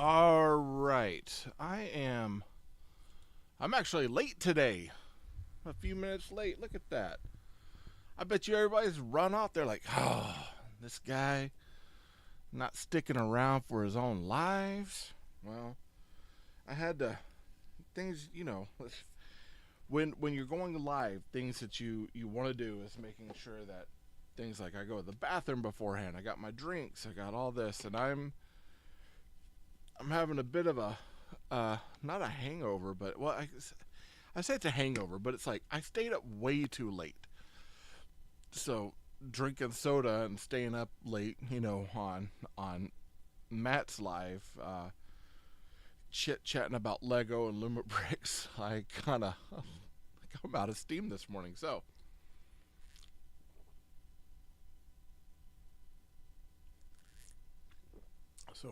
All right. I'm actually late today. A few minutes late. Look at that. I bet you everybody's run off. They're like, oh, this guy not sticking around for his own lives. Well, I had to, things, when you're going live, things that you want to do is making sure that things like I go to the bathroom beforehand. I got my drinks. I got all this, and I'm having a bit of a not a hangover, but I say it's a hangover, but it's like I stayed up way too late. So drinking soda and staying up late, on Matt's live, chit chatting about Lego and Luma bricks. I kind of I'm out of steam this morning. So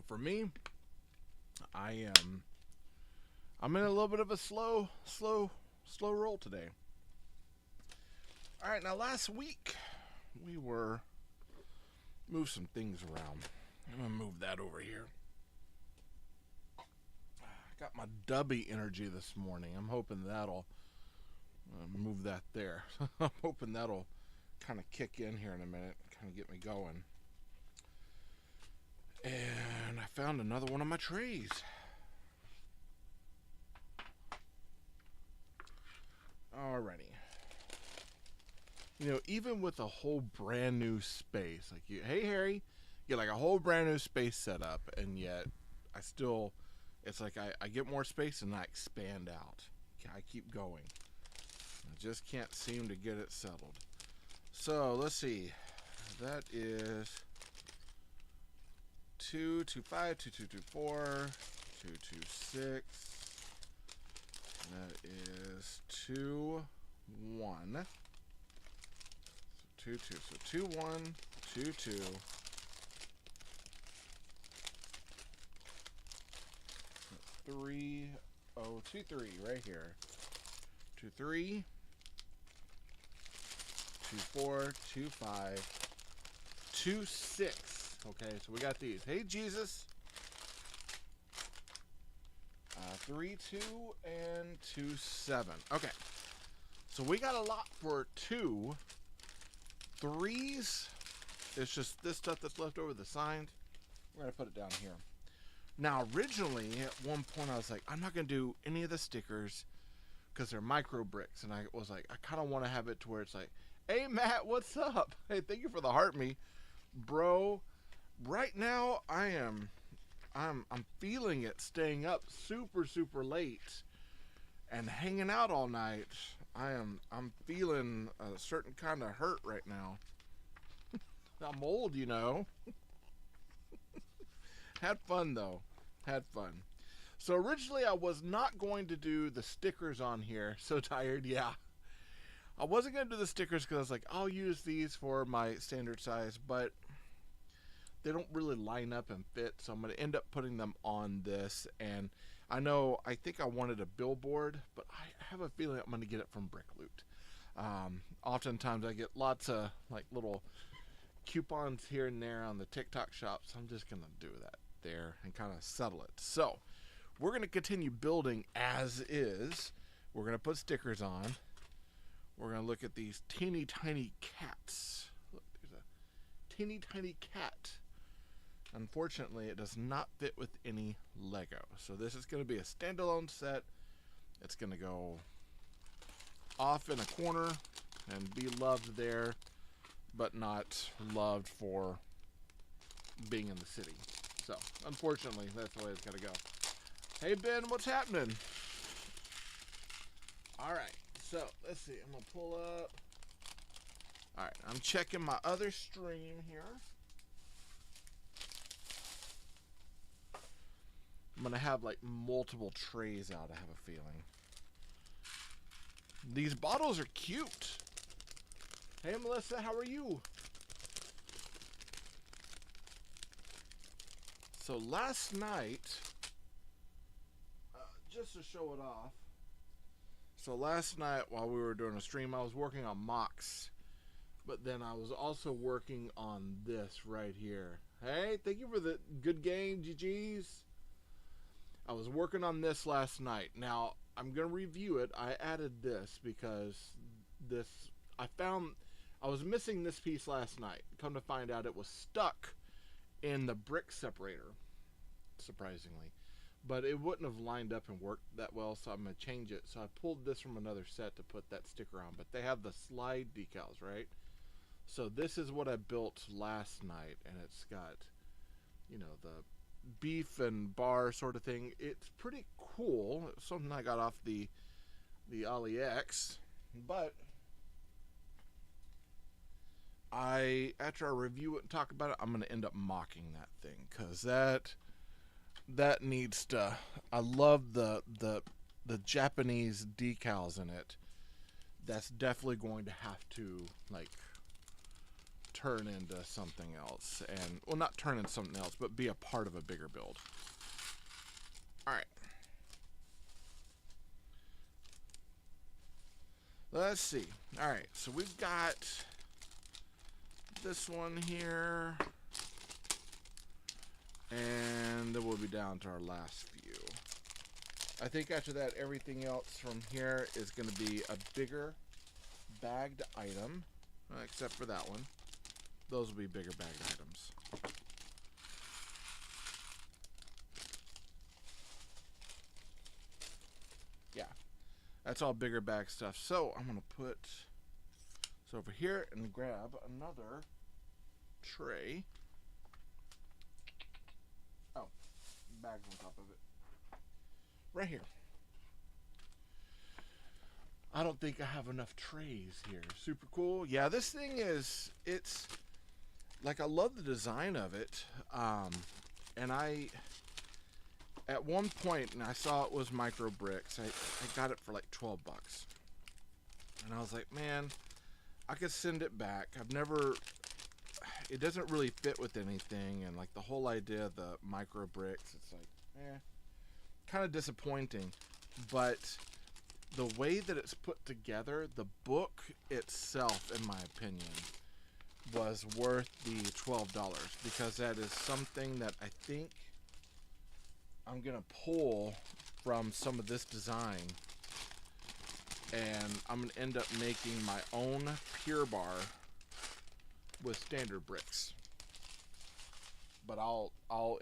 for me, I am I'm in a little bit of a slow roll today. All right, now last week we were move some things around. I'm gonna move that over here. I got my Dubby energy this morning. I'm hoping that'll move that there. I'm hoping that'll kind of kick in here in a minute, kind of get me going. And I found another one of my trays. Alrighty. Even with a whole brand new space, like hey Harry, get like a whole brand new space set up, and yet it's like I get more space and I expand out. I keep going. I just can't seem to get it settled. So let's see. That is 225, 2224, 226. That is 2-1. So 2-2. So 2-1, 2-2. 3-0-2-3 right here. 2-3. 2-4, 2-5, 2-6. Okay, so we got these. Hey Jesus. 3-2 and 2-7. Okay, so we got a lot for 2 3s. It's just this stuff that's left over, the signs. We're gonna put it down here. Now, originally at one point I was like, I'm not gonna do any of the stickers because they're micro bricks, and I was like, I kind of want to have it to where it's like, hey Matt, what's up? Hey, thank you for the heart me, bro. Right now I'm feeling it, staying up super late and hanging out all night. I'm feeling a certain kind of hurt right now. I'm old, Had fun though. Had fun. So originally I was not going to do the stickers on here. So tired, yeah. I wasn't going to do the stickers because I was like, I'll use these for my standard size, but they don't really line up and fit, so I'm going to end up putting them on this. And I think I wanted a billboard, but I have a feeling I'm going to get it from Brick Loot. Oftentimes I get lots of like little coupons here and there on the TikTok shop, so I'm just going to do that there and kind of settle it. So we're going to continue building as is. We're going to put stickers on. We're going to look at these teeny tiny cats. Look, there's a teeny tiny cat. Unfortunately, it does not fit with any Lego. So this is going to be a standalone set. It's going to go off in a corner and be loved there, but not loved for being in the city. So, unfortunately, that's the way it's going to go. Hey, Ben, what's happening? All right. So, let's see. I'm going to pull up. All right. I'm checking my other stream here. I'm going to have like multiple trays out, I have a feeling. These bottles are cute. Hey, Melissa, how are you? So last night, just to show it off, so last night while we were doing a stream, I was working on mocks, but then I was also working on this right here. Hey, thank you for the good game, GG's. I was working on this last night. Now, I'm going to review it. I added this because this, I was missing this piece last night. Come to find out it was stuck in the brick separator, surprisingly. But it wouldn't have lined up and worked that well, so I'm going to change it. So I pulled this from another set to put that sticker on. But they have the slide decals, right? So this is what I built last night, and it's got, you know, the beef and bar sort of thing. It's pretty cool. It's something I got off the AliEx, but after I review it and talk about it, I'm going to end up mocking that thing, because that needs to. I love the Japanese decals in it. That's definitely going to have to, like, turn into something else. And, well, not turn into something else, but be a part of a bigger build. Alright. Let's see. Alright, so we've got this one here. And then we'll be down to our last few. I think after that, everything else from here is going to be a bigger bagged item. Except for that one. Those will be bigger bagged items. Yeah. That's all bigger bag stuff. So I'm going to put this over here and grab another tray. Oh, bags on top of it. Right here. I don't think I have enough trays here. Super cool. Yeah, this thing is, it's, like, I love the design of it. And at one point, and I saw it was micro bricks, I got it for like 12 bucks. And I was like, man, I could send it back. It doesn't really fit with anything. And like the whole idea of the micro bricks, it's like, kind of disappointing. But the way that it's put together, the book itself, in my opinion, was worth the $12, because that is something that I think I'm gonna pull from some of this design, and I'm gonna end up making my own Pier bar with standard bricks. But I'll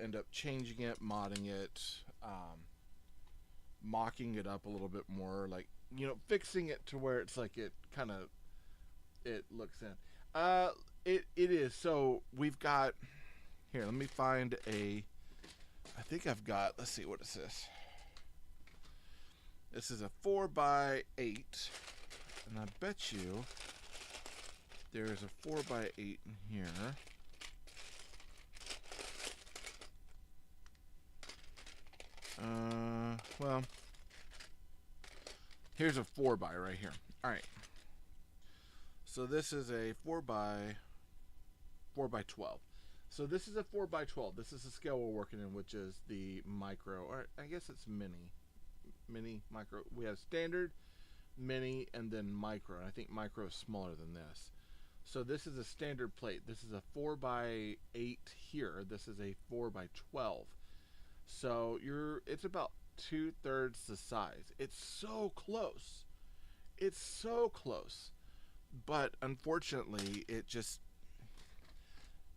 end up changing it, modding it, mocking it up a little bit more, like, you know, fixing it to where it's like it looks in. It is. So we've got here. Let me find I think I've got. Let's see, what is this? This is a 4x8, and I bet you there's a 4x8 in here. Well, here's a 4x right here. All right. So this is a 4x12. So this is a 4x12. This is the scale we're working in, which is the micro, or I guess it's mini, micro. We have standard, mini, and then micro. And I think micro is smaller than this. So this is a standard plate. This is a 4x8 here. This is a 4x12. So it's about 2/3 the size. It's so close. It's so close. But unfortunately, it just,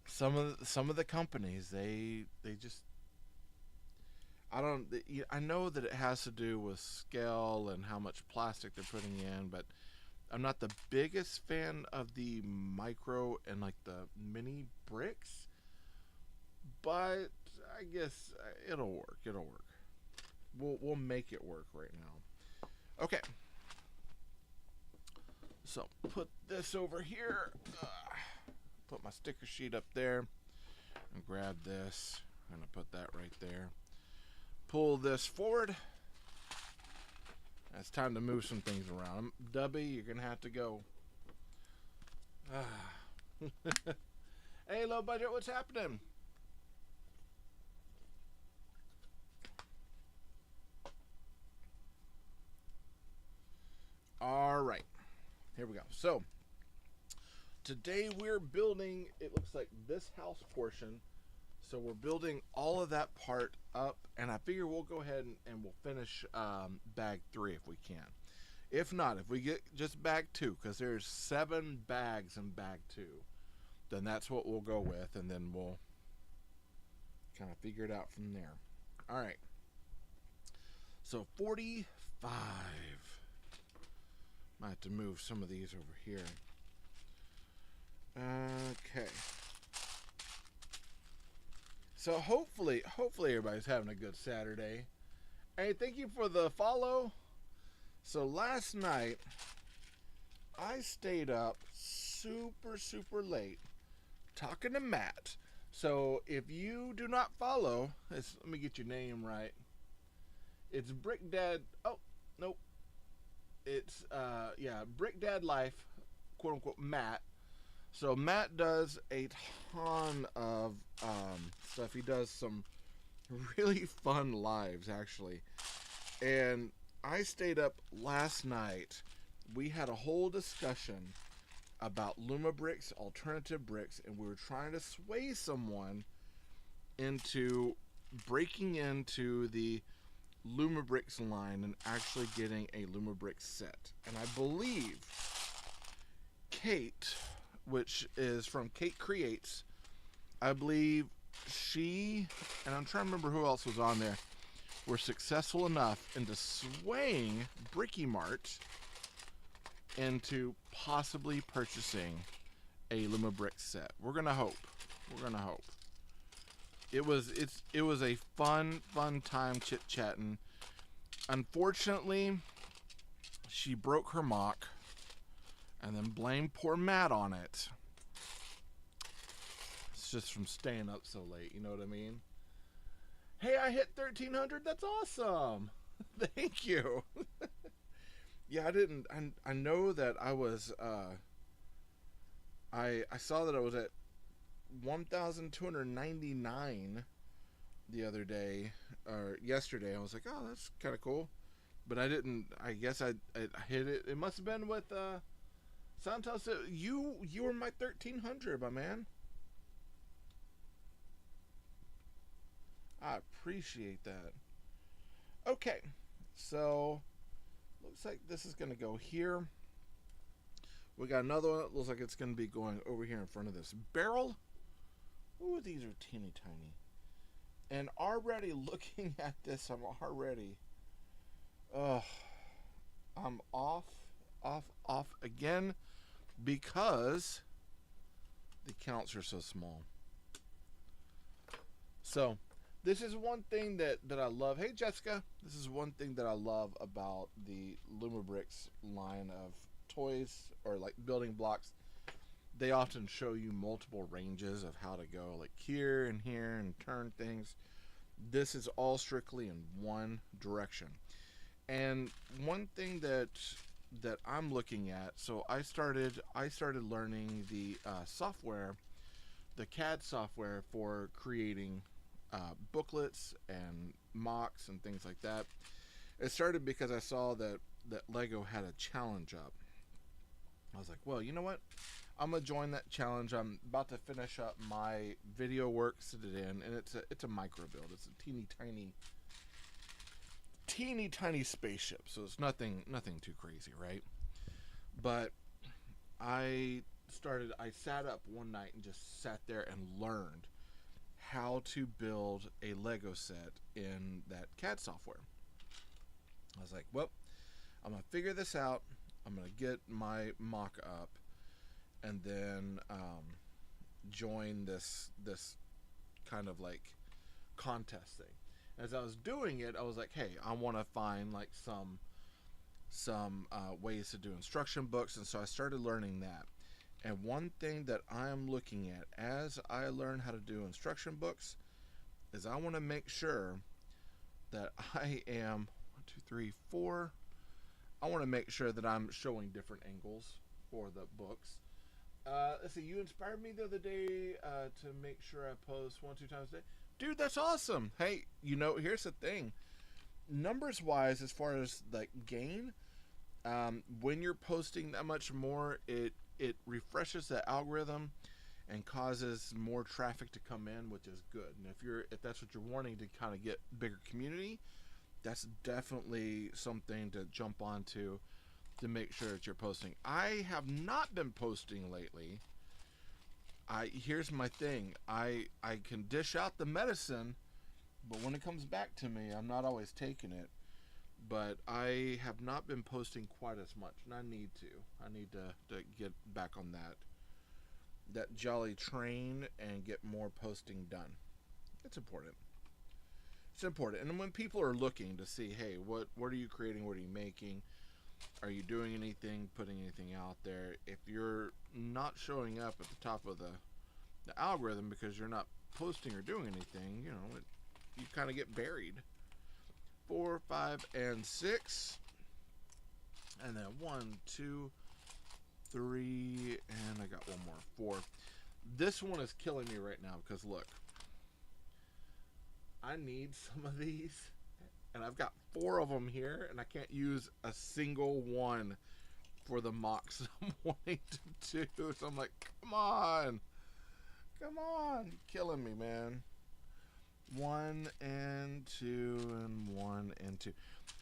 some of the companies, they just, I know that it has to do with scale and how much plastic they're putting in, but I'm not the biggest fan of the micro and like the mini bricks. But I guess it'll work. It'll work. We'll make it work right now. Okay. So put this over here. Put my sticker sheet up there. And grab this. I'm gonna put that right there. Pull this forward. It's time to move some things around. Dubby, you're gonna have to go. Hey, low budget, what's happening? All right, here we go. So today we're building, it looks like this house portion So we're building all of that part up, and I figure we'll go ahead and we'll finish bag 3 if we can. If not, if we get just bag 2, because there's 7 bags in bag 2, then that's what we'll go with, and then we'll kind of figure it out from there. All right. So 45. Might have to move some of these over here. Okay. So hopefully everybody's having a good Saturday. Hey, thank you for the follow. So last night, I stayed up super late talking to Matt. So if you do not follow, let me get your name right. It's Brick Dad. Oh, nope. It's, Brick Dad Life, quote unquote, Matt. So Matt does a ton of stuff. He does some really fun lives, actually. And I stayed up last night. We had a whole discussion about Luma bricks, alternative bricks, and we were trying to sway someone into breaking into the Luma bricks line and actually getting a Luma bricks set. And I believe Kate, which is from Kate Creates, I believe she, and I'm trying to remember who else was on there, were successful enough into swaying Bricky Mart into possibly purchasing a Luma Bricks set. We're gonna hope. It was a fun time chit-chatting. Unfortunately, she broke her mock and then blamed poor Matt on it. It's just from staying up so late, you know what I mean? Hey, I hit 1,300. That's awesome. Thank you. Yeah, I know that I was, I saw that I was at 1,299 the other day, or yesterday. I was like, oh, that's kind of cool. But I guess I hit it. It must have been with, Santos. You were my 1,300, my man. I appreciate that. Okay, so looks like this is going to go here. We got another one that looks like it's going to be going over here in front of this barrel. Ooh, these are teeny tiny. And already looking at this, I'm off again because the counts are so small. So this is one thing that I love. Hey, Jessica. This is one thing that I love about the Luma Bricks line of toys or like building blocks. They often show you multiple ranges of how to go, like here and turn things. This is all strictly in one direction. And one thing that I'm looking at, so I started learning the software, the CAD software for creating booklets and mocks and things like that. It started because I saw that Lego had a challenge up. I was like, well, you know what? I'm gonna join that challenge. I'm about to finish up my video work, sit it in, and it's a micro build. It's a teeny tiny spaceship, so it's nothing too crazy, right? But I sat up one night and just sat there and learned how to build a Lego set in that CAD software. I was like, well, I'm gonna figure this out. I'm gonna get my mock up and then join this kind of like contest thing. As I was doing it, I was like, hey, I want to find like some ways to do instruction books, and so I started learning that. And one thing that I am looking at as I learn how to do instruction books is I want to make sure that I am 1, 2, 3, 4. I want to make sure that I'm showing different angles for the books. Let's see, you inspired me the other day to make sure I post 1 or 2 times a day. Dude, that's awesome. Hey, here's the thing. Numbers wise, as far as like gain, when you're posting that much more, it refreshes the algorithm and causes more traffic to come in, which is good. And if that's what you're wanting to kind of get bigger community, that's definitely something to jump onto to make sure that you're posting. I have not been posting lately. Here's my thing. I can dish out the medicine, but when it comes back to me, I'm not always taking it. But I have not been posting quite as much, and I need to. I need to get back on that jolly train and get more posting done. It's important. It's important. And when people are looking to see, hey, what are you creating? What are you making? Are you doing anything? Putting anything out there? If you're not showing up at the top of the algorithm because you're not posting or doing anything, you kind of get buried. 4, 5, and 6, and then 1, 2, 3, and I got one more, 4. This one is killing me right now because look, I need some of these, and I've got 4 of them here, and I can't use a single one for the mocks I'm wanting to do. So I'm like, come on, you're killing me, man. 1 and 2 and 1 and 2.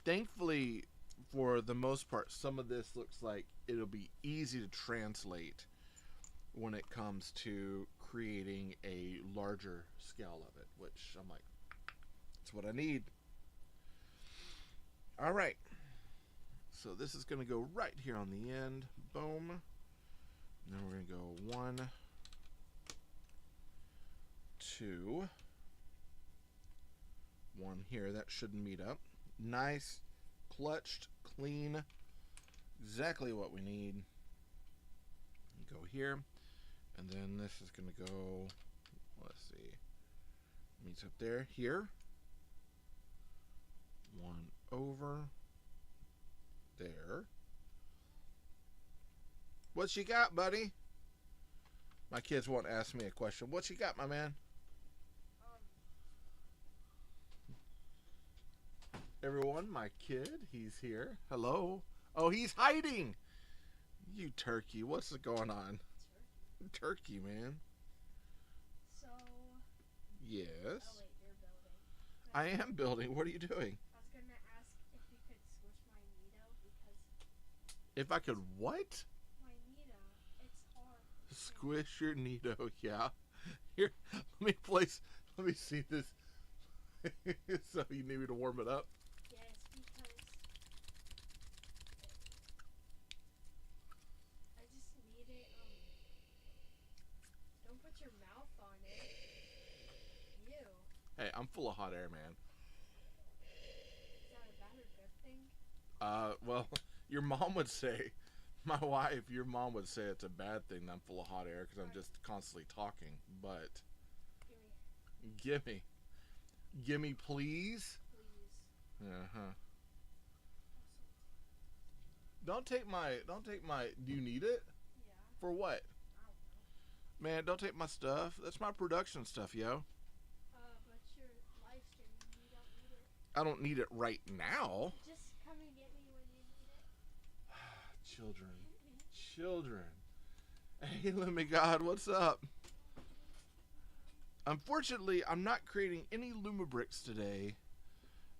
Thankfully, for the most part, some of this looks like it'll be easy to translate when it comes to creating a larger scale of it, which I'm like, that's what I need. All right. So this is going to go right here on the end. Boom. And then we're going to go 1, 2, 1 here. That should meet up. Nice, clutched, clean. Exactly what we need. Go here. And then this is going to go, let's see, meets up there. Here. 1 over. There. What you got, buddy? My kids won't ask me a question. What you got, my man? Everyone, my kid, he's here. Hello. Oh, he's hiding. You turkey. What's going on? Turkey, man. So. Yes. Oh, wait, you're building. I am building. What are you doing? I was going to ask if you could switch my Nito because. If I could what? My Nito. It's hard. Squish your Nito, yeah. Here, let me see this. So you need me to warm it up? Yes, because. I just need it. Don't put your mouth on it. Ew. Hey, I'm full of hot air, man. Is that a bad or good thing? Well, your mom would say, my wife, your mom would say it's a bad thing that I'm full of hot air because I'm just constantly talking. But, gimme, please. Please. Uh-huh. Don't take my, do you need it? Yeah. For what? I don't know. Man, don't take my stuff. That's my production stuff, yo. But your live stream, you don't need it. I don't need it right now. Just come and get me when you need it. Children. Hey, Lemmy God, what's up? Unfortunately, I'm not creating any Lumabricks today.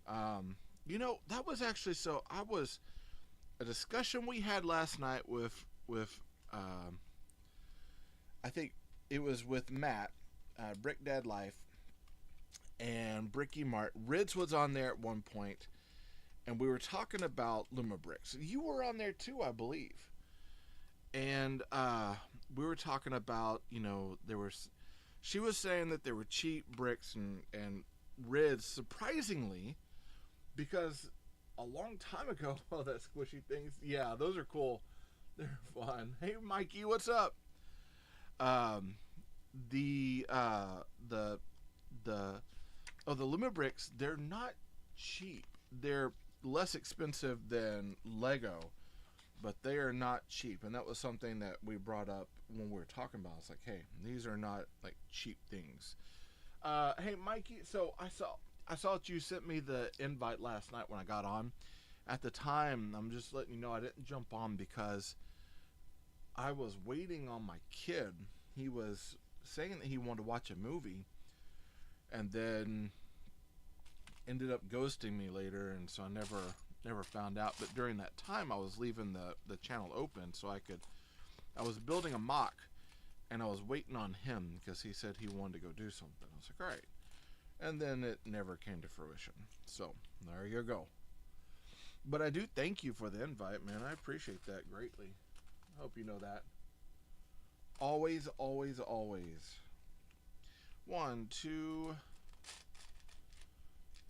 That was actually a discussion we had last night with I think it was with Matt, Brick Dad Life, and Bricky Mart. Rids was on there at one point, and we were talking about Lumabricks. You were on there too, I believe. And we were talking about, she was saying that there were cheap bricks and Rids, surprisingly, because a long time ago, oh, that squishy things, yeah, those are cool. They're fun. Hey, Mikey, what's up? The Lumabricks, they're not cheap. They're less expensive than Lego, but they are not cheap. And that was something that we brought up when we were talking about. It's like, hey, these are not like cheap things. Hey, Mikey, so I saw that you sent me the invite last night when I got on. At the time, I'm just letting you know I didn't jump on because I was waiting on my kid. He was saying that he wanted to watch a movie, and then ended up ghosting me later, and so I never found out. But during that time, I was leaving the channel open so I was building a mock, and I was waiting on him because he said he wanted to go do something. I was like, all right. And then it never came to fruition. So there you go. But I do thank you for the invite, man. I appreciate that greatly. I hope you know that. Always, always, always. 1, 2,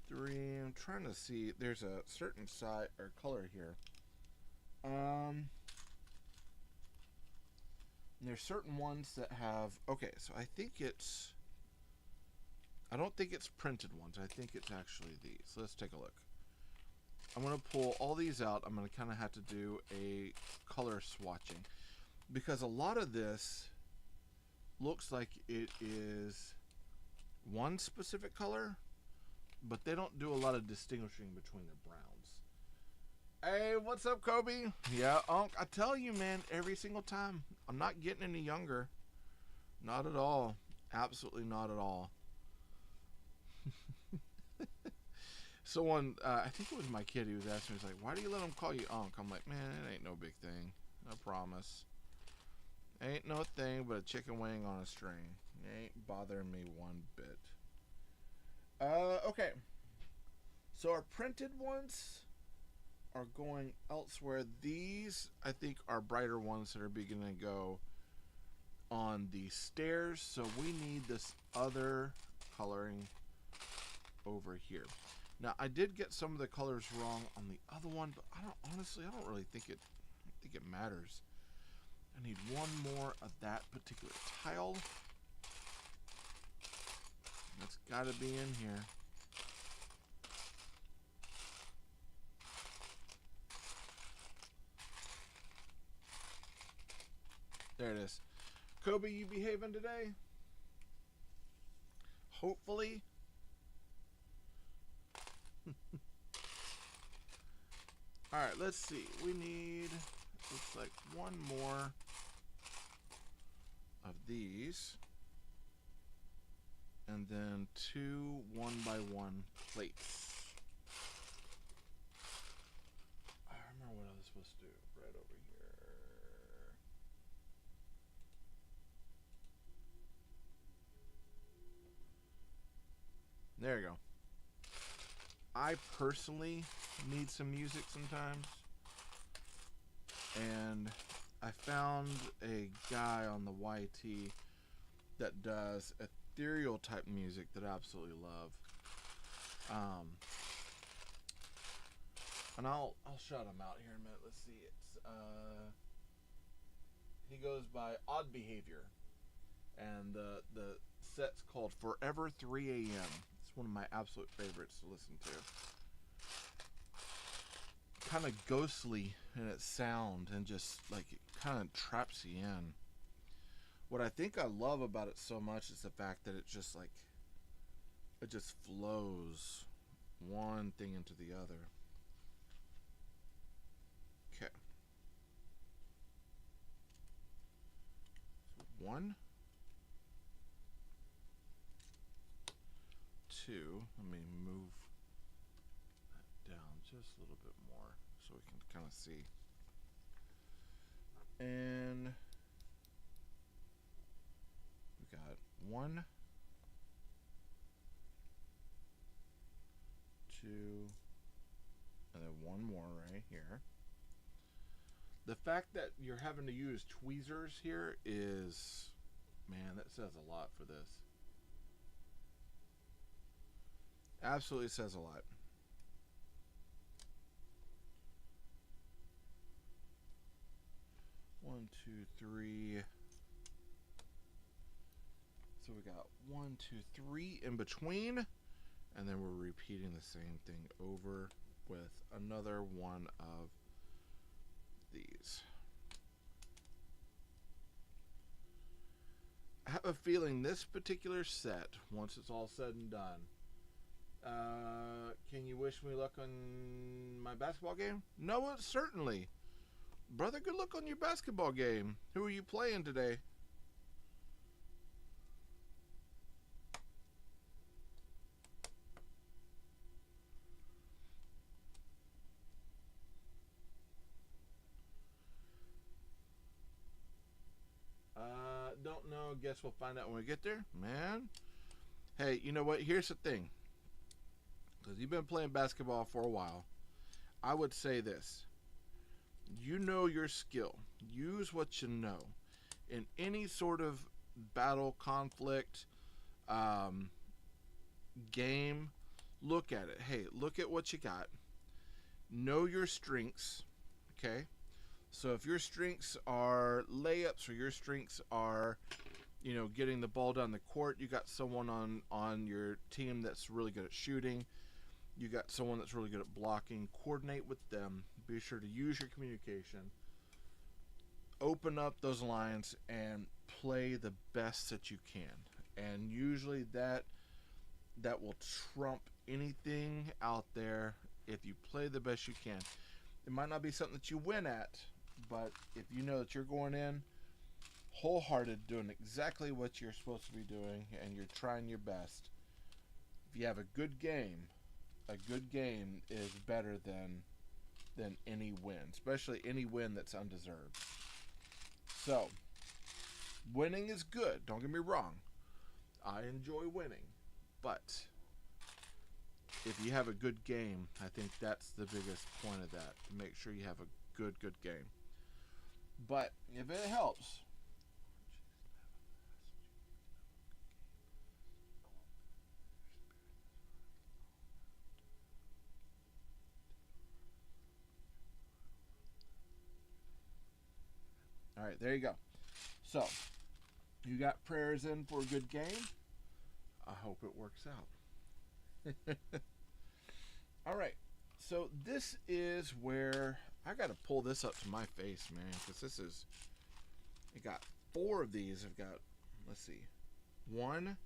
3. I'm trying to see. There's a certain size or color here. There's certain ones that have. Okay, so I think it's. I don't think it's printed ones. I think it's actually these. Let's take a look. I'm going to pull all these out. I'm going to kind of have to do a color swatching, because a lot of this looks like it is one specific color, but they don't do a lot of distinguishing between the browns. Hey, what's up, Kobe? Yeah, Unc, I tell you, man, every single time, I'm not getting any younger. Not at all. Absolutely not at all. Someone, I think it was my kid, he was asking me, he's like, why do you let him call you Unc? I'm like, man, it ain't no big thing. I promise. Ain't no thing but a chicken wing on a string. It ain't bothering me one bit. Okay. So our printed ones are going elsewhere. These, I think, are brighter ones that are beginning to go on the stairs. So we need this other coloring over here. Now, I did get some of the colors wrong on the other one, but I don't really think it matters. I need one more of that particular tile. That's got to be in here. There it is. Kobe, you behaving today? Hopefully. Alright, let's see. We need, looks like one more of these. And then 2 1x1 plates. I remember what I was supposed to do. Right over here. There you go. I personally need some music sometimes, and I found a guy on the YT that does ethereal type music that I absolutely love. And I'll shout him out here in a minute. Let's see. It's he goes by Odd Behavior, and the set's called Forever 3 a.m. It's one of my absolute favorites to listen to. Kind of ghostly in its sound, and just like it kind of traps you in. What I think I love about it so much is the fact that it just like it just flows one thing into the other. Okay. So 1, 2. Let me move that down just a little bit more so we can kind of see. And we got 1, 2, and then one more right here. The fact that you're having to use tweezers here is, man, that says a lot for this. Absolutely says a lot. One, 2, 3. So we got 1, 2, 3 in between, and then we're repeating the same thing over with another one of these. I have a feeling this particular set, once it's all said and done, can you wish me luck on my basketball game? No, certainly. Brother, good luck on your basketball game. Who are you playing today? guess we'll find out when we get there. Man, hey, you know what? Here's the thing. Because you've been playing basketball for a while, I would say this. You know your skill. Use what you know. In any sort of battle, conflict, game, look at it. Hey, look at what you got. Know your strengths, okay? So if your strengths are layups or your strengths are, getting the ball down the court, you got someone on your team that's really good at shooting. You got someone that's really good at blocking. Coordinate with them. Be sure to use your communication. Open up those lines and play the best that you can. And usually that will trump anything out there if you play the best you can. It might not be something that you win at, but if you know that you're going in wholehearted, doing exactly what you're supposed to be doing, and you're trying your best, if you have a good game is better than any win, especially any win that's undeserved. So, winning is good, don't get me wrong. I enjoy winning, but if you have a good game, I think that's the biggest point of that. Make sure you have a good game. But if it helps, all right, there you go. So, you got prayers in for a good game. I hope it works out. All right, so this is where I got to pull this up to my face, man, because I got 4 of these. I've got, let's see, 1,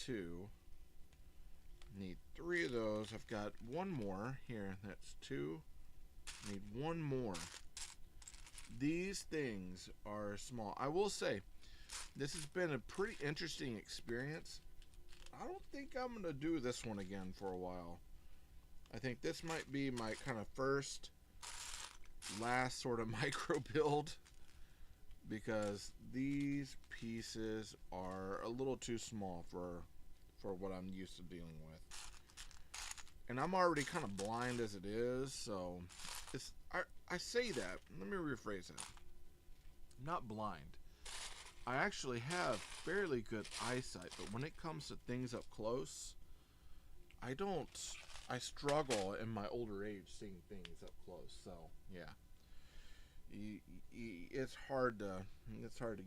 2, need 3 of those. I've got 1 more here. That's 2. Need 1 more. These things are small. I will say, this has been a pretty interesting experience. I don't think I'm going to do this one again for a while. I think this might be my kind of last sort of micro build, because these pieces are a little too small for what I'm used to dealing with. And I'm already kind of blind as it is, so I say that. Let me rephrase that. I'm not blind. I actually have fairly good eyesight, but when it comes to things up close, I struggle in my older age seeing things up close. So yeah, it's hard to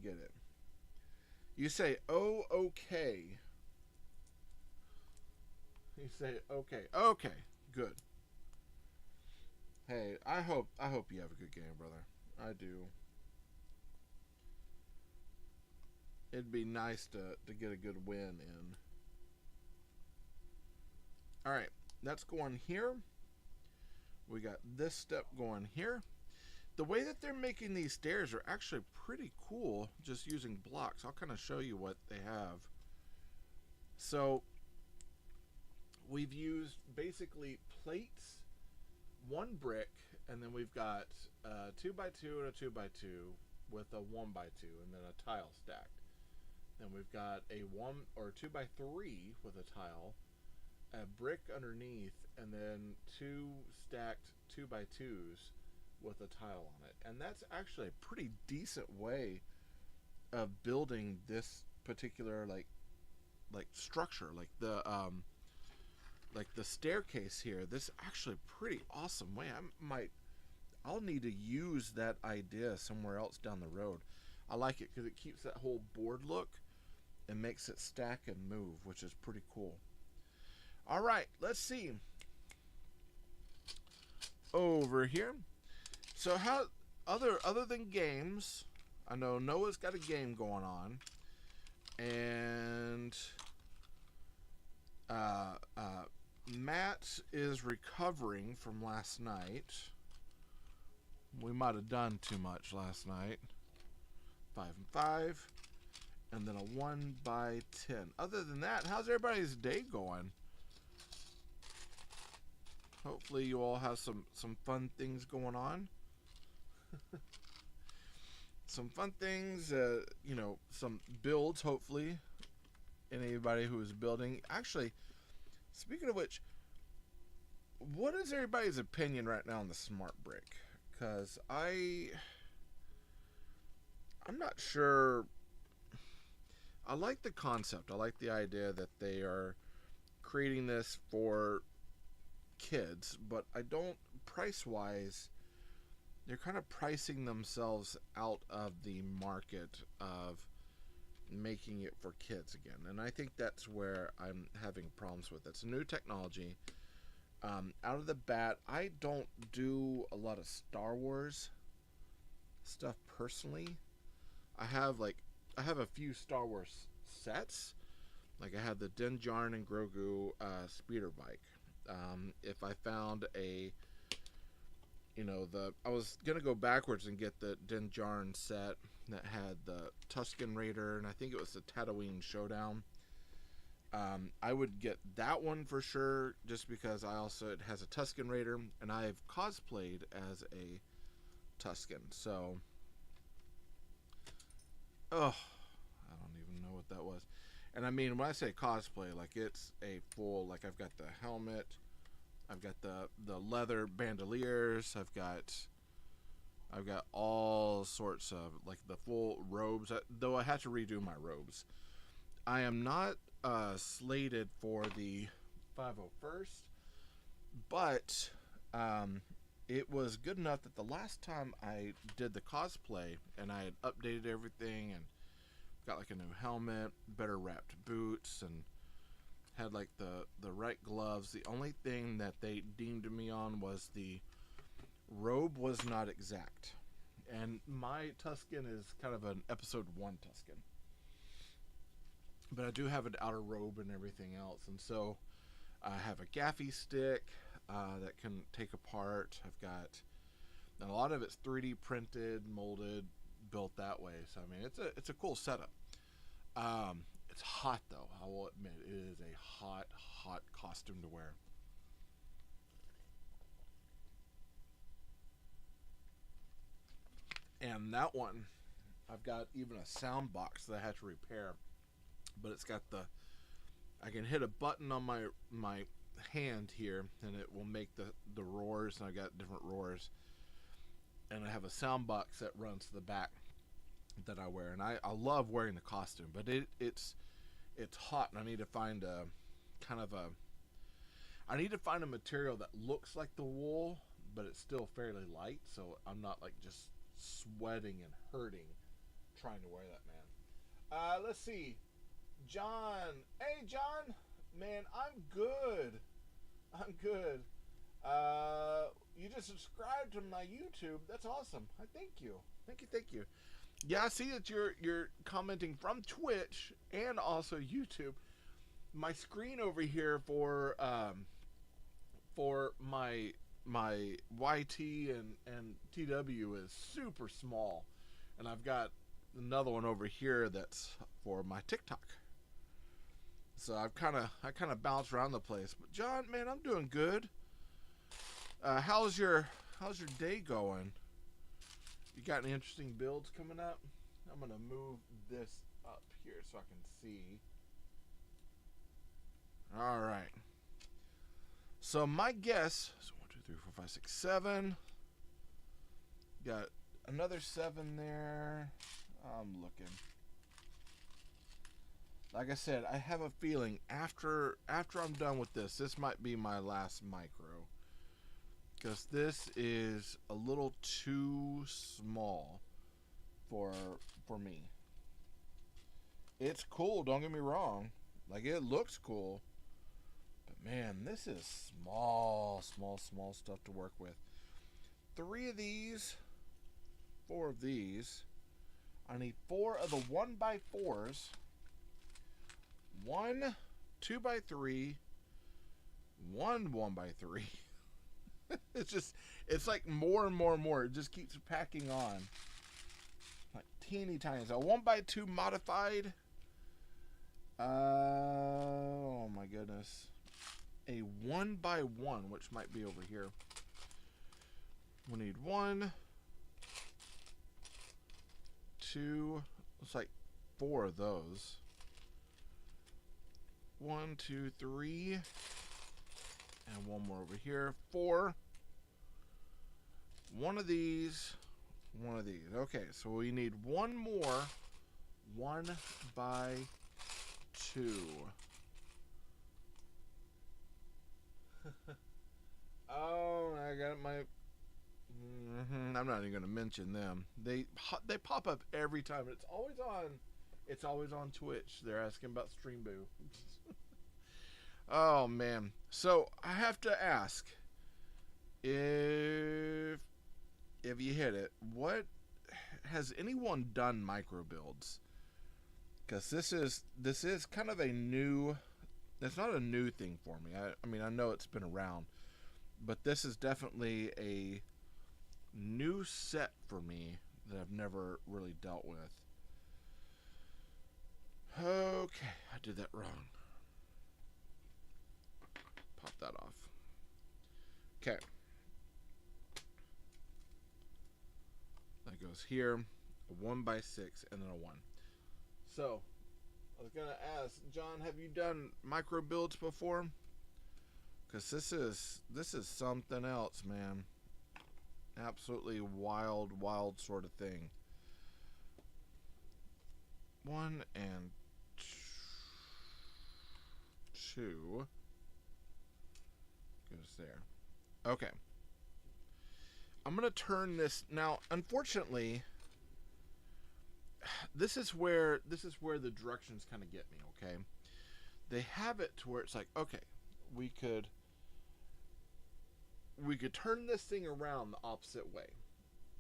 get it. You say, "Oh, okay." You say, "Okay, good." Hey, I hope you have a good game, brother. I do. It'd be nice to get a good win in. Alright, that's going here. We got this step going here. The way that they're making these stairs are actually pretty cool, just using blocks. I'll kind of show you what they have. So, we've used basically plates, 1 brick, and then we've got a 2x2 and a 2x2 with a 1x2, and then a tile stacked. Then we've got a 1 or 2x3 with a tile, a brick underneath, and then 2 stacked 2x2s with a tile on it. And that's actually a pretty decent way of building this particular like structure, like the staircase here. This is actually a pretty awesome way. I'll need to use that idea somewhere else down the road. I like it because it keeps that whole board look and makes it stack and move, which is pretty cool. All right, let's see. Over here. So how other than games, I know Noah's got a game going on, and Matt is recovering from last night. We might have done too much last night. 5 and 5, and then a 1x10. Other than that, how's everybody's day going? Hopefully you all have some fun things going on. some fun things, you know, some builds, hopefully, and anybody who is building. Actually, speaking of which, what is everybody's opinion right now on the smart brick? Because I'm not sure. I like the concept. I like the idea that they are creating this for kids, but I don't, price wise, they're kind of pricing themselves out of the market of making it for kids again. And I think that's where I'm having problems with it. It's a new technology. Out of the bat, I don't do a lot of Star Wars stuff personally. I have a few Star Wars sets. Like I had the Din Djarin and Grogu speeder bike. If I found a, you know, I was gonna go backwards and get the Din Djarin set that had the Tusken Raider, and I think it was the Tatooine Showdown. I would get that one for sure, just because it has a Tusken Raider, and I've cosplayed as a Tusken. So, I don't even know what that was. And I mean, when I say cosplay, like it's a full, like I've got the helmet, I've got the leather bandoliers, I've got all sorts of, like, the full robes. Though I had to redo my robes. I am not slated for the 501st, but it was good enough that the last time I did the cosplay and I had updated everything and got like a new helmet, better wrapped boots, and had like the right gloves. The only thing that they deemed me on was the robe was not exact. And my Tusken is kind of an episode 1 Tusken. But I do have an outer robe and everything else. And so I have a gaffy stick that can take apart. I've got, and a lot of it's 3D printed, molded, built that way. So I mean, it's a cool setup. It's hot though. I will admit, it is a hot costume to wear. And that one, I've got even a sound box that I had to repair, but it's got I can hit a button on my hand here, and it will make the roars. And I got different roars, and I have a sound box that runs to the back that I wear. And I love wearing the costume, but it's hot, and I need to find I need to find a material that looks like the wool, but it's still fairly light, so I'm not like just sweating and hurting trying to wear that, man. Let's see. John. Hey, John. Man, I'm good. You just subscribed to my YouTube. That's awesome. I thank you. Thank you. Yeah, I see that you're commenting from Twitch and also YouTube. My screen over here for my YT and TW is super small, and I've got another one over here that's for my TikTok. So I kind of bounce around the place. But John, man, I'm doing good. How's your day going? You got any interesting builds coming up? I'm gonna move this up here so I can see. All right. So my guess is 1, 2, 3, 4, 5, 6, 7. Got another 7 there. I'm looking. Like I said, I have a feeling after I'm done with this might be my last micro, because this is a little too small for me. It's cool, don't get me wrong. Like, it looks cool. But man, this is small stuff to work with. 3 of these, 4 of these. I need 4 of the 1x4s. 1 2x3, 1 1x3. It's like more and more. It just keeps packing on. Like teeny tiny. So 1x2 modified. Oh my goodness. A 1x1, which might be over here. We need 1. 2, looks like 4 of those. 1, 2, 3, and one more over here. 4. One of these, one of these. Okay, so we need one more 1 by 2. Oh, I got my. I'm not even going to mention them. They pop up every time. It's always on. It's always on Twitch. They're asking about Stream Boo. Oh man. So I have to ask, if you hit it, what has anyone done micro builds? Because this is kind of a new. It's not a new thing for me. I mean, I know it's been around, but this is definitely a new set for me that I've never really dealt with. Okay, I did that wrong. Pop that off. Okay. That goes here, a 1 by 6, and then a 1. So, I was gonna ask, John, have you done micro builds before? Because this is something else, man. Absolutely wild sort of thing. 1 and 2 goes there. Okay. I'm gonna turn this now. Unfortunately, this is where the directions kind of get me. Okay, they have it to where it's like, okay, we could turn this thing around the opposite way,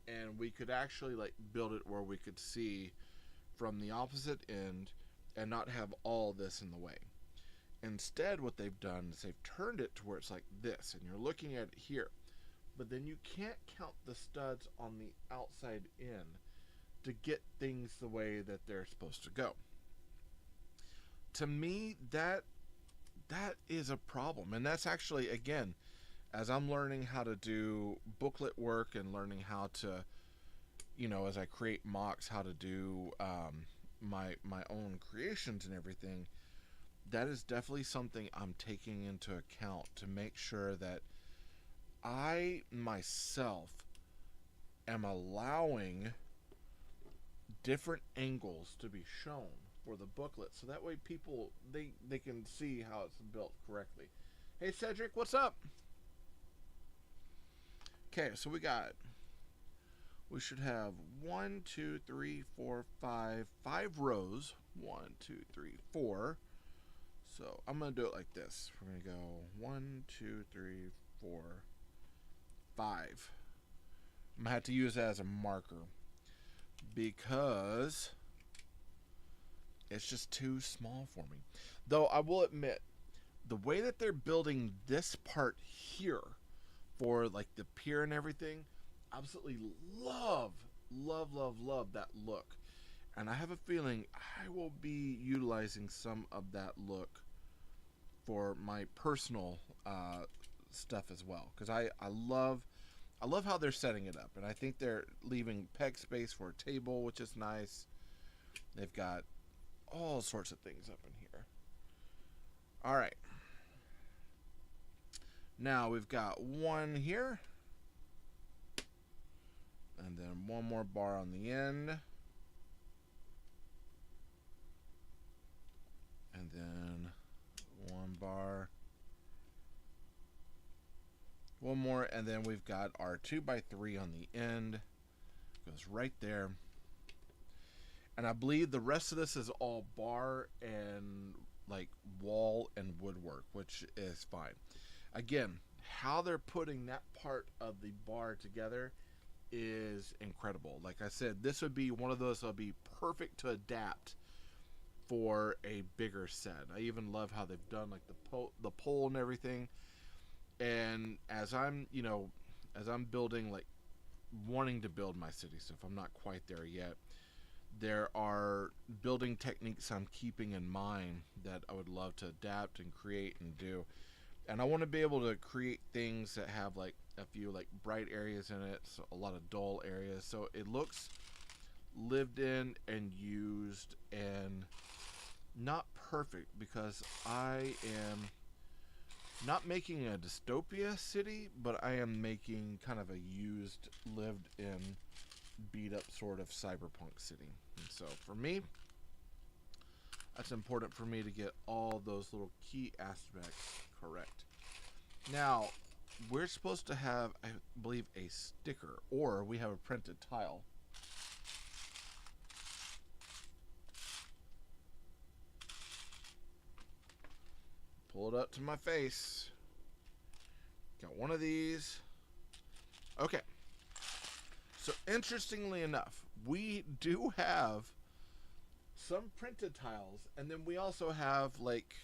and we could actually like build it where we could see from the opposite end and not have all this in the way. Instead, what they've done is they've turned it to where it's like this, and you're looking at it here, but then you can't count the studs on the outside in to get things the way that they're supposed to go. To me, that is a problem, and that's actually, again, as I'm learning how to do booklet work and learning how to, as I create mocks, how to do my own creations and everything, that is definitely something I'm taking into account to make sure that I myself am allowing different angles to be shown for the booklet, so that way people they can see how it's built correctly. Hey Cedric, what's up? Okay, so we should have 1, 2, 3, 4, 5 rows. 1, 2, 3, 4. So I'm gonna do it like this. We're gonna go 1, 2, 3, 4, 5. I'm gonna have to use that as a marker because it's just too small for me. Though I will admit, the way that they're building this part here for like the pier and everything, absolutely love that look. And I have a feeling I will be utilizing some of that look for my personal stuff as well, because I love how they're setting it up, and I think they're leaving peg space for a table, which is nice. They've got all sorts of things up in here. All right, now we've got 1 here, and then 1 more bar on the end, and then 1 bar, 1 more, and then we've got our 2 by 3 on the end. Goes right there. And I believe the rest of this is all bar and like wall and woodwork, which is fine. Again, how they're putting that part of the bar together is incredible. Like I said, this would be one of those that would be perfect to adapt for a bigger set. I even love how they've done like the pole and everything. And as I'm building, like wanting to build my city stuff, I'm not quite there yet. There are building techniques I'm keeping in mind that I would love to adapt and create and do. And I want to be able to create things that have like a few like bright areas in it, so a lot of dull areas, so it looks lived in and used, and not perfect, because I am not making a dystopia city, but I am making kind of a used, lived in, beat up sort of cyberpunk city. And so for me, that's important for me to get all those little key aspects correct. Now, we're supposed to have, I believe, a sticker, or we have a printed tile. Pull it up to my face. Got one of these. Okay. So interestingly enough, we do have some printed tiles, and then we also have like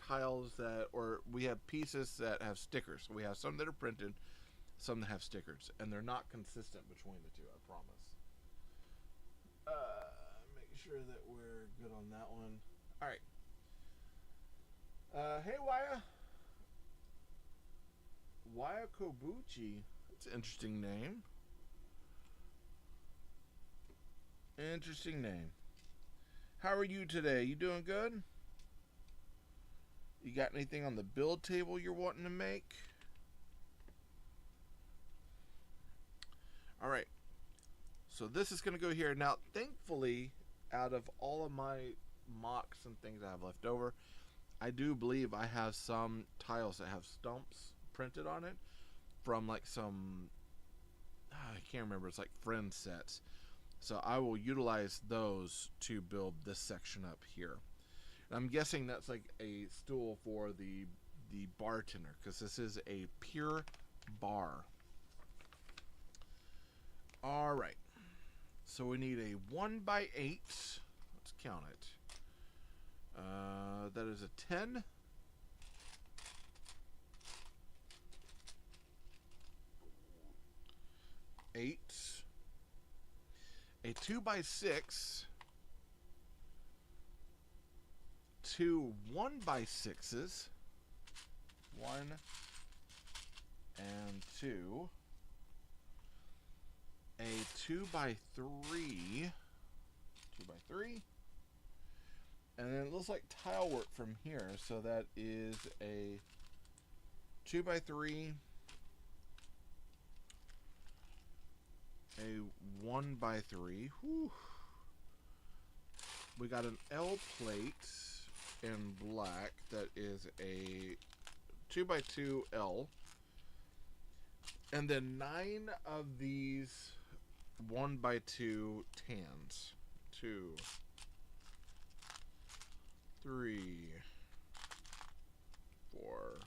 tiles that, or we have pieces that have stickers. So we have some that are printed, some that have stickers, and they're not consistent between the two, I promise. Make sure that we're good on that one. All right. Hey, Waya Kobuchi. That's an interesting name. Interesting name. How are you today? You doing good? You got anything on the build table you're wanting to make? All right. So this is going to go here. Now, thankfully, out of all of my mocks and things I have left over, I do believe I have some tiles that have stumps printed on it from like some, I can't remember, it's like friend sets. So I will utilize those to build this section up here. And I'm guessing that's like a stool for the bartender, because this is a pure bar. All right. So we need a 1x8. Let's count it. That is a 10. Eight. A 2x6. Two 1x6s. 1 and 2. A 2x3. 2x3. And then it looks like tile work from here. So that is a 2x3. A 1x3. Whew. We got an L plate in black that is a 2x2 L. And then 9 of these 1x2 tans. 2, 3, 4,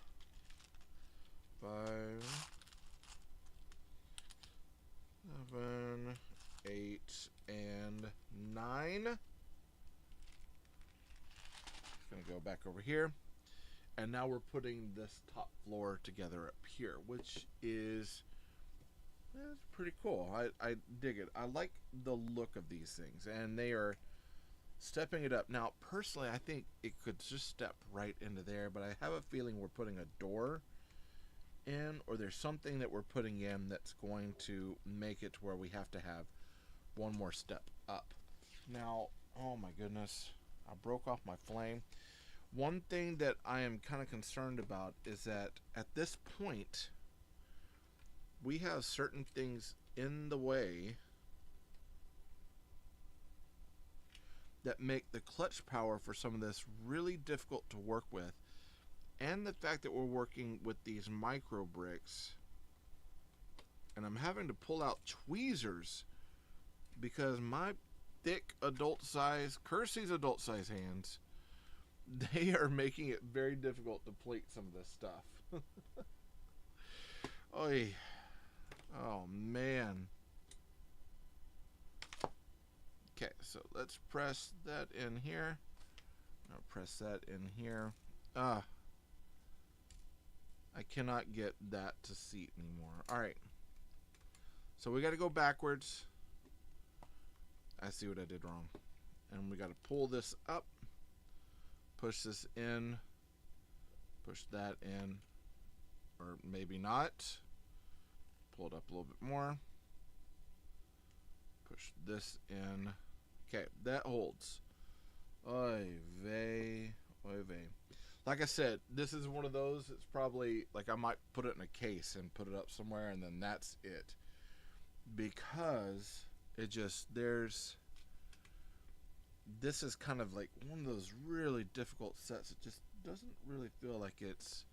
5, 7, 8, and 9. Just gonna go back over here. And now we're putting this top floor together up here, which is pretty cool. I dig it. I like the look of these things, and they are stepping it up. Now, personally, I think it could just step right into there, but I have a feeling we're putting a door in, or there's something that we're putting in that's going to make it to where we have to have one more step up. Now, oh my goodness, I broke off my flame. One thing that I am kind of concerned about is that at this point, we have certain things in the way that make the clutch power for some of this really difficult to work with. And the fact that we're working with these micro bricks, and I'm having to pull out tweezers because my thick adult size, Kersey's adult size hands, they are making it very difficult to plate some of this stuff. Oy. Oh man. Okay, so let's press that in here. I'll press that in here. I cannot get that to seat anymore. Alright. So we got to go backwards. I see what I did wrong. And we got to pull this up. Push this in. Push that in. Or maybe not. Pull it up a little bit more. push this in. Okay, that holds. Oy vey, oy vey. Like I said, this is one of those. It's probably like I might put it in a case and put it up somewhere, and then that's it. Because it just this is kind of like one of those really difficult sets. It just doesn't really feel like it's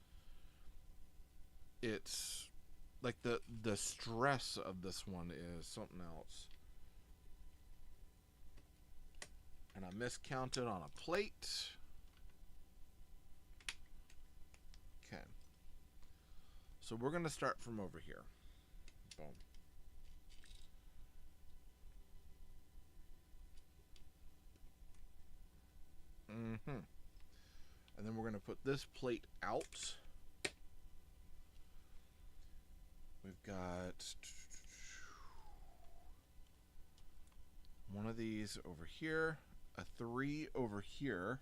like the stress of this one is something else. And I miscounted on a plate. Okay. So we're going to start from over here. Boom. And then we're going to put this plate out. We've got one of these over here, a 3 over here,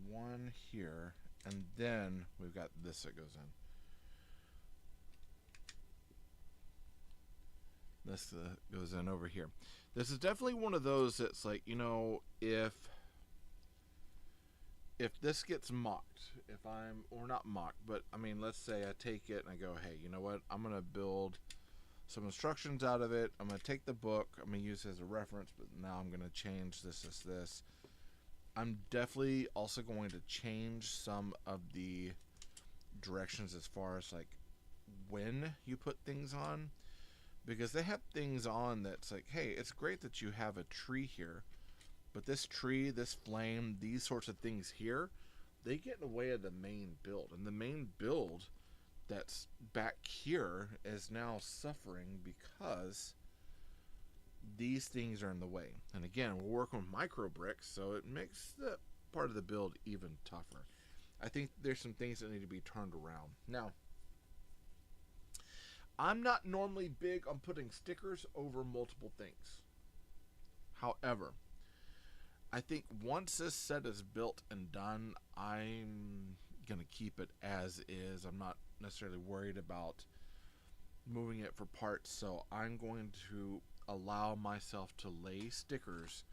one here, and then we've got this that goes in. This goes in over here. This is definitely one of those that's like, you know, if this gets mocked, or not mocked, but I mean, let's say I take it and I go, hey, you know what, I'm going to build some instructions out of it. I'm going to take the book, I'm going to use it as a reference, but now I'm going to change this. I'm definitely also going to change some of the directions as far as like when you put things on, because they have things on that's like, hey, it's great that you have a tree here, but this tree, this flame, these sorts of things here, they get in the way of the main build. And the main build that's back here is now suffering because these things are in the way. And again, we're working with micro bricks, so it makes the part of the build even tougher. I think there's some things that need to be turned around. Now, I'm not normally big on putting stickers over multiple things. However, I think once this set is built and done, I'm going to keep it as is. I'm not necessarily worried about moving it for parts, so I'm going to allow myself to lay stickers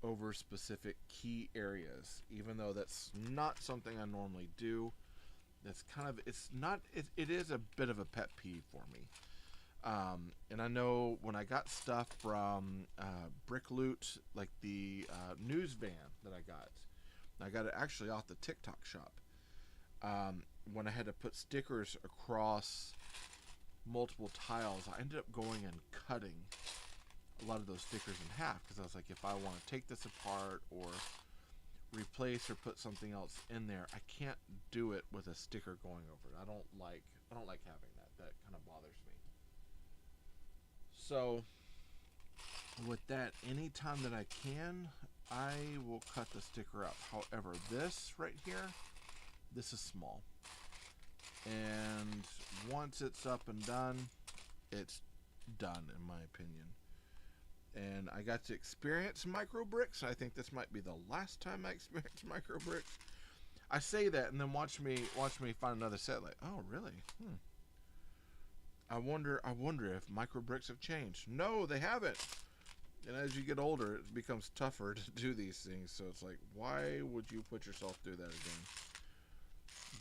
over specific key areas, even though that's not something I normally do. That's kind of, it is a bit of a pet peeve for me. And I know when I got stuff from Brick Loot, like the news van that I got it actually off the TikTok shop. When I had to put stickers across multiple tiles, I ended up going and cutting a lot of those stickers in half, because I was like, if I want to take this apart or replace or put something else in there, I can't do it with a sticker going over it. I don't like having that. That kind of bothers me. So with that, anytime that I can, I will cut the sticker out. However, this right here, this is small. And once it's up and done, it's done, in my opinion. And I got to experience micro bricks. I think this might be the last time I experienced micro bricks. I say that, and then watch me find another set. Like, oh, really? I wonder if micro bricks have changed. No, they haven't. And as you get older, it becomes tougher to do these things. So it's like, why would you put yourself through that again?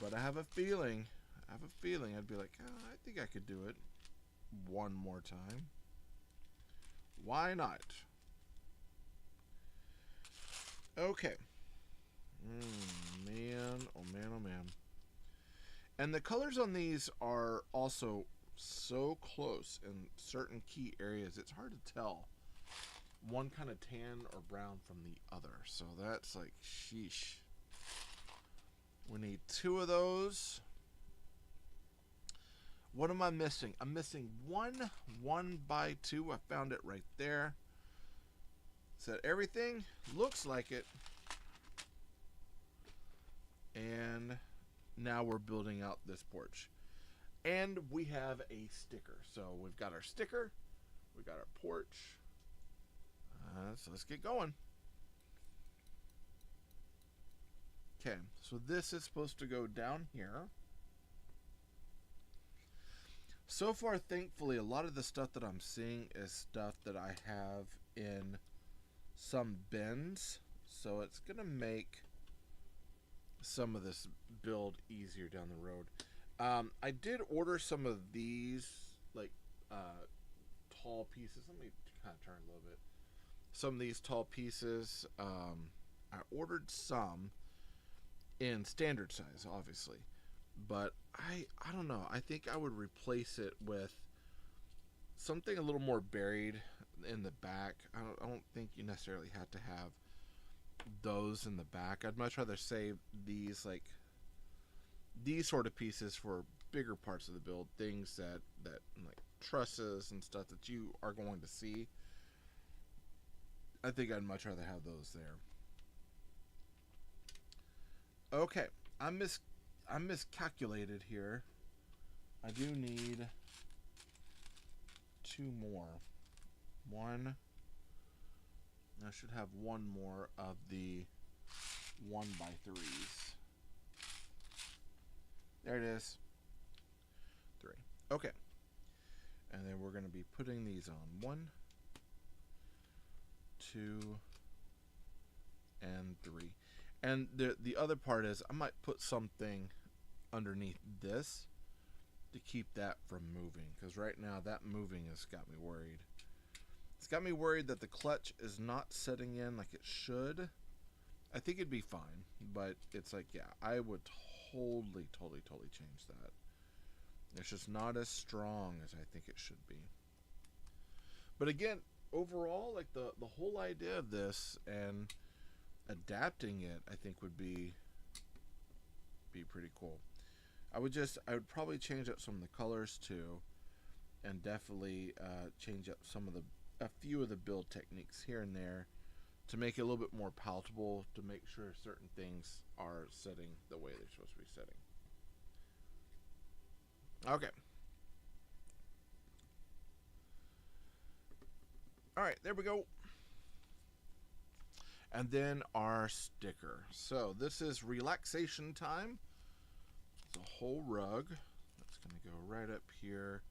But I have a feeling I'd be like, oh, I think I could do it one more time. Why not? Okay. Man, oh man, oh man. And the colors on these are also so close in certain key areas. It's hard to tell one kind of tan or brown from the other. So that's like, sheesh. We need 2 of those. What am I missing? I'm missing one 1x2. I found it right there. So everything looks like it. And now we're building out this porch. And we have a sticker. So we've got our sticker. We got our porch. So let's get going. Okay, so this is supposed to go down here. So far, thankfully, a lot of the stuff that I'm seeing is stuff that I have in some bins, so it's gonna make some of this build easier down the road. I did order some of these like tall pieces. Let me kind of turn a little bit. Some of these tall pieces, I ordered some in standard size, obviously, but I don't know. I think I would replace it with something a little more buried in the back. I don't think you necessarily have to have those in the back. I'd much rather save these sort of pieces for bigger parts of the build, things that like trusses and stuff that you are going to see. I think I'd much rather have those there. Okay, I miscalculated here. I do need 2 more. One. I should have 1 more of the 1x3s. There it is. 3. Okay. And then we're going to be putting these on 1, 2, and 3. And the other part is I might put something underneath this to keep that from moving, because right now that moving has got me worried. It's got me worried that the clutch is not setting in like it should. I think it'd be fine, but it's like, yeah, I would totally change that. It's just not as strong as I think it should be. But again, overall, like the whole idea of this and adapting it, I think would be pretty cool. I would probably change up some of the colors too, and definitely change up a few of the build techniques here and there to make it a little bit more palatable, to make sure certain things are setting the way they're supposed to be setting. Okay. Alright, there we go. And then our sticker. So this is relaxation time. It's a whole rug. That's going to go right up here,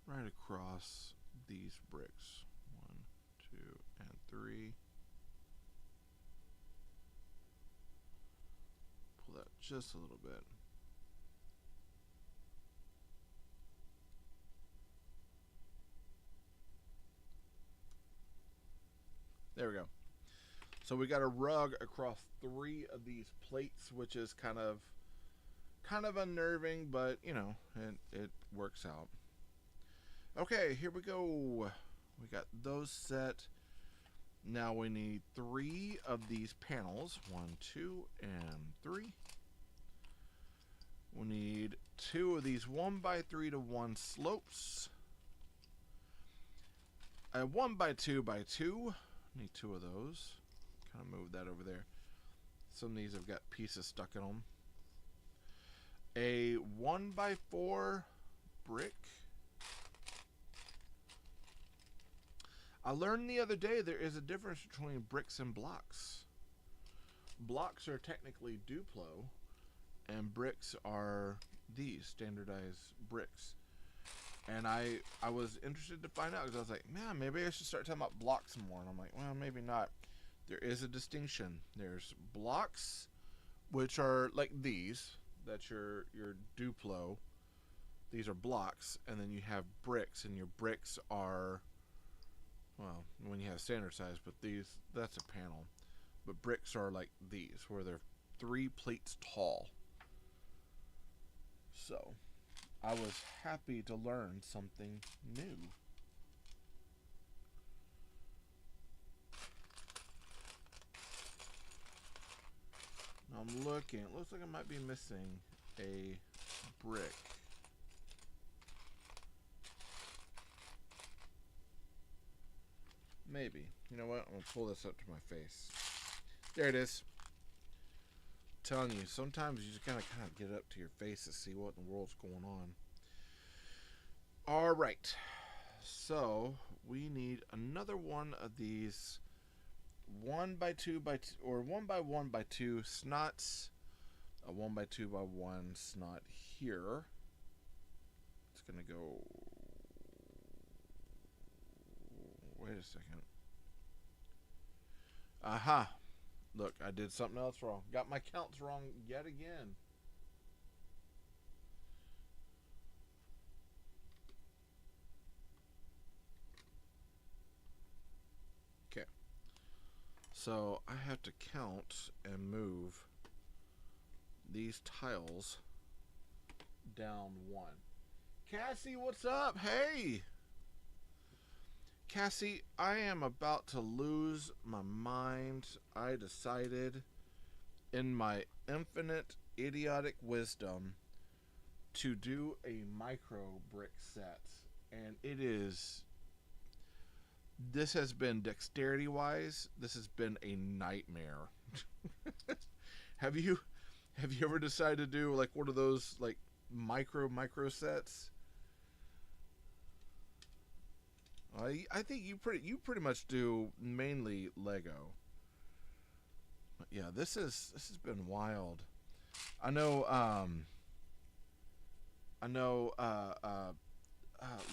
right across these bricks. 1, 2, and 3. Pull that just a little bit. There we go. So we got a rug across 3 of these plates, which is kind of unnerving, but you know, it works out. Okay, here we go. We got those set. Now we need 3 of these panels. 1, 2, and 3. We need 2 of these 1x3 to 1 slopes. A 1x2x2. Need 2 of those. Kind of move that over there. Some of these have got pieces stuck in them. A 1x4 brick. I learned the other day there is a difference between bricks and blocks. Blocks are technically Duplo, and bricks are these standardized bricks. And I was interested to find out, because I was like, man, maybe I should start talking about blocks more. And I'm like, well, maybe not. There is a distinction. There's blocks, which are like these. That's your Duplo. These are blocks. And then you have bricks, and your bricks are, well, when you have standard size, but that's a panel. But bricks are like these, where they're 3 plates tall. So I was happy to learn something new. I'm looking. It looks like I might be missing a brick. Maybe. You know what? I'm going to pull this up to my face. There it is. I'm telling you, sometimes you just gotta kind of get it up to your face to see what in the world's going on. Alright. So, we need another one of these 1x2x2 or 1x1x2 snots. A 1x2x1 snot here. Let's going to go... Wait a second. Aha! Look, I did something else wrong. Got my counts wrong yet again. Okay. So I have to count and move these tiles down one. Cassie, what's up? Hey! Cassie, I am about to lose my mind. I decided, in my infinite idiotic wisdom, to do a micro brick set. And it is... This has been, dexterity wise, this has been a nightmare. Have you ever decided to do like one of those like micro sets? I think you pretty much do mainly Lego. But yeah, this has been wild. I know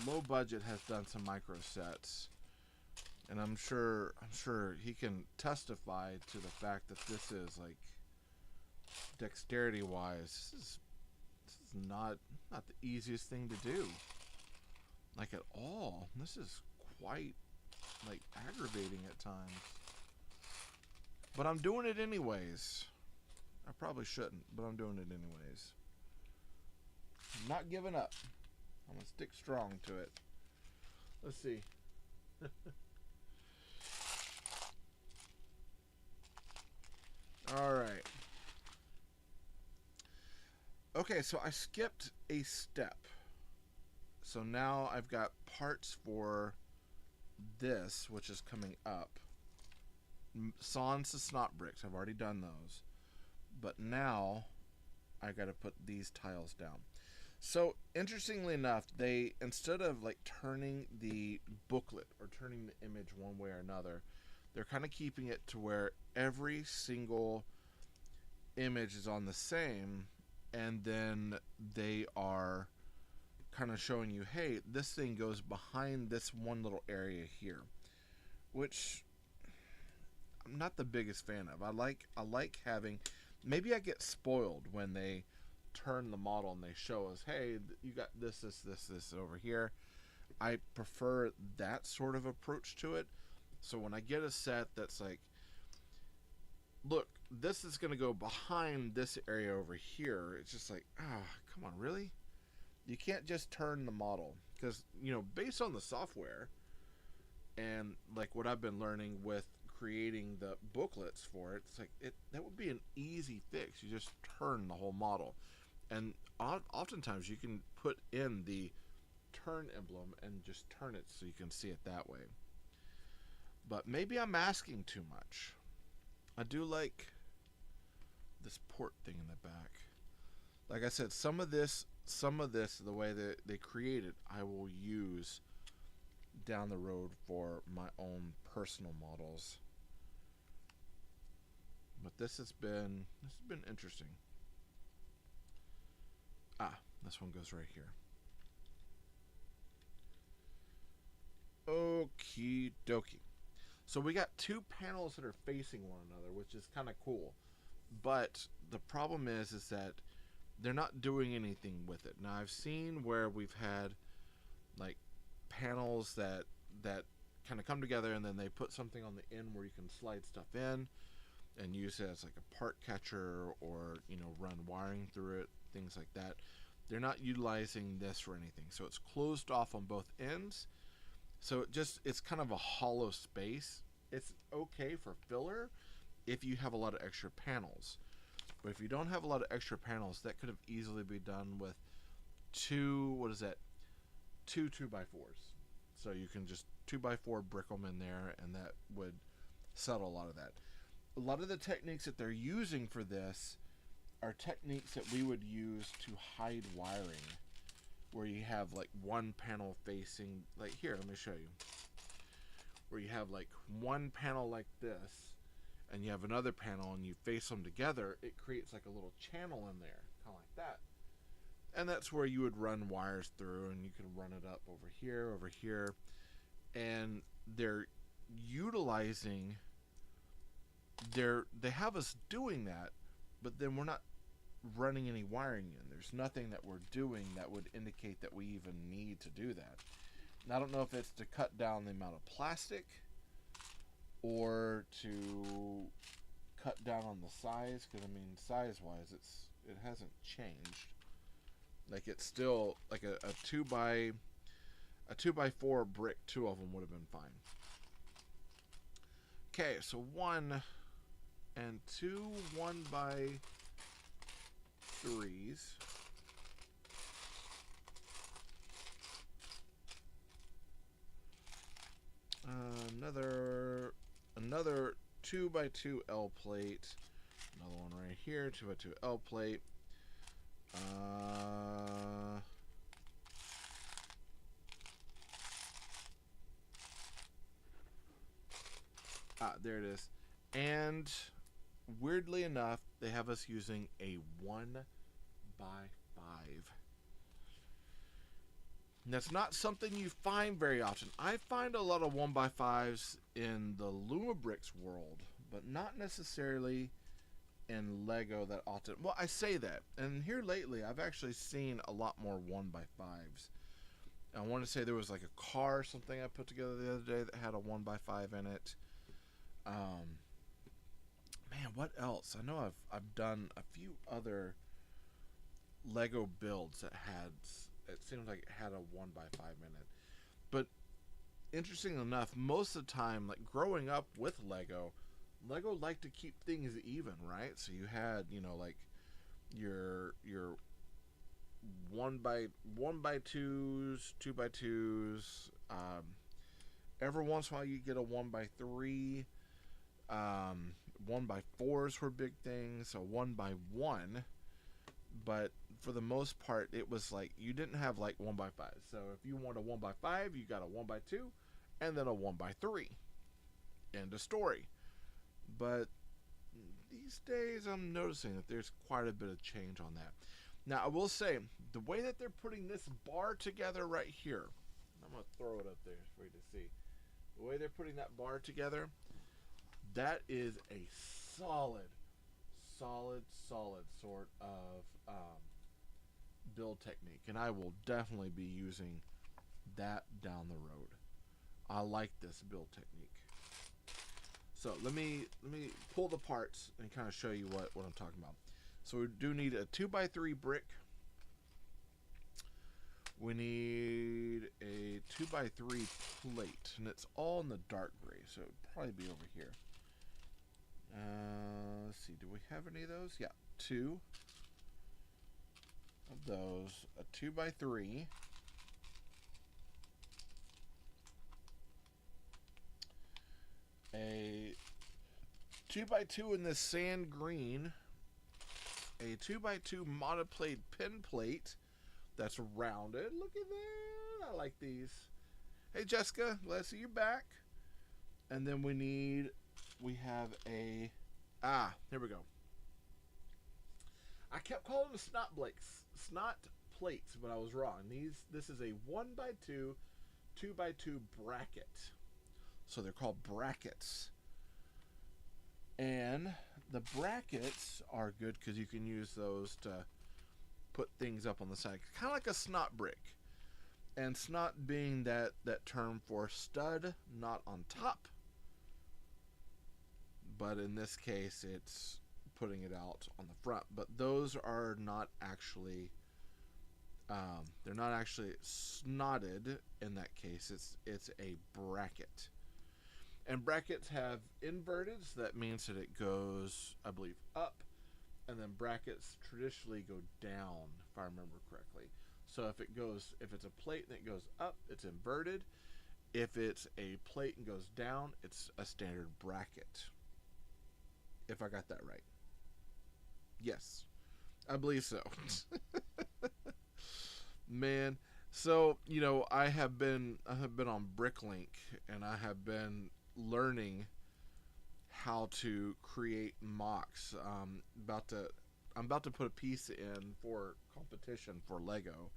Low Budget has done some micro sets, and I'm sure he can testify to the fact that this is like, dexterity wise, this is not the easiest thing to do, like at all. This is quite like aggravating at times, but I'm doing it anyways. I probably shouldn't, but I'm doing it anyways. I'm not giving up. I'm gonna stick strong to it. Let's see. All right. Okay, so I skipped a step. So now I've got parts for this, which is coming up. Sans to snot bricks. I've already done those. But now I got to put these tiles down. So interestingly enough, they, instead of like turning the booklet or turning the image one way or another, they're kind of keeping it to where every single image is on the same, and then they are kind of showing you, hey, this thing goes behind this one little area here, which I'm not the biggest fan of. I like having, maybe I get spoiled when they turn the model and they show us, hey, you got this over here. I prefer that sort of approach to it. So when I get a set that's like, look, this is going to go behind this area over here, it's just like, come on, really? You can't just turn the model, because, you know, based on the software and like what I've been learning with creating the booklets for it, it's like that would be an easy fix. You just turn the whole model, and oftentimes you can put in the turn emblem and just turn it so you can see it that way. But maybe I'm asking too much. I do like this port thing in the back. Like I said, some of this, the way that they create it, I will use down the road for my own personal models. But this has been interesting. This one goes right here. Okie dokie. So we got two panels that are facing one another, which is kind of cool. But the problem is that they're not doing anything with it. Now I've seen where we've had like panels that kind of come together, and then they put something on the end where you can slide stuff in and use it as like a part catcher, or, you know, run wiring through it, things like that. They're not utilizing this for anything. So it's closed off on both ends. So it's kind of a hollow space. It's okay for filler if you have a lot of extra panels. But if you don't have a lot of extra panels, that could have easily been done with two 2x4s. So you can just 2x4 brick them in there, and that would settle a lot of that. A lot of the techniques that they're using for this are techniques that we would use to hide wiring, where you have like one panel facing, like here, let me show you, where you have like one panel like this, and you have another panel, and you face them together. It creates like a little channel in there, kind of like that. And that's where you would run wires through, and you can run it up over here, and they're utilizing they have us doing that, but then we're not running any wiring in. There's nothing that we're doing that would indicate that we even need to do that. And I don't know if it's to cut down the amount of plastic or to cut down on the size, because I mean, size-wise, it hasn't changed. Like, it's still like a 2x4 brick. Two of them would have been fine. Okay, so 1 and 2 1x3s. Another 2x2 L plate. Another one right here, 2x2 L plate. There it is. And weirdly enough, they have us using a 1x5. And that's not something you find very often. I find a lot of 1x5s in the Lumabricks world, but not necessarily in Lego that often. Well, I say that, and here lately I've actually seen a lot more 1x5s. I want to say there was like a car or something I put together the other day that had a 1x5 in it. Man, what else? I know I've done a few other Lego builds that it seemed like it had a 1x5 in it. But interesting enough, most of the time, like growing up with Lego liked to keep things even, right? So you had, like your 1x2s, 2x2s. Every once in a while you get a 1x3. 1x4s were big things, so 1x1. But for the most part, it was like you didn't have like 1x5. So if you want a 1x5, you got a 1x2, and then a 1x3. End of story. But these days, I'm noticing that there's quite a bit of change on that. Now, I will say, the way that they're putting this bar together right here, I'm going to throw it up there for you to see. The way they're putting that bar together, that is a solid sort of build technique. And I will definitely be using that down the road. I like this build technique. So let me pull the parts and kind of show you what I'm talking about. So we do need a 2x3 brick. We need a 2x3 plate, and it's all in the dark gray, so it would probably be over here. Let's see, do we have any of those? Yeah, 2 of those, a 2x3. A 2x2 in this sand green, a 2x2 monoplate pin plate that's rounded. Look at that. I like these. Hey, Jessica, let's see you back. And then we have a, here we go. I kept calling them snot plates, but I was wrong. This is a 1x2, 2x2 bracket. So they're called brackets. And the brackets are good because you can use those to put things up on the side. Kind of like a snot brick. And snot being that term for stud, not on top. But in this case, it's putting it out on the front. But those are not actually, they're not actually snotted in that case. It's a bracket. And brackets have inverted, so that means that it goes, I believe, up. And then brackets traditionally go down, if I remember correctly. So if it's a plate and it goes up, it's inverted. If it's a plate and goes down, it's a standard bracket. If I got that right. Yes, I believe so. Man, so I have been on Bricklink, and I have been learning how to create mocks. About to I'm about to put a piece in for competition for Lego,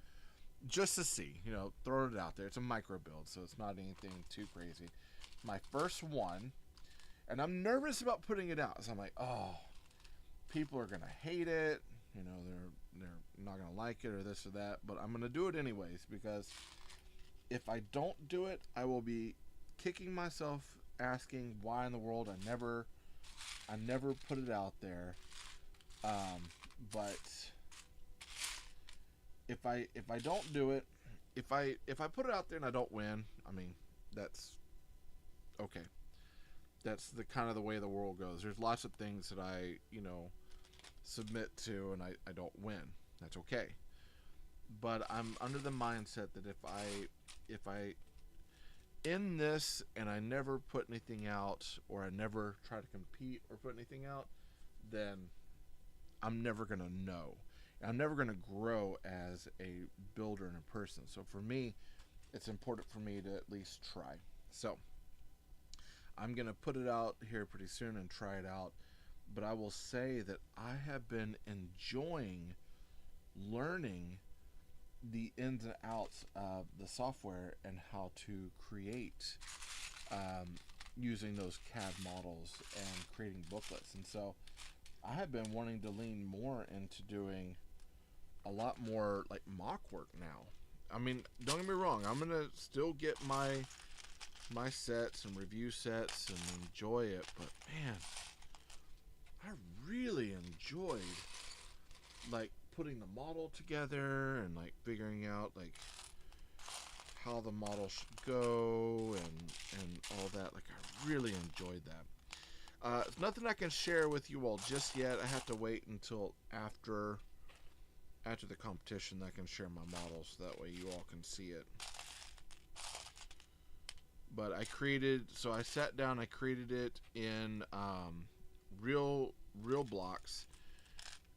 just to see, throw it out there. It's a micro build, so it's not anything too crazy. My first one, and I'm nervous about putting it out. So I'm like, oh, people are gonna hate it. They're not gonna like it or this or that. But I'm gonna do it anyways, because if I don't do it, I will be kicking myself, asking why in the world I never put it out there. But if I don't do it, if I put it out there and I don't win, I mean, that's okay. That's the kind of the way the world goes. There's lots of things that I submit to and I don't win. That's okay. But I'm under the mindset that if I in this and I never put anything out, or I never try to compete or put anything out, then I'm never going to know. I'm never going to grow as a builder and a person. So for me, it's important for me to at least try. So I'm going to put it out here pretty soon and try it out. But I will say that I have been enjoying learning the ins and outs of the software and how to create using those CAD models and creating booklets. And so I have been wanting to lean more into doing a lot more like mock work now. I mean, don't get me wrong, I'm gonna still get my sets and review sets and enjoy it, but man, I really enjoyed like putting the model together and like figuring out like how the model should go and all that. Like, I really enjoyed that. It's nothing I can share with you all just yet. I have to wait until after the competition that I can share my models, so that way you all can see it. But I sat down, I created it in real blocks,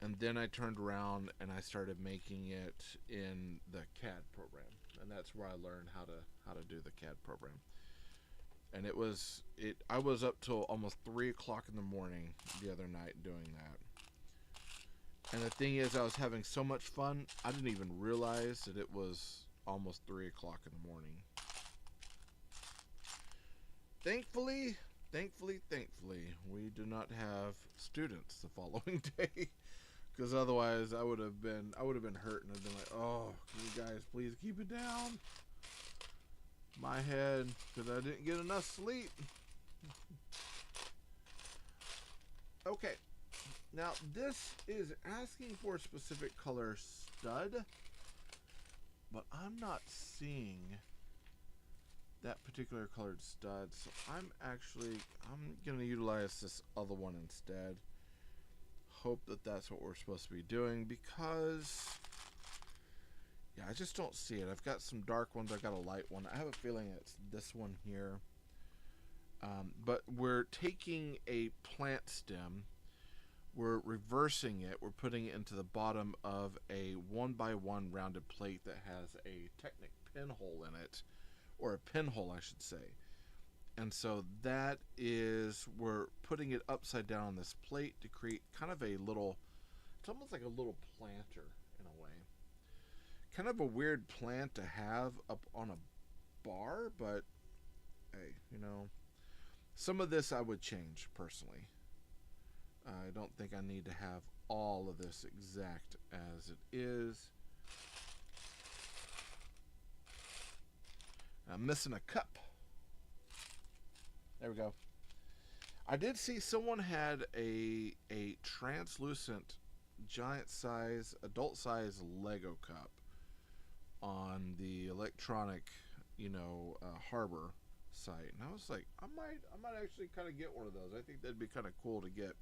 and then I turned around and I started making it in the CAD program, and that's where I learned how to do the CAD program. And I was up till almost 3 o'clock in the morning the other night doing that. And the thing is, I was having so much fun, I didn't even realize that it was almost 3 o'clock in the morning. Thankfully, we do not have students the following day, because otherwise I would have been hurt and I've been like, oh, can you guys please keep it down? My head, because I didn't get enough sleep. Okay, now this is asking for a specific color stud, but I'm not seeing that particular colored stud, so I'm gonna utilize this other one instead. Hope that that's what we're supposed to be doing, because yeah, I just don't see it. I've got some dark ones, I've got a light one. I have a feeling it's this one here. But we're taking a plant stem, we're reversing it, we're putting it into the bottom of a 1x1 rounded plate that has a Technic pinhole in it, or a pinhole I should say. And so that is, we're putting it upside down on this plate to create kind of a little, it's almost like a little planter in a way. Kind of a weird plant to have up on a bar, but hey, some of this I would change personally. I don't think I need to have all of this exact as it is. I'm missing a cup. There we go. I did see someone had a translucent giant size, adult size Lego cup on the electronic, harbor site, and I was like, I might actually kind of get one of those. I think that'd be kind of cool to get.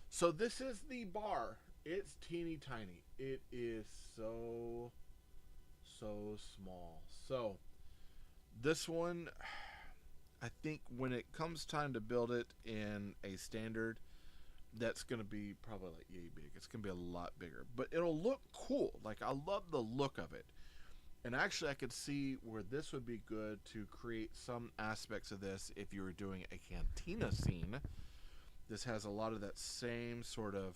So this is the bar. It's teeny tiny. It is so small. So this one, I think when it comes time to build it in a standard, that's going to be probably like yay big. It's going to be a lot bigger, but it'll look cool. Like, I love the look of it. And actually I could see where this would be good to create some aspects of this if you were doing a cantina scene. This has a lot of that same sort of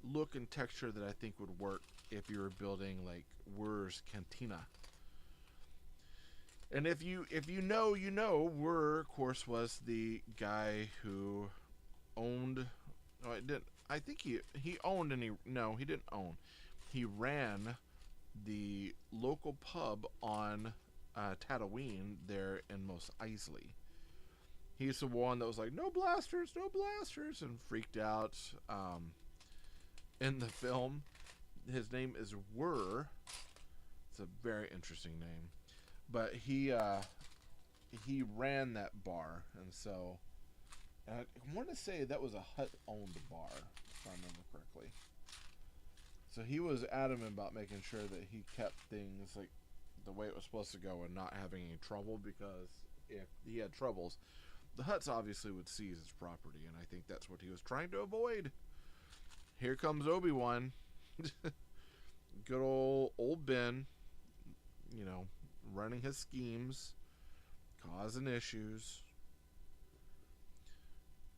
look and texture that I think would work if you were building like Wur's Cantina. And if you know, you know, Wur, of course, was the guy who owned. No, it didn't. I think he owned and he no, he didn't own. He ran the local pub on Tatooine there in Mos Eisley. He's the one that was like, no blasters, and freaked out. In the film, his name is Wur. It's a very interesting name, but he ran that bar, and so I want to say that was a Hut-owned bar, if I remember correctly. So he was adamant about making sure that he kept things like the way it was supposed to go and not having any trouble, because if he had troubles, the Hutts obviously would seize his property, and I think that's what he was trying to avoid. Here comes Obi-Wan. Good old Ben, you know, running his schemes, causing issues.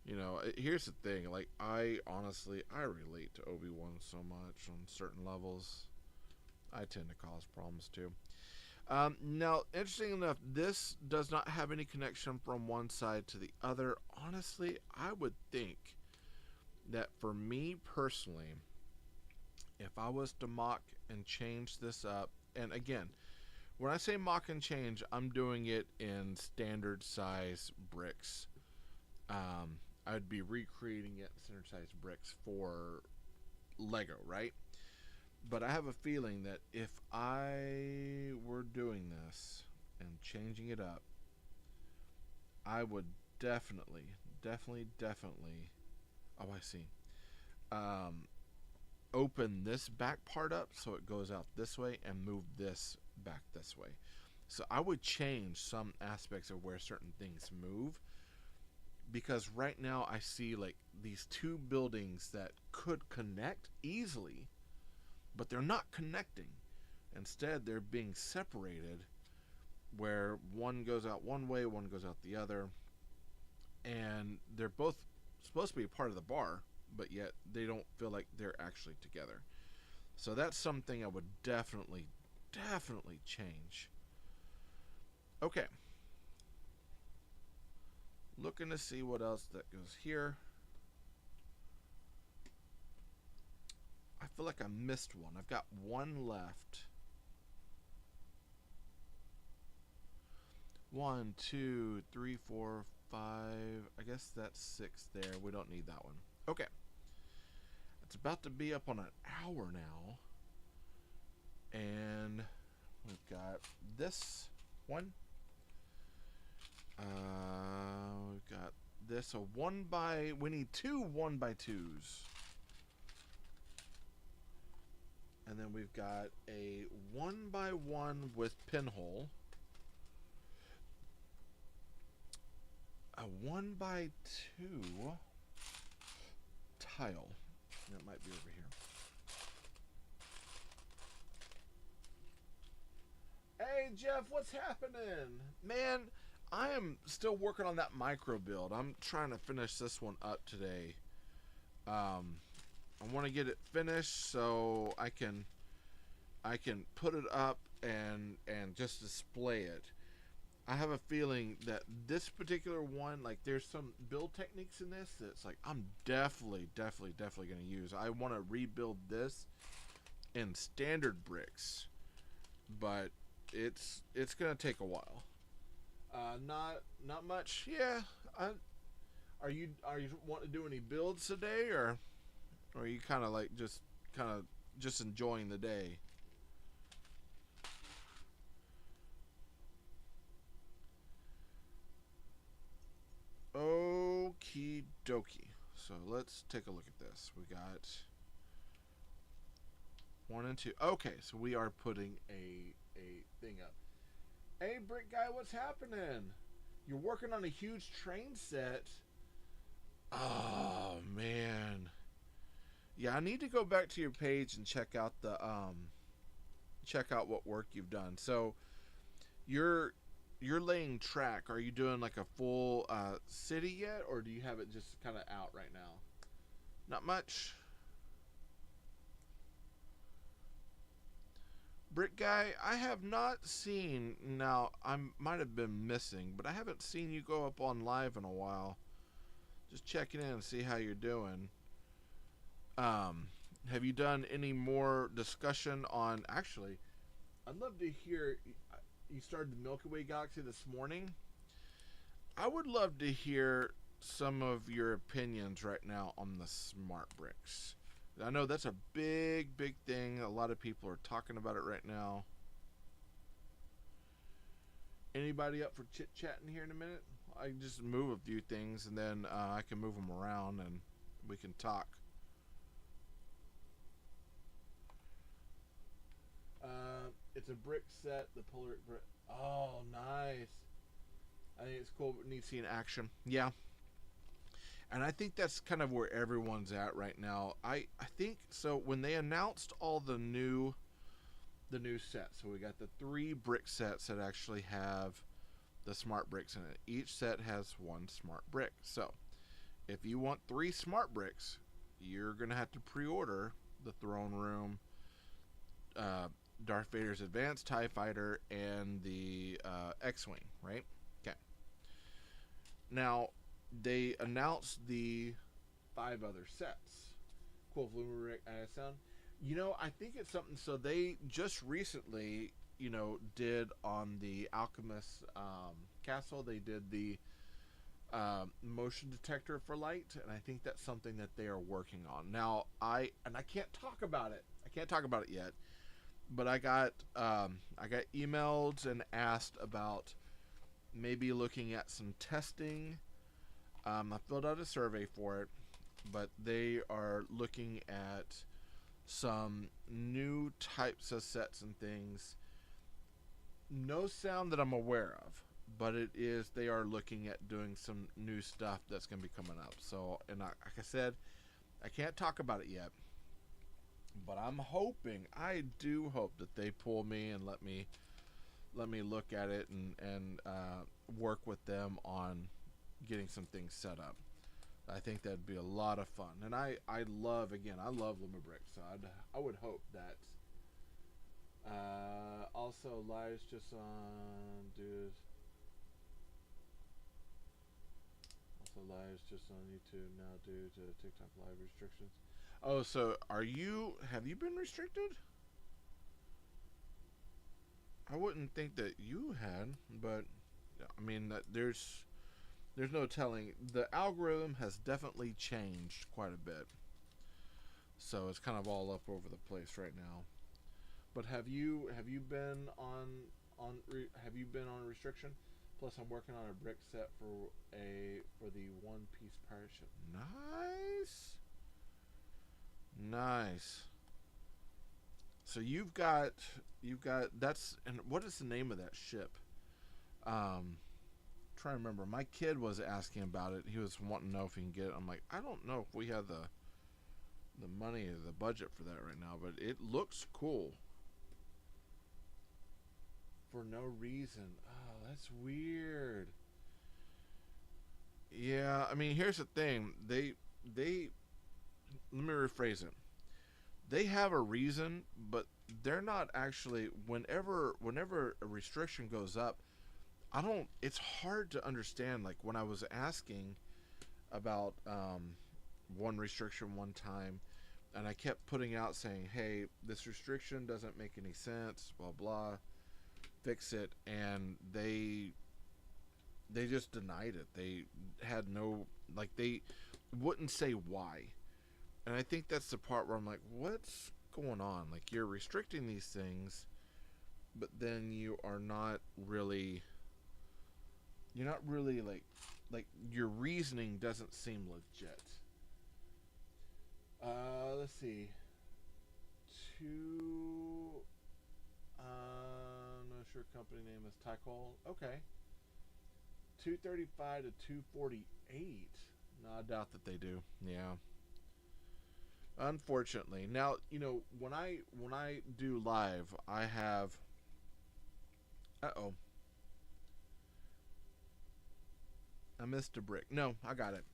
You know, here's the thing, like, I relate to Obi-Wan so much on certain levels. I tend to cause problems too. Now, interesting enough, this does not have any connection from one side to the other. Honestly, I would think that for me personally, if I was to mock and change this up, and again, when I say mock and change, I'm doing it in standard size bricks. I'd be recreating it in standard size bricks for Lego, right? But I have a feeling that if I were doing this and changing it up, I would definitely. Oh, I see. Open this back part up so it goes out this way and move this back this way. So I would change some aspects of where certain things move, because right now I see like these two buildings that could connect easily, but they're not connecting. Instead, they're being separated, where one goes out one way, one goes out the other, and they're both supposed to be a part of the bar, but yet they don't feel like they're actually together. So that's something I would definitely change. Okay. Looking to see what else that goes here. I feel like I missed one. I've got one left. 1, 2, 3, 4, 5. I guess that's 6 there. We don't need that one. Okay. It's about to be up on an hour now. And we've got this one. We've got this. We need 2 1x2s. And then we've got a 1x1 with pinhole. A 1x2 tile. That might be over here. Hey Jeff, what's happening? Man, I am still working on that micro build. I'm trying to finish this one up today. I want to get it finished so I can put it up and just display it. I have a feeling that this particular one, like, there's some build techniques in this that's like I'm definitely going to use. I want to rebuild this in standard bricks, but it's going to take a while. Not much. Yeah. Are you wanting to do any builds today, or are you kind of like just enjoying the day? Okie dokie. So let's take a look at this. We got 1 and 2. Okay, so we are putting a thing up. Hey, Brick Guy, what's happening? You're working on a huge train set. Oh man. Yeah, I need to go back to your page and check out the check out what work you've done. So you're laying track. Are you doing like a full city yet, or do you have it just kind of out right now? Not much. Brick Guy, I have not seen. Now, I might have been missing, but I haven't seen you go up on live in a while. Just checking in and see how you're doing. Um, have you done any more discussion on? Actually, I'd love to hear. You started the Milky Way galaxy this morning. I would love to hear some of your opinions right now on the smart bricks. I know that's a big, big thing. A lot of people are talking about it right now. Anybody up for chit-chatting here in a minute? I can just move a few things and then I can move them around and we can talk. It's a brick set. The polar brick. Oh, nice. I think it's cool. But needs to see in action. Yeah. And I think that's kind of where everyone's at right now. I think so. When they announced all the new sets, so we got the 3 brick sets that actually have the smart bricks in it. Each set has 1 smart brick. So if you want 3 smart bricks, you're gonna have to pre-order the Throne Room, Darth Vader's Advanced TIE Fighter, and the X-Wing, right? Okay. Now, they announced the 5 other sets. Cool, Rick, sound. You know, I think it's something. So they just recently, did on the Alchemist castle. They did the motion detector for light, and I think that's something that they are working on now. I can't talk about it. I can't talk about it yet. But I got emailed and asked about maybe looking at some testing. I filled out a survey for it, but they are looking at some new types of sets and things. No sound that I'm aware of, but they are looking at doing some new stuff that's going to be coming up. So, and like I said, I can't talk about it yet, but I do hope that they pull me and let me look at it and work with them on getting some things set up. I think that'd be a lot of fun, and I love Lumabrick, so I would hope that. Also, lives just on dude. Also, lives just on YouTube now due to TikTok live restrictions. Oh, so have you been restricted? I wouldn't think that you had, but I mean, there's no telling. The algorithm has definitely changed quite a bit, so it's kind of all up over the place right now. But have you been have you been on restriction? Plus, I'm working on a brick set for the One Piece pirate ship. Nice. So you've got that's, and what is the name of that ship? Trying to remember. My kid was asking about it. He was wanting to know if he can get it. I'm like, I don't know if we have the money or the budget for that right now, but it looks cool. For no reason. Oh, that's weird. Yeah, I mean, here's the thing. They let me rephrase it. They have a reason, but they're not actually. Whenever a restriction goes up, it's hard to understand. Like when I was asking about one restriction one time, and I kept putting out saying, hey, this restriction doesn't make any sense, blah blah, fix it, and they just denied it. They had no, like, they wouldn't say why. And I think that's the part where I'm like, what's going on? Like, you're restricting these things, but then you're not really like your reasoning doesn't seem legit. Let's see. I'm not sure company name is Tycol. Okay. 235 to 248. No, I doubt that they do. Yeah. Unfortunately. Now, when I do live, I have Uh-oh. I missed a brick. No, I got it.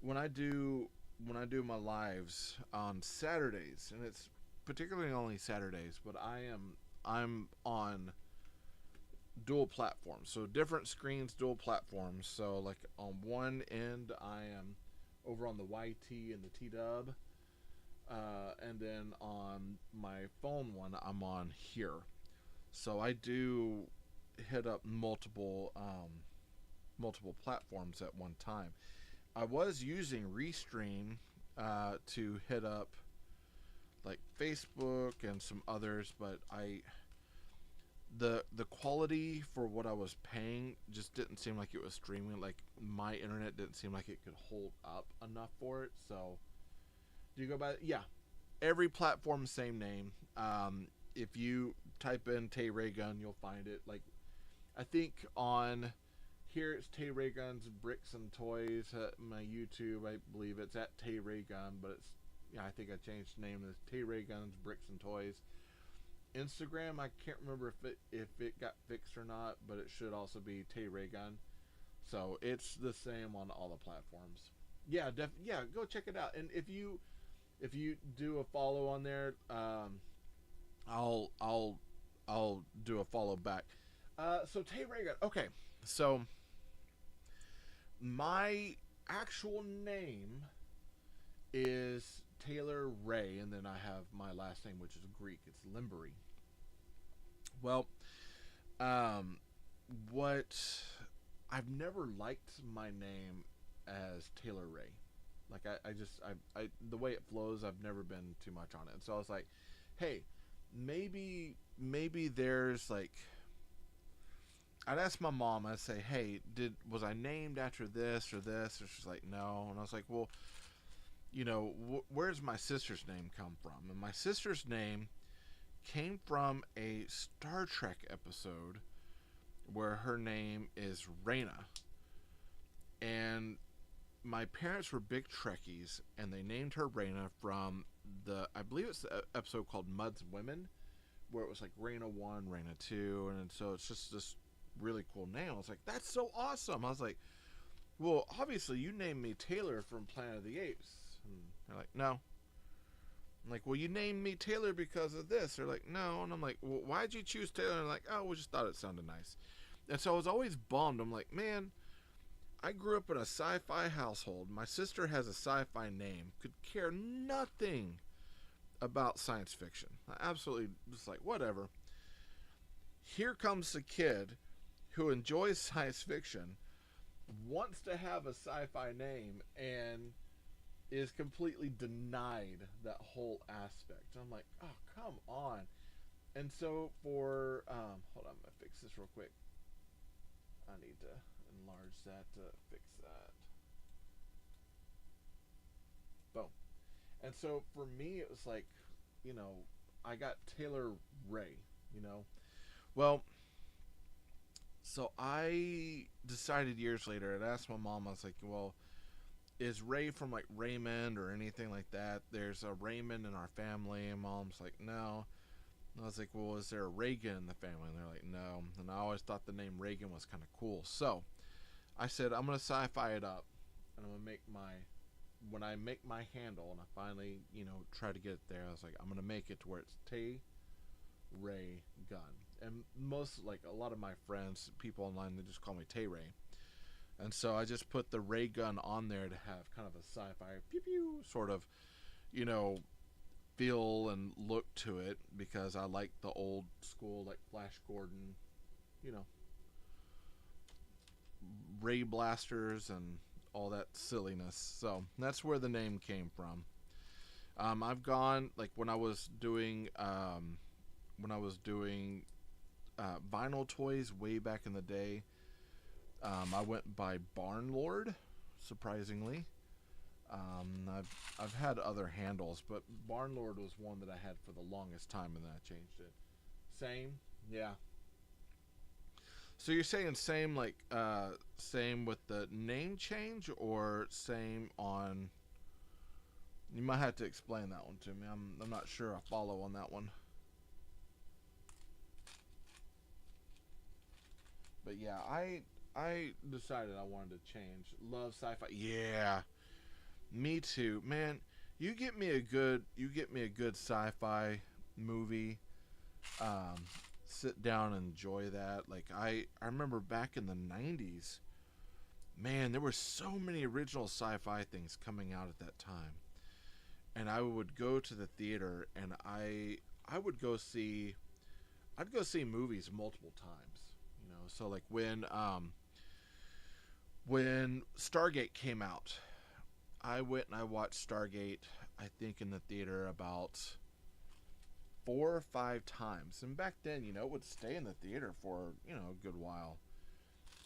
When I do my lives on Saturdays, and it's particularly only Saturdays, but I am I'm on dual platforms, so different screens, dual platforms. So like on one end, I am over on the YT and the TW, and then on my phone one, I'm on here. So I do hit up multiple platforms at one time. I was using Restream to hit up like Facebook and some others, but the quality for what I was paying just didn't seem like it was streaming. Like my internet didn't seem like it could hold up enough for it. So do you go by? Yeah, every platform same name. If you type in TayRayGun, you'll find it. Like I think on here it's TayRayGun's Bricks and Toys. My YouTube, I believe it's at TayRayGun, but it's I think I changed the name to TayRayGun's Bricks and Toys. Instagram, I can't remember if it got fixed or not, but it should also be TayRayGun. So it's the same on all the platforms. Yeah, go check it out. And if you do a follow on there, I'll do a follow back. So TayRayGun. Okay, so my actual name is Taylor Ray, and then I have my last name, which is Greek. It's Limbury. Well, what I've never liked my name as Taylor Ray. Like I the way it flows, I've never been too much on it. And so I was like, hey, maybe there's like, I'd ask my mom. I'd say, hey, was I named after this or this? And she's like, no. And I was like, well, where's my sister's name come from? And my sister's name came from a Star Trek episode where her name is Reyna. And my parents were big Trekkies, and they named her Reyna from I believe it's the episode called Mud's Women, where it was like Reyna 1, Reyna 2, and so it's just this really cool name. I was like, that's so awesome. I was like, well, obviously you named me Taylor from Planet of the Apes. And they're like, no. I'm like, well, you named me Taylor because of this. They're like, no. And I'm like, well, why'd you choose Taylor? And they're like, oh, we just thought it sounded nice. And so I was always bummed. I'm like, man, I grew up in a sci-fi household. My sister has a sci-fi name. Could care nothing about science fiction. I absolutely just like, whatever. Here comes a kid who enjoys science fiction, wants to have a sci-fi name, and is completely denied that whole aspect. I'm like, oh, come on. And so for, hold on, I'm going to fix this real quick. I need to enlarge that to fix that. Boom. And so for me, it was like, I got Taylor Ray, Well, so I decided years later, I'd asked my mom, I was like, well, is Ray from like Raymond or anything like that? There's a Raymond in our family. And mom's like, no. And I was like, well, is there a Reagan in the family? And they're like, no. And I always thought the name Reagan was kind of cool. So I said, I'm going to sci-fi it up. And I'm going to make when I make my handle and I finally, try to get it there, I was like, I'm going to make it to where it's TayRayGun. And a lot of my friends, people online, they just call me TayRay. And so I just put the ray gun on there to have kind of a sci-fi pew pew sort of, feel and look to it, because I like the old school, like Flash Gordon, ray blasters and all that silliness. So that's where the name came from. I've gone, like when I was doing vinyl toys way back in the day, I went by Barnlord, surprisingly. I've had other handles, but Barnlord was one that I had for the longest time, and then I changed it. Same, yeah. So you're saying same same with the name change, or same on? You might have to explain that one to me. I'm not sure I follow on that one. But yeah, I decided I wanted to change. Love sci-fi. Yeah. Me too. Man, you get me a good sci-fi movie, um, sit down and enjoy that. Like I remember back in the '90s, man, there were so many original sci-fi things coming out at that time, and I would go to the theater and I would go see I'd go see movies multiple times. You know, so like when Stargate came out, I went and I watched Stargate. I think in the theater about 4 or 5 times, and back then, you know, it would stay in the theater for a good while,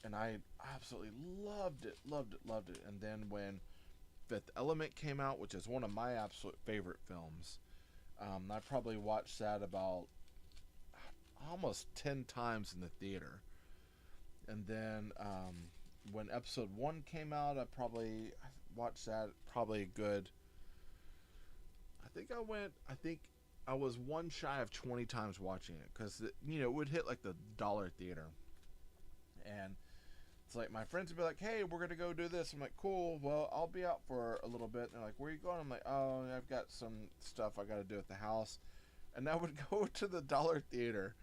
and I absolutely loved it, loved it, loved it. And then when Fifth Element came out, which is one of my absolute favorite films, I probably watched that about almost 10 times in the theater. And then when Episode One came out, I probably watched that probably a good. I think I was one shy of 20 times watching it because it would hit like the dollar theater, and it's like my friends would be like, "Hey, we're gonna go do this." I'm like, "Cool. Well, I'll be out for a little bit." And they're like, "Where are you going?" I'm like, "Oh, I've got some stuff I got to do at the house," and I would go to the dollar theater.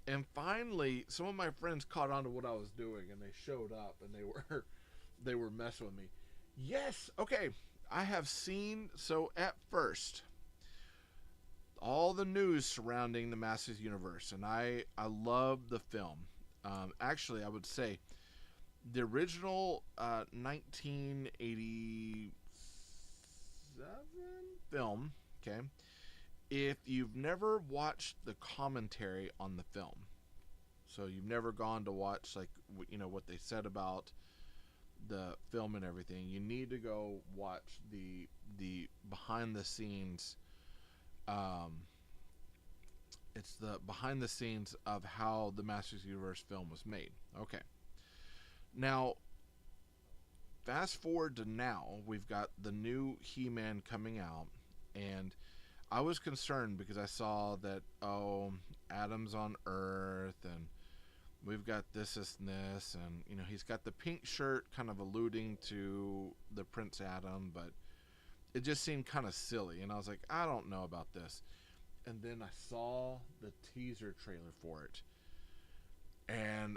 And finally, some of my friends caught on to what I was doing, and they showed up, and they were they were messing with me. Yes, okay. I have seen, so at first, all the news surrounding the Masters universe, and I love the film. Actually, I would say the original 1987 film. Okay, if you've never watched the commentary on the film, so you've never gone to watch like what they said about the film and everything, you need to go watch the behind the scenes. Um, it's the behind the scenes of how the Masters Universe film was made. Okay, now fast forward to now, we've got the new He-Man coming out, and I was concerned because I saw that Adam's on Earth, and we've got this, and this, and he's got the pink shirt, kind of alluding to the Prince Adam, but it just seemed kind of silly, and I was like, I don't know about this. And then I saw the teaser trailer for it, and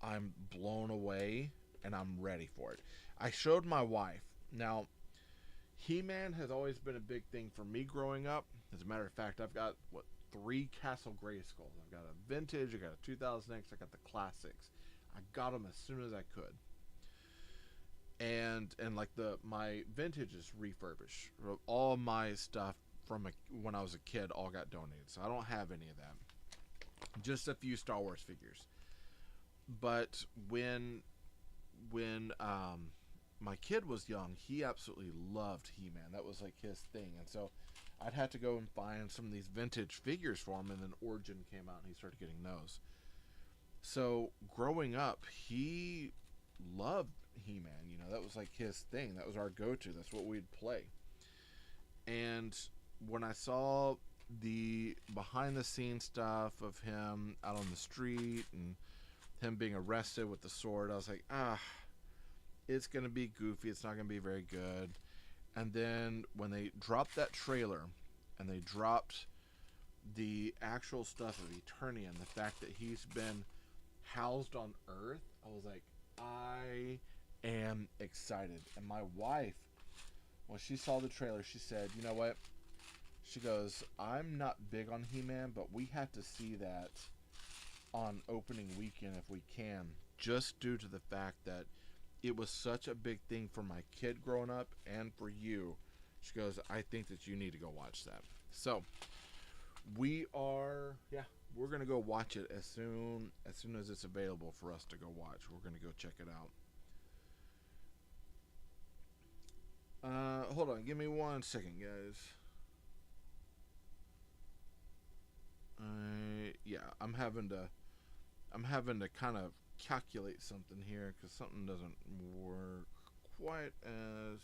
I'm blown away, and I'm ready for it. I showed my wife. Now, He-Man has always been a big thing for me growing up. As a matter of fact, I've got 3 Castle Grayskulls. I've got a vintage, I got a 2000X, I got the classics. I got them as soon as I could. And like my vintage is refurbished. All my stuff from when I was a kid all got donated, so I don't have any of that. Just a few Star Wars figures. But when my kid was young, he absolutely loved He-Man. That was like his thing, and so I'd have to go and find some of these vintage figures for him, and then Origin came out, and he started getting those. So growing up, he loved He-Man. That was like his thing. That was our go-to. That's what we'd play. And when I saw the behind-the-scenes stuff of him out on the street and him being arrested with the sword, I was like, it's going to be goofy. It's not going to be very good. And then when they dropped that trailer and they dropped the actual stuff of Eternia and the fact that he's been housed on Earth, I was like, I am excited. And my wife, when she saw the trailer, she said, you know what? She goes, I'm not big on He-Man, but we have to see that on opening weekend if we can, just due to the fact that it was such a big thing for my kid growing up and for you. She goes, I think that you need to go watch that. So we're going to go watch it as soon as it's available for us to go watch. We're going to go check it out. Hold on, give me 1 second, guys. I'm having to kind of calculate something here because something doesn't work quite as.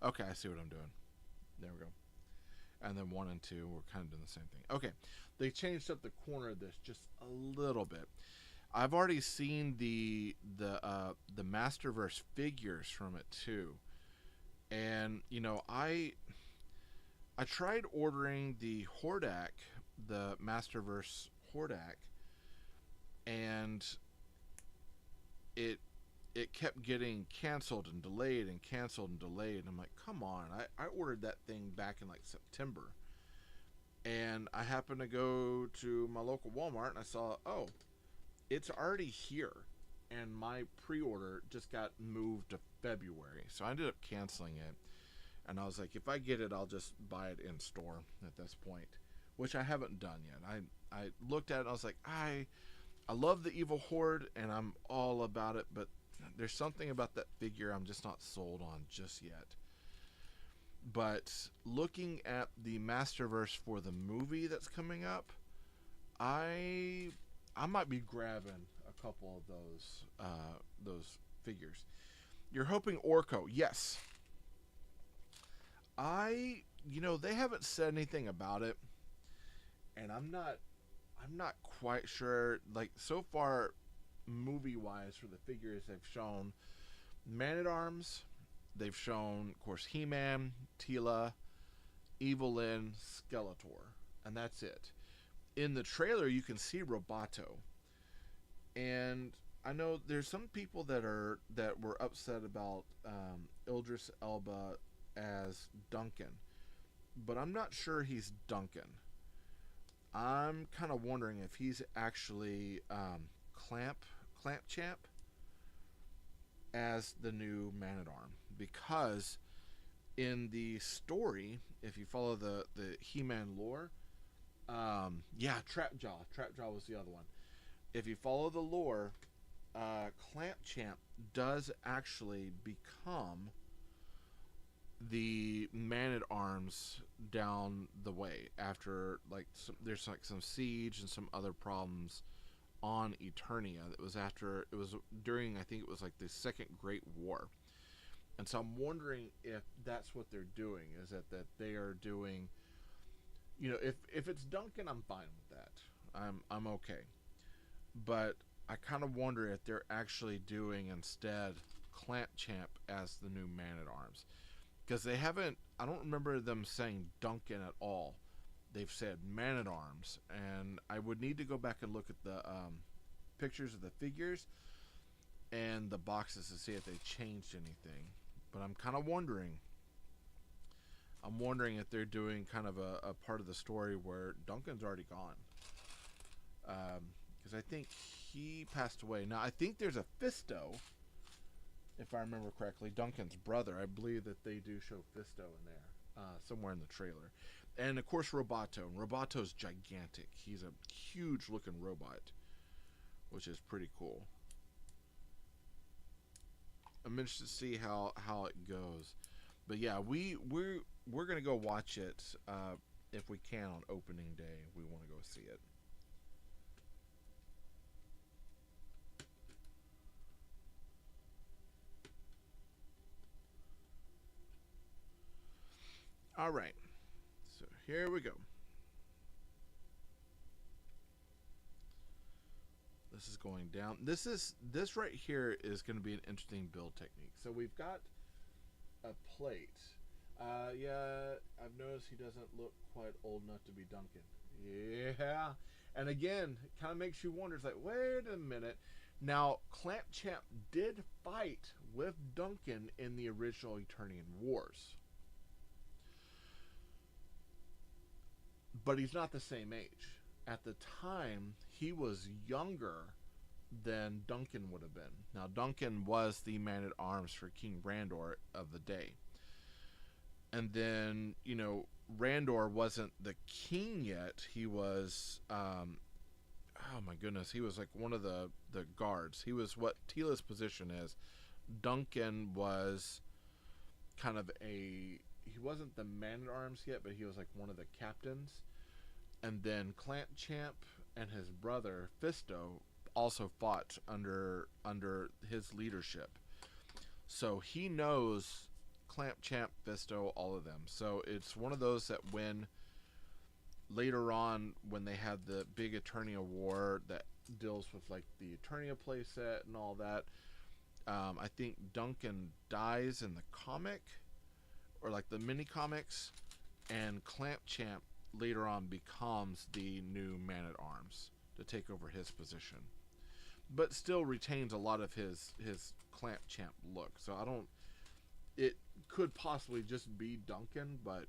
Okay, I see what I'm doing. There we go. And then 1 and 2, we're kind of doing the same thing. Okay, they changed up the corner of this just a little bit. I've already seen the Masterverse figures from it too, and I tried ordering the Hordak, the Masterverse Hordak, and it it kept getting canceled and delayed and canceled and delayed. I'm like, come on! I ordered that thing back in like September, and I happened to go to my local Walmart and I saw, oh, it's already here, and my pre-order just got moved to February, so I ended up canceling it. And I was like, if I get it, I'll just buy it in store at this point, which I haven't done yet. I looked at it and I was like, I love the Evil Horde and I'm all about it, but there's something about that figure I'm just not sold on just yet. But looking at the Masterverse for the movie that's coming up, I might be grabbing a couple of those figures. You're hoping Orko, yes. They haven't said anything about it, and I'm not quite sure. Like, so far, movie wise, for the figures, they've shown Man at Arms, they've shown, of course, He-Man, Tila, Evelyn, Skeletor, and that's it. In the trailer, you can see Roboto, and I know there's some people that were upset about Idris Elba as Duncan, but I'm not sure he's Duncan. I'm kind of wondering if he's actually Clamp Champ as the new Man-at-Arm, because in the story, if you follow the He-Man lore, Trapjaw was the other one. If you follow the lore, Clamp Champ does actually become the Man-at-Arms down the way after, like, there's like some siege and some other problems on Eternia. It was during, I think it was like the Second Great War. And so I'm wondering if that's what they're doing, is that they are doing, if it's Duncan, I'm fine with that. I'm okay. But I kind of wonder if they're actually doing instead Clamp Champ as the new Man-at-Arms. Because I don't remember them saying Duncan at all. They've said Man-at-Arms. And I would need to go back and look at the pictures of the figures and the boxes to see if they changed anything. But I'm kind of wondering. I'm wondering if they're doing kind of a part of the story where Duncan's already gone. Because I think he passed away. Now, I think there's a Fisto, if I remember correctly, Duncan's brother. I believe that they do show Fisto in there, somewhere in the trailer. And, of course, Roboto. And Roboto's gigantic. He's a huge-looking robot, which is pretty cool. I'm interested to see how it goes. But, yeah, we're going to go watch it if we can on opening day. We want to go see it. All right, so here we go. This is going down. This right here is going to be an interesting build technique. So we've got a plate. Yeah, I've noticed he doesn't look quite old enough to be Duncan. Yeah, and again, it kind of makes you wonder. It's like, wait a minute. Now, Clamp Champ did fight with Duncan in the original Eternian Wars. But he's not the same age. At the time, he was younger than Duncan would have been. Now, Duncan was the Man-at-Arms for King Randor of the day. And then, Randor wasn't the king yet. He was, oh my goodness, he was like one of the guards. He was what Tila's position is. Duncan was kind of he wasn't the Man-at-Arms yet, but he was like one of the captains. And then Clamp Champ and his brother Fisto also fought under his leadership. So he knows Clamp Champ, Fisto, all of them. So it's one of those that when later on, when they had the big Eternia war that deals with like the Eternia playset and all that, I think Duncan dies in the comic, or like the mini comics, and Clamp Champ later on becomes the new Man-at-Arms to take over his position, but still retains a lot of his Clamp Champ look. So I don't. It could possibly just be Duncan, but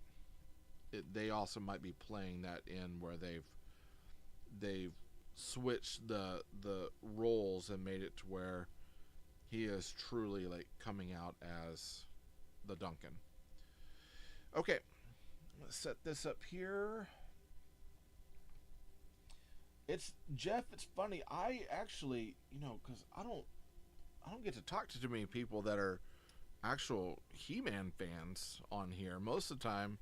they also might be playing that in where they've switched the roles and made it to where he is truly like coming out as the Duncan. Okay, let's set this up here. It's Jeff. It's funny. I actually, because I don't get to talk to too many people that are actual He-Man fans on here. Most of the time,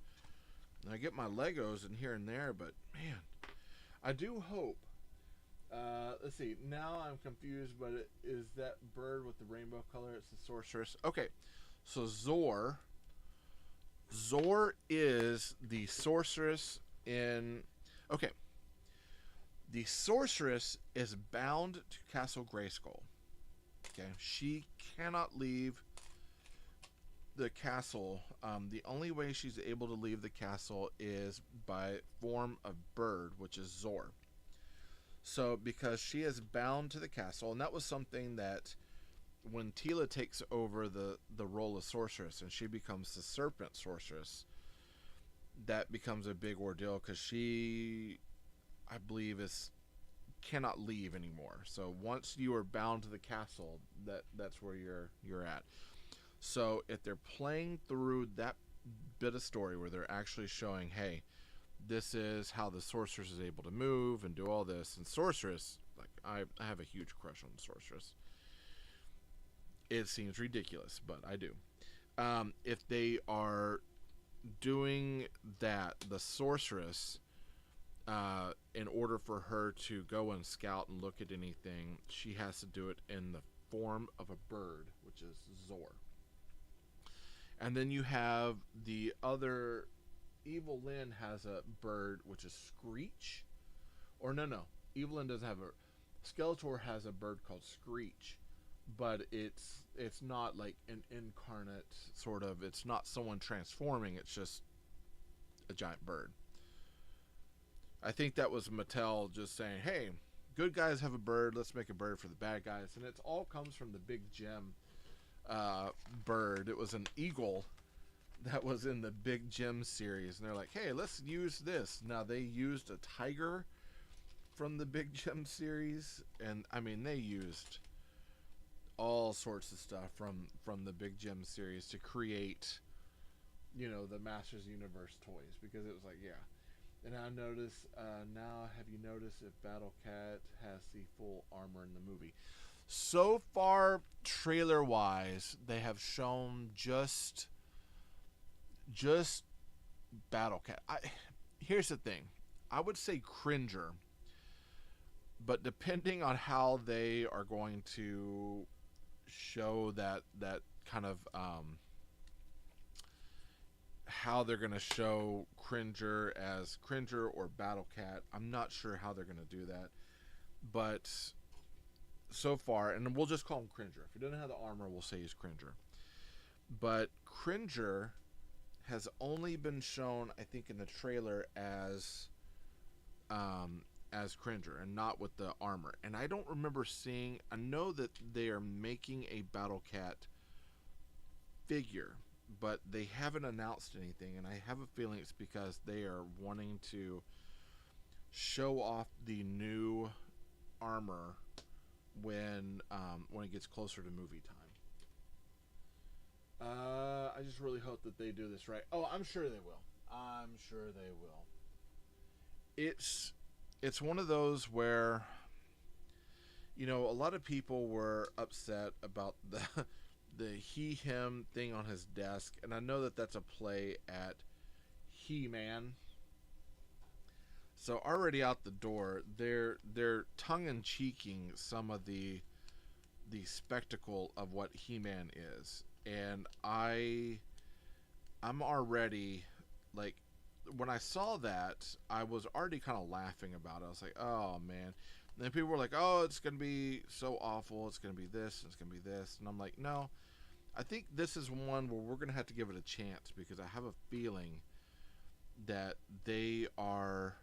I get my Legos and here and there, but man, I do hope. Let's see. Now I'm confused, but is that bird with the rainbow color? It's the sorceress. Okay, so Zor is the sorceress in. Okay, the sorceress is bound to Castle Grayskull. Okay, she cannot leave the castle. The only way she's able to leave the castle is by form of bird, which is Zor. So because she is bound to the castle, and that was something that when Teela takes over the role of sorceress and she becomes the serpent sorceress, that becomes a big ordeal because she, I believe, cannot leave anymore. So once you are bound to the castle, that's where you're at. So if they're playing through that bit of story where they're actually showing, hey, this is how the sorceress is able to move and do all this, and sorceress, like I have a huge crush on the sorceress. It seems ridiculous, but I do. If they are doing that, the sorceress, in order for her to go and scout and look at anything, she has to do it in the form of a bird, which is Zor. And then you have the other. Evil Lyn has a bird, which is Screech. Or no. Evil Lyn doesn't have a. Skeletor has a bird called Screech, but it's not like an incarnate sort of. It's not someone transforming. It's just a giant bird. I think that was Mattel just saying, "Hey, good guys have a bird. Let's make a bird for the bad guys." And it all comes from the Big Gem bird. It was an eagle that was in the Big Gem series, and they're like, "Hey, let's use this." Now they used a tiger from the Big Gem series, and I mean they used all sorts of stuff from the Big Gem series to create, the Masters Universe toys, because it was like, yeah. And I notice now, have you noticed if Battle Cat has the full armor in the movie? So far, trailer wise, they have shown just Battle Cat. Here's the thing. I would say Cringer, but depending on how they are going to show that kind of how they're going to show Cringer as Cringer or Battle Cat, I'm not sure how they're going to do that. But so far, and we'll just call him Cringer. If he doesn't have the armor, we'll say he's Cringer. But Cringer has only been shown, I think, in the trailer as Cringer and not with the armor. And I don't remember seeing. I know that they are making a Battle Cat figure, but they haven't announced anything. And I have a feeling it's because they are wanting to show off the new armor when it gets closer to movie time. I just really hope that they do this right. Oh, I'm sure they will. It's one of those where, a lot of people were upset about the he-him thing on his desk, and I know that that's a play at He-Man. So already out the door, they're tongue-in-cheeking some of the spectacle of what He-Man is. And I'm already, like, when I saw that, I was already kind of laughing about it. I was like, oh, man. And then people were like, oh, it's going to be so awful. It's going to be this. It's going to be this. And I'm like, no. I think this is one where we're going to have to give it a chance, because I have a feeling that they are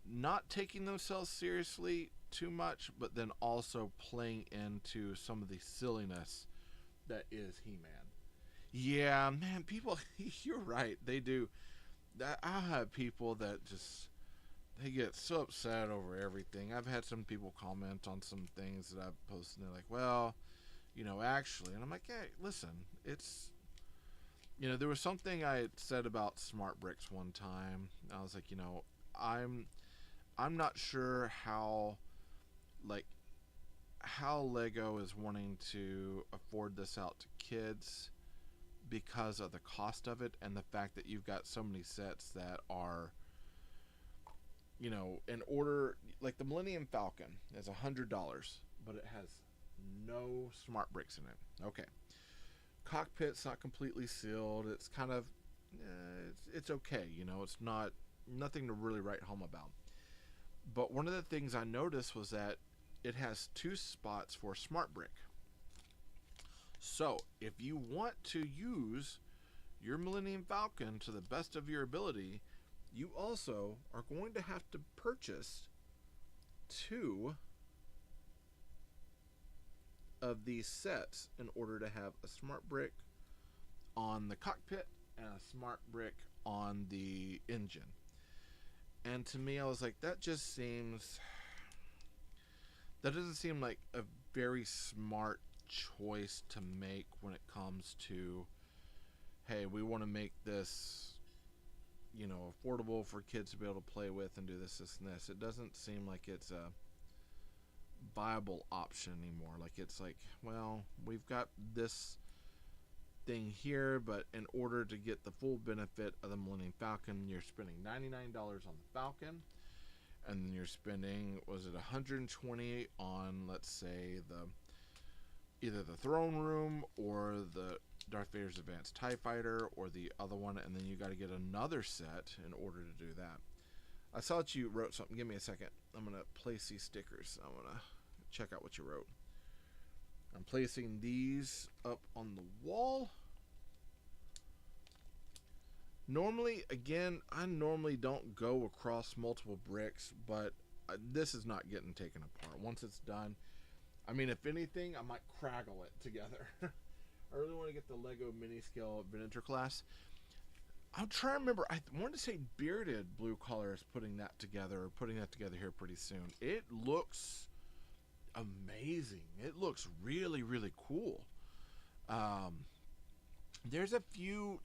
not taking themselves seriously too much, but then also playing into some of the silliness that is He-Man. Yeah, man, people, you're right. They do. I have people that just they get so upset over everything. I've had some people comment on some things that I've posted, and they're like, "Well, actually," and I'm like, "Hey, listen, it's there was something I had said about smart bricks one time. I was like, I'm I'm not sure like how Lego is wanting to afford this out to kids because of the cost of it and the fact that you've got so many sets that are in order, like the Millennium Falcon is $100, but it has no smart bricks in it. Okay, cockpit's not completely sealed. It's kind of it's okay. It's not nothing to really write home about. But one of the things I noticed was that it has two spots for smart brick. So if you want to use your Millennium Falcon to the best of your ability, you also are going to have to purchase two of these sets in order to have a smart brick on the cockpit and a smart brick on the engine. And to me, I was like, that doesn't seem like a very smart choice to make when it comes to, hey, we want to make this affordable for kids to be able to play with and do this and this. It doesn't seem like it's a viable option anymore. Like, it's like, well, we've got this thing here, but in order to get the full benefit of the Millennium Falcon, you're spending $99 on the Falcon, and then you're spending, was it $120 on, let's say, either the throne room or the Darth Vader's Advanced TIE Fighter or the other one, and then you got to get another set in order to do that. I saw that you wrote something. Give me a second. I'm going to place these stickers. I want to check out what you wrote. I'm placing these up on the wall. Normally, again, I normally don't go across multiple bricks, but this is not getting taken apart. Once it's done, I mean, if anything, I might craggle it together. I really want to get the Lego mini scale miniature class. I'm trying to remember. I wanted to say Bearded Blue Collar is putting that together here pretty soon. It looks amazing. It looks really, really cool. There's a few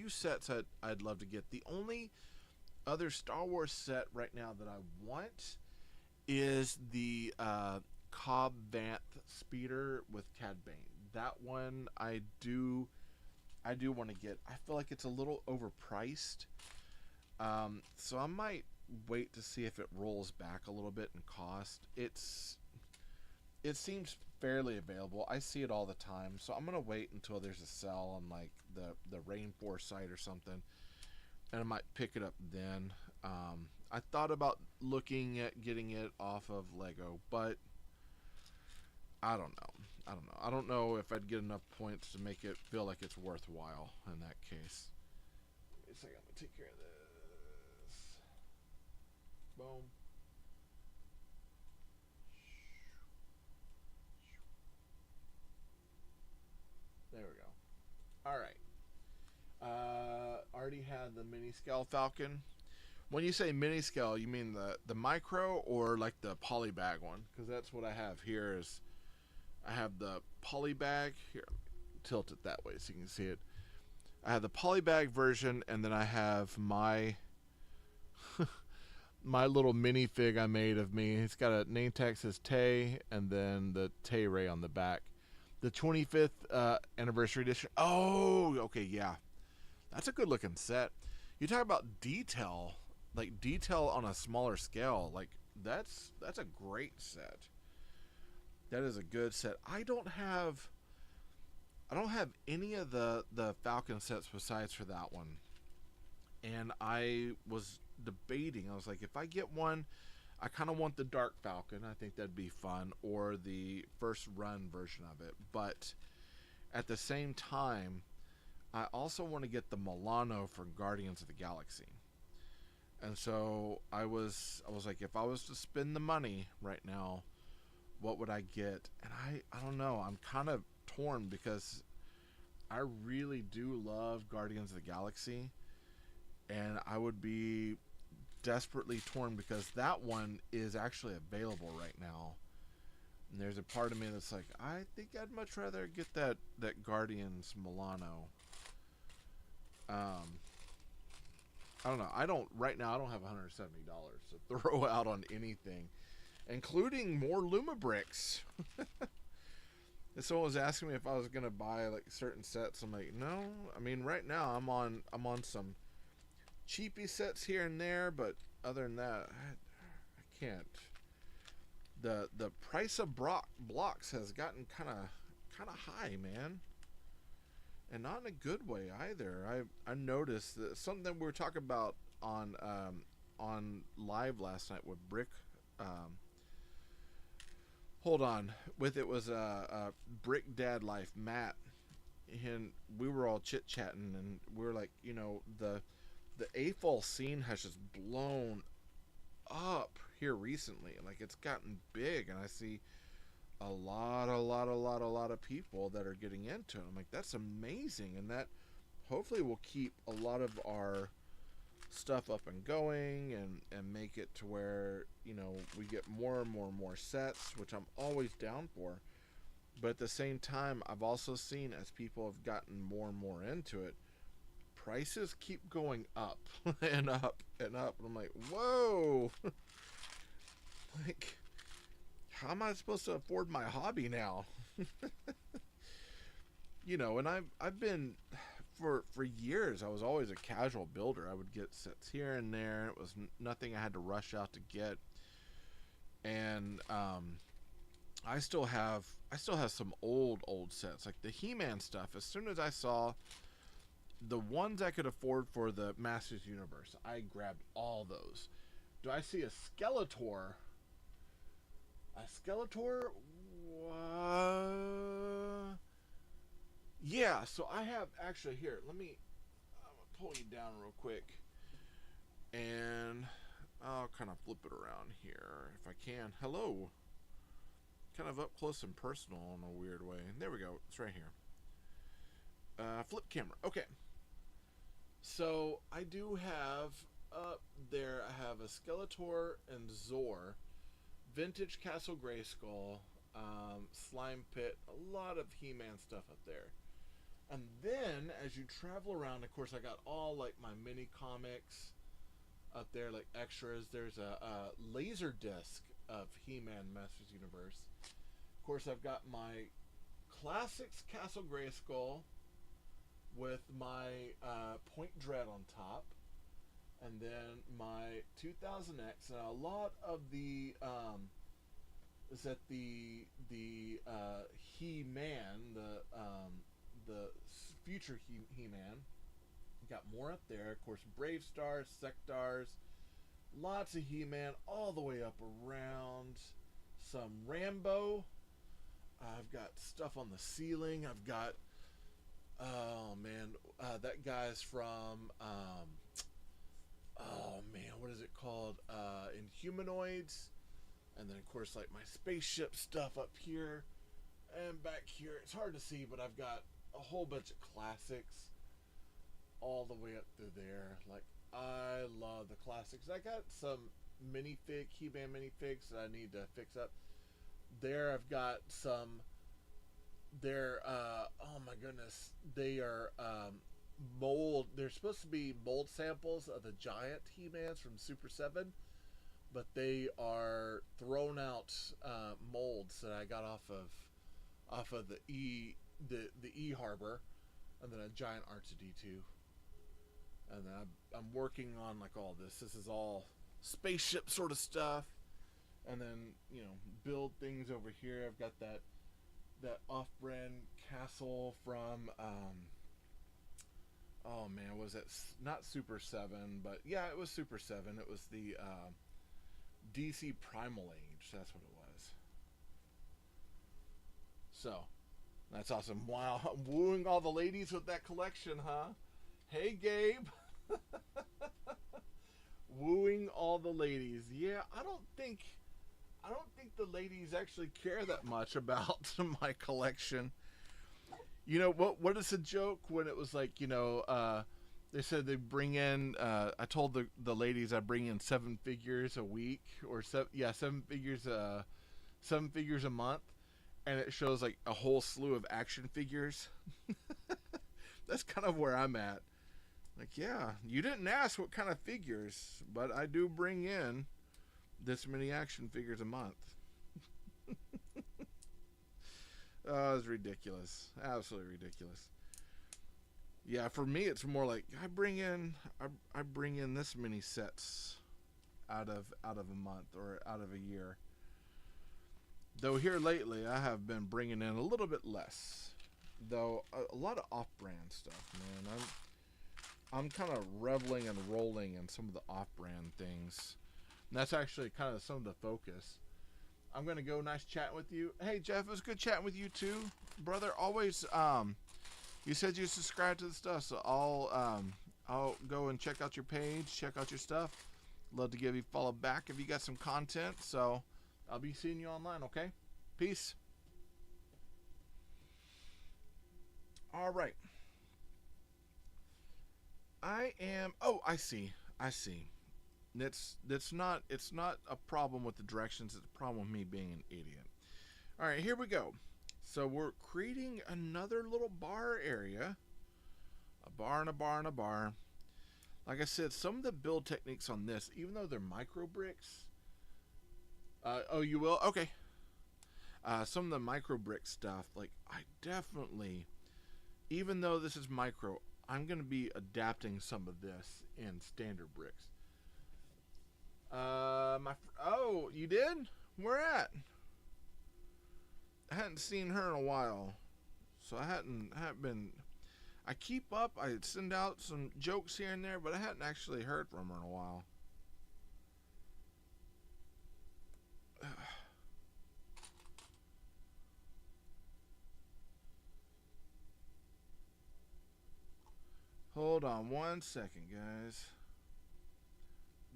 sets I'd love to get. The only other Star Wars set right now that I want is the Cobb Vanth Speeder with Cad Bane. That one I do want to get. I feel like it's a little overpriced, so I might wait to see if it rolls back a little bit in cost. It seems fairly available. I see it all the time, so I'm gonna wait until there's a sale on like the Rainforest site or something, and I might pick it up then. I thought about looking at getting it off of Lego, but I don't know. I don't know if I'd get enough points to make it feel like it's worthwhile in that case. Wait a second, I'm gonna take care of this. Boom. There we go. Alright. Already had the mini scale Falcon. When you say mini scale, you mean the micro or like the polybag one? Because that's what I have here. Is I have the polybag here. Tilt it that way so you can see it. I have the polybag version, and then I have my my little minifig I made of me. It's got a name tag says Tay, and then the TayRay on the back. The 25th anniversary edition. Oh, okay, yeah. That's a good looking set. You talk about detail, like detail on a smaller scale. Like that's a great set. That is a good set. I don't have any of the Falcon sets besides for that one. And I was debating. I was like, if I get one, I kind of want the Dark Falcon. I think that'd be fun, or the first run version of it. But at the same time, I also want to get the Milano for Guardians of the Galaxy. And so I was like, if I was to spend the money right now, what would I get? And I don't know. I'm kind of torn because I really do love Guardians of the Galaxy, and I would be desperately torn because that one is actually available right now. And there's a part of me that's like, I think I'd much rather get that Guardians Milano. I don't know. I don't right now. I don't have $170 to throw out on anything, including more Luma bricks. And someone was asking me if I was gonna buy like certain sets. I'm like, no. I mean, right now I'm on some cheapy sets here and there, but other than that, I can't. The price of blocks has gotten kind of high, man, and not in a good way either. I noticed that something we were talking about on live last night with Brick. Hold on, with it was Brick Dad Life Matt, and we were all chit chatting, and we were like, the AFOL scene has just blown up here recently. Like, it's gotten big, and I see a lot of people that are getting into it. I'm like, that's amazing, and that hopefully will keep a lot of our stuff up and going, and make it to where we get more and more sets, which I'm always down for. But at the same time, I've also seen, as people have gotten more and more into it, prices keep going up and up and up, and I'm like, whoa. Like, how am I supposed to afford my hobby now? And I've been for years. I was always a casual builder. I would get sets here and there. It was nothing I had to rush out to get. And I still have some old sets, like the He-Man stuff. As soon as I saw the ones I could afford for the Masters Universe, I grabbed all those. Do I see a Skeletor? Yeah, so I have, actually, here, I'm gonna pull you down real quick, and I'll kind of flip it around here if I can. Hello. Kind of up close and personal in a weird way. There we go. It's right here. Flip camera. Okay. So I do have up there, I have a Skeletor and Zor, vintage Castle Grayskull, Slime Pit, a lot of He-Man stuff up there. And then as you travel around, of course, I got all like my mini comics up there, like extras. There's a laser disc of He-Man Masters Universe. Of course, I've got my Classics Castle Grayskull with my Point Dread on top, and then my 2000X, and a lot of the He-Man, the future He-Man. Got more up there, of course. Brave Stars, Sectars, lots of He-Man all the way up around. Some Rambo. I've got stuff on the ceiling. I've got, oh man, that guy's from, oh man, what is it called? Inhumanoids. And then, of course, like my spaceship stuff up here and back here. It's hard to see, but I've got a whole bunch of classics all the way up through there. Like, I love the classics. I got some minifig, He-Man minifigs that I need to fix up. There, I've got some. They're, oh my goodness, they are mold. They're supposed to be mold samples of the giant He-Mans from Super 7, but they are thrown out molds that I got off of the E Harbor, and then a giant R2D2, and then I'm working on like all this. This is all spaceship sort of stuff, and then build things over here. I've got that off-brand castle from oh man, was it not Super 7, but yeah, it was Super 7. It was the DC Primal Age. That's what it was. So That's awesome. Wow, I'm wooing all the ladies with that collection, huh? Hey, Gabe. Wooing all the ladies. Yeah, I don't think the ladies actually care that much about my collection. You know what is the joke when it was like, they said they bring in I told the ladies I bring in 7 figures a week, or 7 figures a month, and it shows like a whole slew of action figures. That's kind of where I'm at. Like, yeah, you didn't ask what kind of figures, but I do bring in this many action figures a month. Oh, it's ridiculous. Absolutely ridiculous. Yeah, for me it's more like I bring in this many sets out of a month or out of a year. Though here lately I have been bringing in a little bit less. Though a lot of off-brand stuff, man. I'm kind of reveling and rolling in some of the off-brand things. And that's actually kind of some of the focus. I'm gonna go. Nice chatting with you. Hey Jeff, it was good chatting with you too, brother. Always. You said you subscribe to the stuff, so I'll go and check out your page, check out your stuff. Love to give you a follow back if you got some content. So I'll be seeing you online. Okay. Peace. All right. I am. Oh, I see. I see. It's not a problem with the directions. It's a problem with me being an idiot. All right, here we go. So we're creating another little bar area. A bar and a bar and a bar. Like I said, some of the build techniques on this, even though they're micro bricks. Oh, you will? Okay. Some of the micro brick stuff, like I definitely, even though this is micro, I'm going to be adapting some of this in standard bricks. Oh, you did? Where at? I hadn't seen her in a while, so I hadn't been. I keep up. I send out some jokes here and there, but I hadn't actually heard from her in a while. Hold on one second, guys.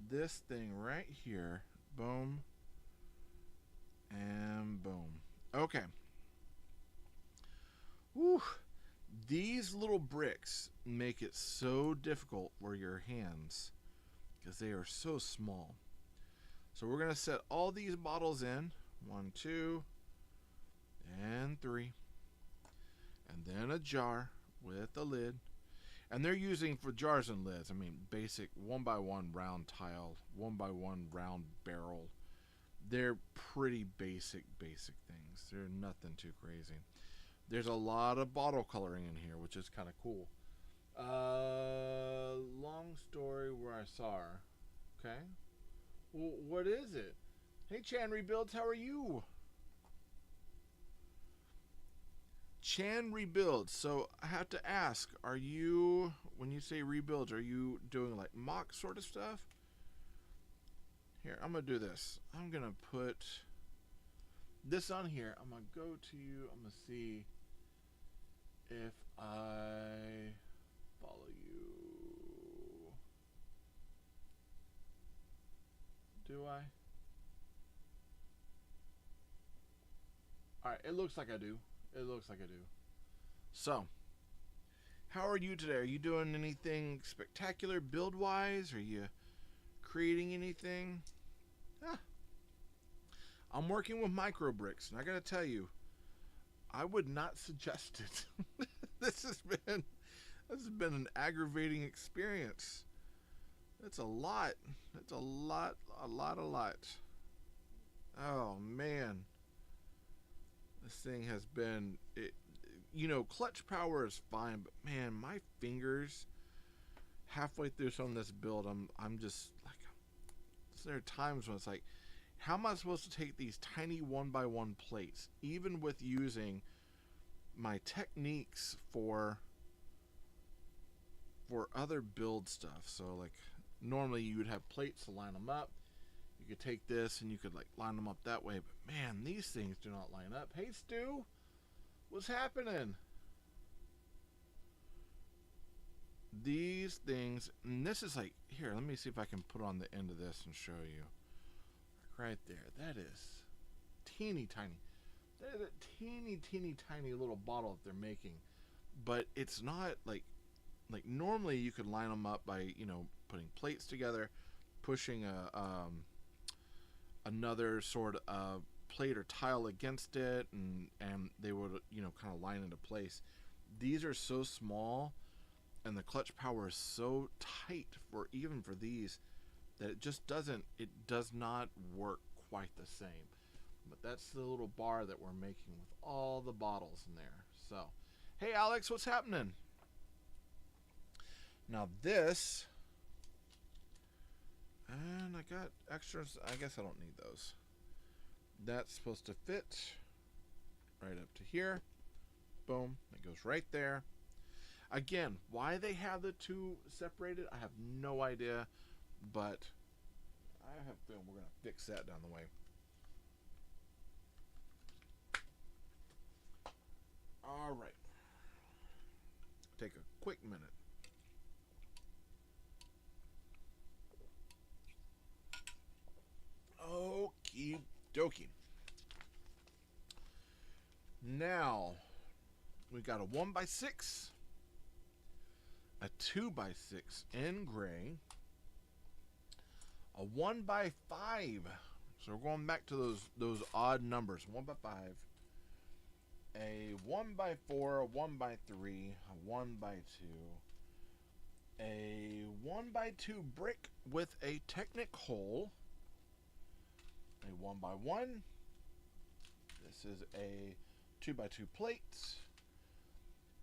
This thing right here. Boom. And boom. Okay. Whew. These little bricks make it so difficult for your hands because they are so small. So we're going to set all these bottles in. 1, 2, and 3. And then a jar with a lid. And they're using for jars and lids, I mean, basic 1x1 round tile, 1x1 round barrel. They're pretty basic things. They're nothing too crazy. There's a lot of bottle coloring in here, which is kind of cool. Long story where I saw her. Okay. Well, what is it? Hey, Chan Rebuilds, how are you? Chan Rebuilds. So I have to ask, are you, when you say rebuilds, are you doing like mock sort of stuff? Here, I'm going to do this. I'm going to put this on here. I'm going to go to you. I'm going to see if I follow you. Do I? Alright, it looks like I do. It looks like I do. So, how are you today? Are you doing anything spectacular build-wise? Are you creating anything? I'm working with micro bricks, and I gotta tell you, I would not suggest it. This has been an aggravating experience. That's a lot. That's a lot. Oh man, this thing has been. Clutch power is fine, but man, my fingers. Halfway through some of this build, I'm just like. There are times when it's like, how am I supposed to take these tiny 1x1 plates, even with using my techniques for other build stuff? So like normally you would have plates to line them up. You could take this and you could like line them up that way, but man, these things do not line up. Hey Stu, What's happening? These things, and this is like, here, let me see if I can put on the end of this and show you. Right there. That is teeny tiny. That is a teeny, teeny, tiny little bottle that they're making. But it's not like normally you could line them up by, putting plates together, pushing another sort of plate or tile against it, and they would, kind of line into place. These are so small, and the clutch power is so tight even for these, that it does not work quite the same. But that's the little bar that we're making with all the bottles in there. So, hey Alex, what's happening? Now this, and I got extras. I guess I don't need those. That's supposed to fit right up to here. Boom, it goes right there. Again, why they have the two separated, I have no idea, but I have a feeling we're going to fix that down the way. All right. Take a quick minute. Okie dokie. Now, we got a 1x6, a 2x6 in gray, a 1x5. So we're going back to those odd numbers. 1x5, a 1x4, a 1x3, a 1x2, a 1x2 brick with a Technic hole, a 1x1. This is a 2x2 plate,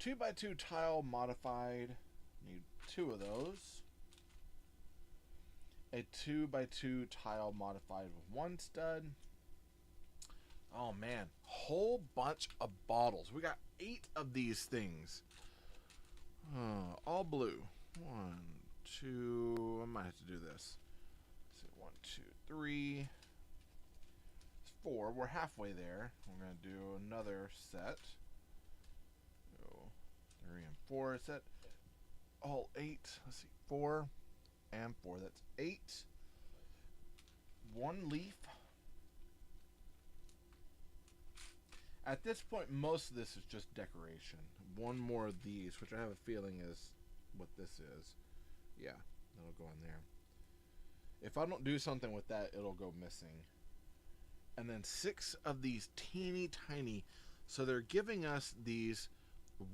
2x2 tile modified. Need 2 of those. A 2x2 tile modified with 1 stud. Oh man, whole bunch of bottles. We got 8 of these things. All blue. 1, 2. I might have to do this. Let's see, 1, 2, 3. 4. We're halfway there. We're gonna do another set. So 3 and 4 set. All 8. Let's see, 4 and 4. That's 8. 1 leaf. At this point, most of this is just decoration. 1 more of these, which I have a feeling is what this is. Yeah, that'll go in there. If I don't do something with that, it'll go missing. And then 6 of these teeny tiny. So they're giving us these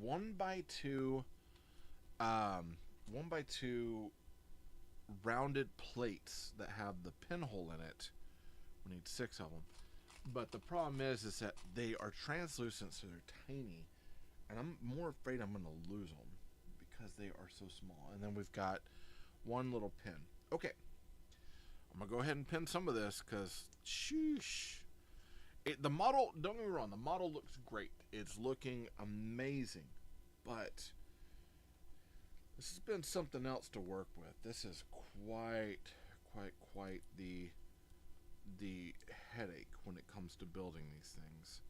1x2 1x2 rounded plates that have the pinhole in it. We need 6 of them. But the problem is that they are translucent, so they're tiny. And I'm more afraid I'm going to lose them because they are so small. And then we've got 1 little pin. Okay. I'm going to go ahead and pin some of this because, sheesh. The model, don't get me wrong, the model looks great. It's looking amazing. But this has been something else to work with. This is quite the headache when it comes to building these things.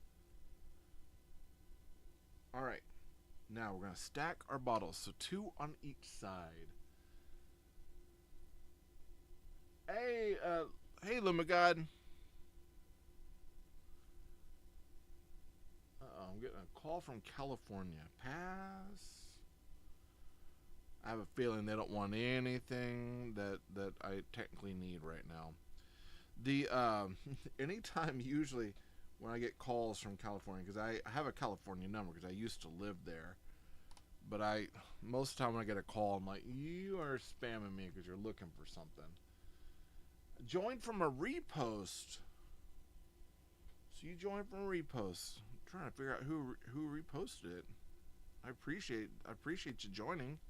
All right. Now we're going to stack our bottles. So 2 on each side. Hey, hey, Lumagod. I'm getting a call from California. Pass. I have a feeling they don't want anything that I technically need right now. The anytime usually when I get calls from California, because I have a California number because I used to live there, but most of the time when I get a call, I'm like, you are spamming me because you're looking for something. Join from a repost. So you joined from a repost. I'm trying to figure out who reposted it. I appreciate you joining.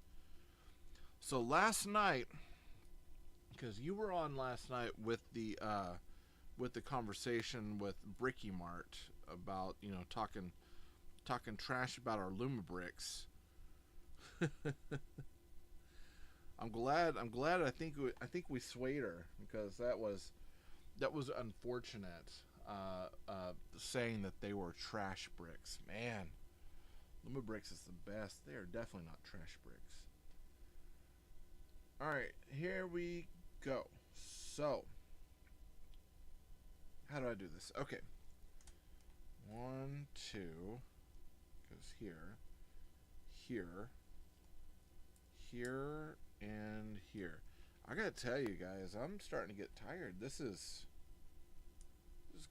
So last night, because you were on last night with the conversation with Bricky Mart about, talking trash about our Luma bricks. I'm glad. I think we swayed her because that was unfortunate. Saying that they were trash bricks, man. Luma Bricks is the best. They are definitely not trash bricks. Alright, here we go. So, how do I do this? Okay. 1, 2 goes here, here, here, and here. I gotta tell you guys, I'm starting to get tired. This is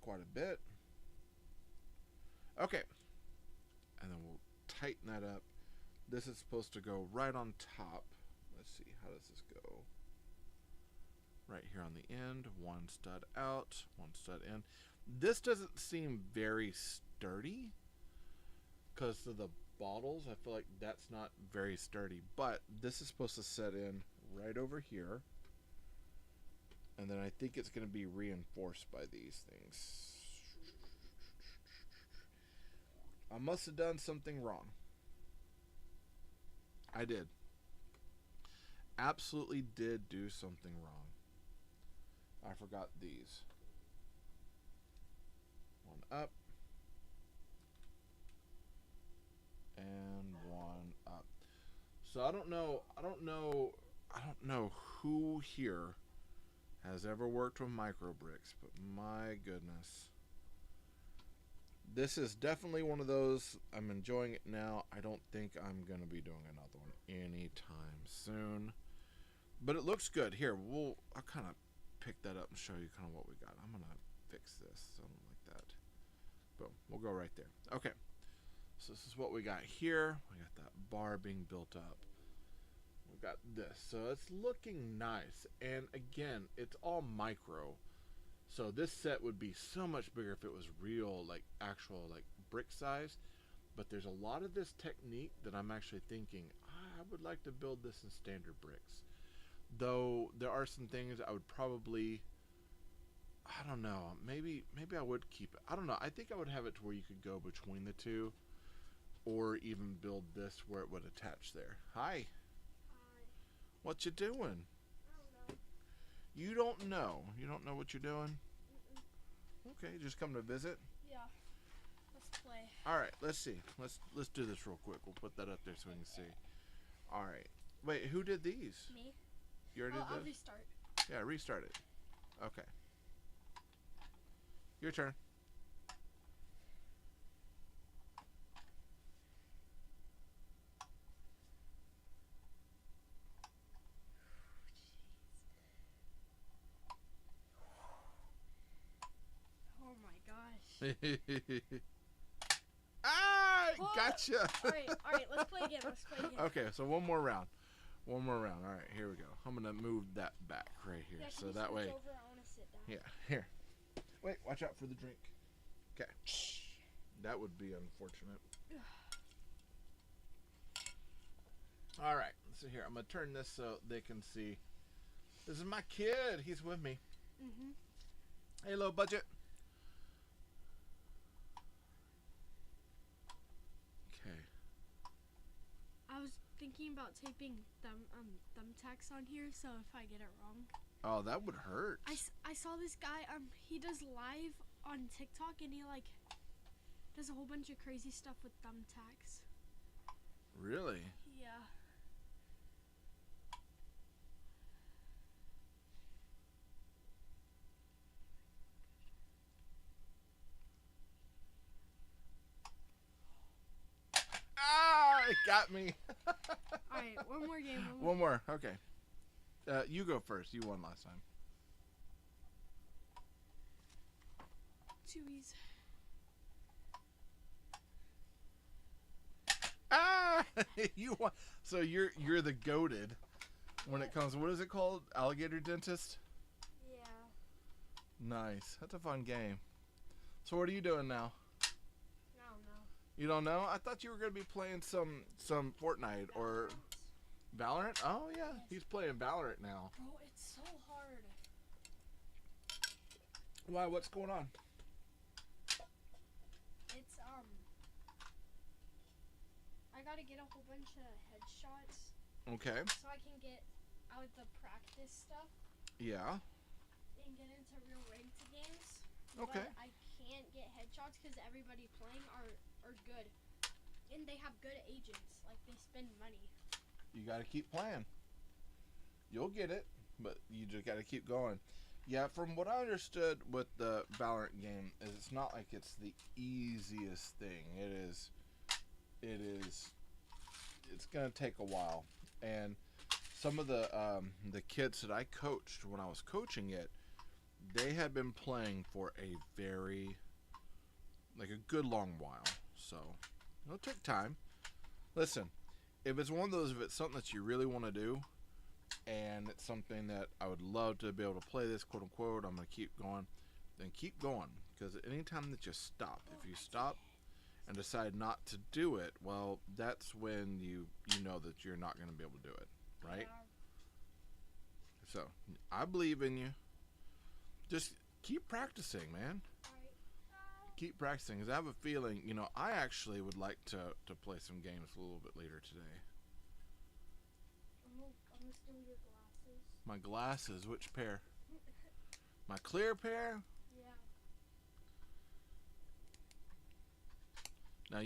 quite a bit. Okay. And then we'll tighten that up. This is supposed to go right on top. Let's see, how does this go? Right here on the end, one stud out, one stud in. This doesn't seem very sturdy because of the bottles. I feel like that's not very sturdy, but this is supposed to set in right over here. And then I think it's going to be reinforced by these things. I must have done something wrong. I did. Absolutely did do something wrong. I forgot these. One up. And one up. So I don't know who here has ever worked with micro bricks, but my goodness. This is definitely one of those. I'm enjoying it now. I don't think I'm going to be doing another one anytime soon. But it looks good. Here, I'll kind of pick that up and show you kind of what we got. I'm going to fix this. Something like that. Boom. We'll go right there. Okay. So this is what we got here. We got that bar being built up. We got this. So it's looking nice. And again, it's all micro. So this set would be so much bigger if it was real, like actual like brick size. But there's a lot of this technique that I'm actually thinking, I would like to build this in standard bricks. Though there are some things I would probably, I don't know, maybe I would keep it. I don't know. I think I would have it to where you could go between the two, or even build this where it would attach there. Hi. Hi. What you doing? I don't know. You don't know. You don't know what you're doing? Mm-mm. Okay, just come to visit. Yeah. Let's play. All right, let's see. Let's do this real quick. We'll put that up there so we can see. All right. Wait, who did these? Me. You already did I'll this? restart. Yeah, restart it. Okay. Your turn. Oh my gosh. Ah, Oh! gotcha. Alright, let's play again. Okay, so one more round. One more round. All right, here we go. I'm going to move that back right here. Yeah, So that way. over? I want to sit down. Yeah, here. Wait, watch out for the drink. Okay. That would be unfortunate. All right, so here, I'm going to turn this so they can see. This is my kid. He's with me. Mm-hmm. Hey, low budget. Okay. I was thinking about taping thumbtacks on here, so if I get it wrong. Oh, that would hurt. I saw this guy, he does live on TikTok, and he, like, does a whole bunch of crazy stuff with thumbtacks. Really? Yeah. Ah, it got me. Alright, one more game. One more. Okay. You go first. You won last time. Chewies. Ah, you won. So you're the goated when it comes. What is it called? Alligator dentist. Yeah. Nice. That's a fun game. So what are you doing now? I don't know. You don't know? I thought you were gonna be playing some Fortnite or Valorant. Oh yeah, Yes. he's playing Valorant now. Bro, it's so hard. Why? What's going on? It's I gotta get a whole bunch of headshots Okay. so I can get out the practice stuff Yeah. and get into real ranked games. Okay. But I can't get headshots because everybody playing are good. And they have good agents. Like, they spend money. You got to keep playing. You'll get it, but you just got to keep going. Yeah, from what I understood with the Valorant game, is it's not like it's the easiest thing. It is. It's gonna take a while, and some of the kids that I coached when I was coaching it, they had been playing for a very, like, a good long while. So it'll take time. Listen, if it's one of those, if it's something that you really want to do, and it's something that I would love to be able to play this, quote unquote, I'm going to keep going, then keep going. Because anytime that you stop, if you stop and decide not to do it, well, that's when you know that you're not going to be able to do it, right? Yeah. So, I believe in you. Just keep practicing, man. Keep practicing, because I have a feeling, I actually would like to play some games a little bit later today. I'm gonna steal your glasses. My glasses, which pair? My clear pair? Yeah.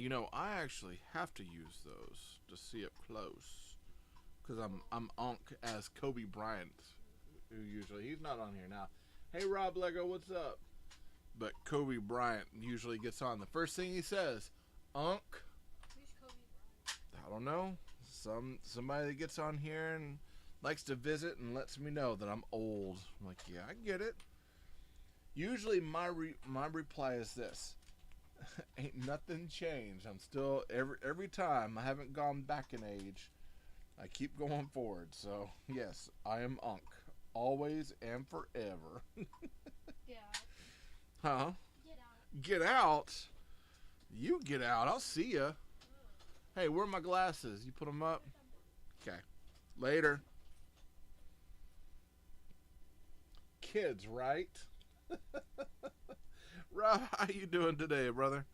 Now, I actually have to use those to see up close. Because I'm Unc as Kobe Bryant, who he's not on here now. Hey, Rob Lego, what's up? But Kobe Bryant usually gets on. The first thing he says, Unc. Who's Kobe Bryant? I don't know. Somebody that gets on here and likes to visit and lets me know that I'm old. I'm like, yeah, I get it. Usually my reply is this. Ain't nothing changed. I'm still, every time, I haven't gone back in age. I keep going forward. So, yes, I am Unc. Always and forever. Yeah. Huh? Get out. Get out? You get out. I'll see ya. Hey, where are my glasses? You put them up? Okay. Later. Kids, right? Rob, how you doing today, brother?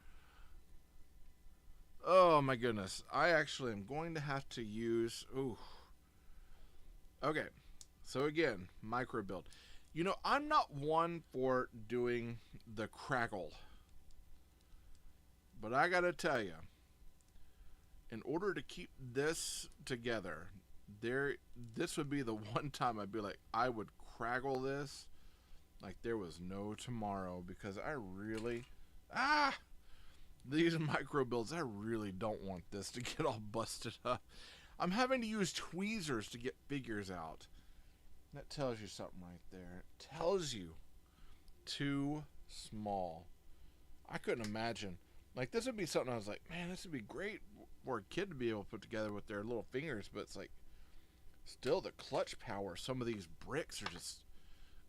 Oh, my goodness. I actually am going to have to use... Ooh. Okay. So, again, micro build. I'm not one for doing the crackle. But I gotta tell you, in order to keep this together, this would be the one time I'd be like, I would craggle this like there was no tomorrow, because I really, these micro builds, I really don't want this to get all busted up. I'm having to use tweezers to get figures out. That tells you something right there. It tells you too small. I couldn't imagine. Like, this would be something I was like, man, this would be great for a kid to be able to put together with their little fingers, but it's like, still the clutch power. Some of these bricks are just,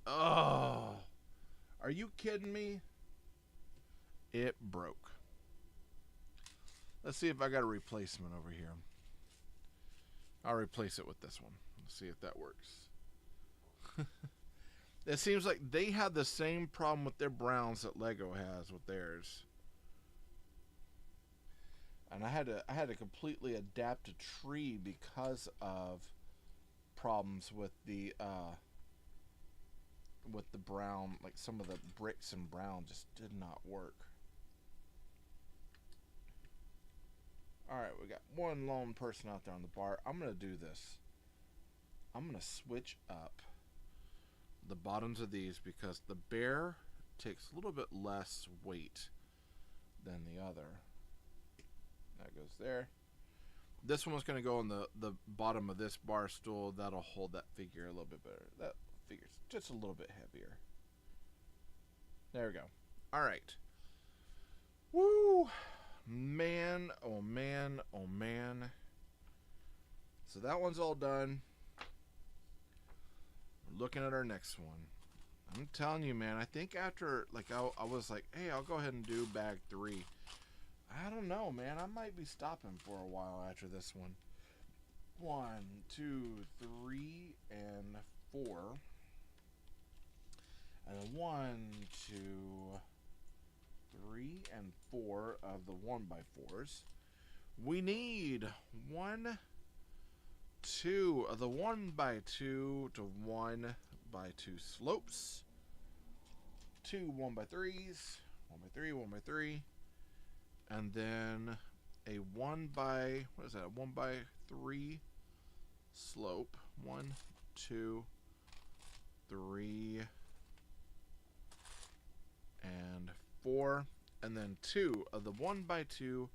oh, are you kidding me? It broke. Let's see if I got a replacement over here. I'll replace it with this one. Let's see if that works. It seems like they have the same problem with their browns that Lego has with theirs. And I had to completely adapt a tree because of problems with the brown, like some of the bricks and brown just did not work. Alright, we got one lone person out there on the bar. I'm gonna do this. I'm gonna switch up the bottoms of these, because the bear takes a little bit less weight than the other. That goes there. This one's going to go on the bottom of this bar stool. That'll hold that figure a little bit better. That figure's just a little bit heavier. There we go. Alright. Woo! Man, oh man, oh man. So that one's all done. Looking at our next one. I'm telling you, man, I think after, like, I was like, hey, I'll go ahead and do bag 3. I don't know, man. I might be stopping for a while after this one. 1, 2, 3, and 4. And then 1, 2, 3, and 4 of the 1x4s. We need 1, 2 of the 1x2 to 1x2 slopes, 2 1x3s, 1x3, 1x3, and then a 1 by, what is that, a 1 by 3 slope. 1, 2, 3, and 4, and then 2 of the 1 by 2,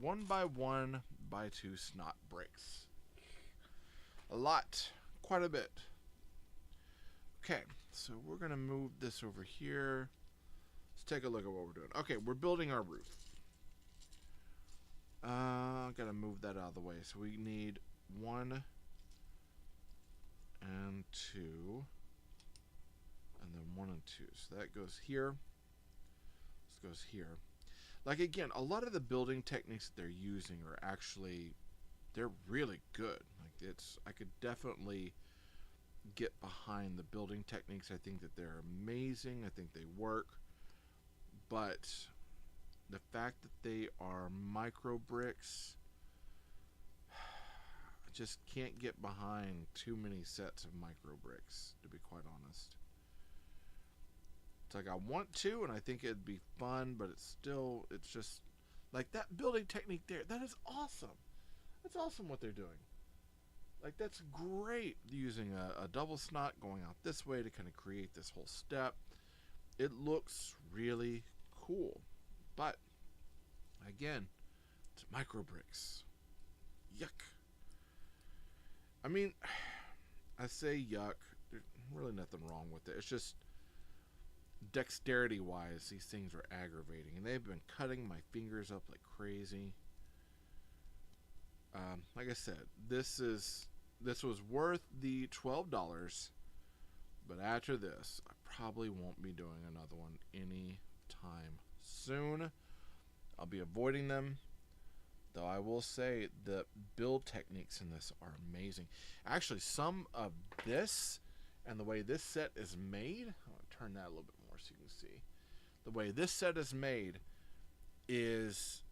1 by 1 by 2 snot bricks. A lot, quite a bit. Okay, so we're gonna move this over here. Let's take a look at what we're doing. Okay, we're building our roof. Gotta move that out of the way. So we need 1 and 2, and then 1 and 2. So that goes here. This goes here. Like, again, a lot of the building techniques that they're using are actually, they're really good. Like, I could definitely get behind the building techniques. I think that they're amazing. I think they work. But the fact that they are micro bricks, I just can't get behind too many sets of micro bricks, to be quite honest. It's like I want to, and I think it'd be fun, but it's just like that building technique there. That is awesome. That's awesome what they're doing. Like, that's great, using a double snot going out this way to kind of create this whole step. It looks really cool. But, again, it's micro bricks. Yuck. I mean, I say yuck. There's really nothing wrong with it. It's just, dexterity-wise, these things are aggravating. And they've been cutting my fingers up like crazy. Like I said, this was worth the $12, but after this, I probably won't be doing another one anytime soon. I'll be avoiding them, though I will say the build techniques in this are amazing. Actually, some of this and the way this set is made, I'll turn that a little bit more so you can see. The way this set is made is,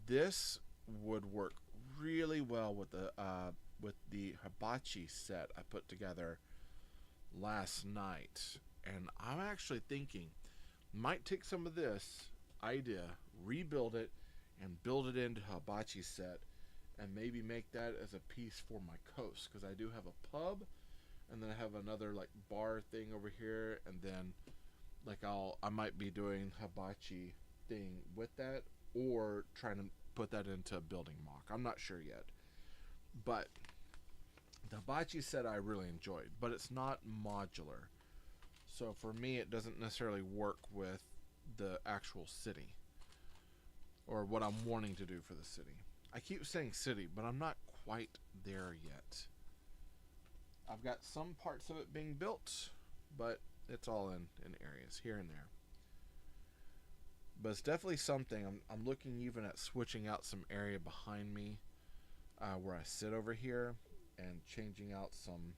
this would work really well with the hibachi set I put together last night. And I'm actually thinking, might take some of this idea, rebuild it, and build it into a hibachi set, and maybe make that as a piece for my coast, because I do have a pub, and then I have another like bar thing over here, and then like I might be doing hibachi thing with that, or trying to put that into a building mock. I'm not sure yet, but the hibachi set I really enjoyed, but it's not modular, so for me it doesn't necessarily work with the actual city, or what I'm wanting to do for the city. I keep saying city, but I'm not quite there yet. I've got some parts of it being built, but it's all in areas here and there. But it's definitely something. I'm looking even at switching out some area behind me, where I sit over here, and changing out some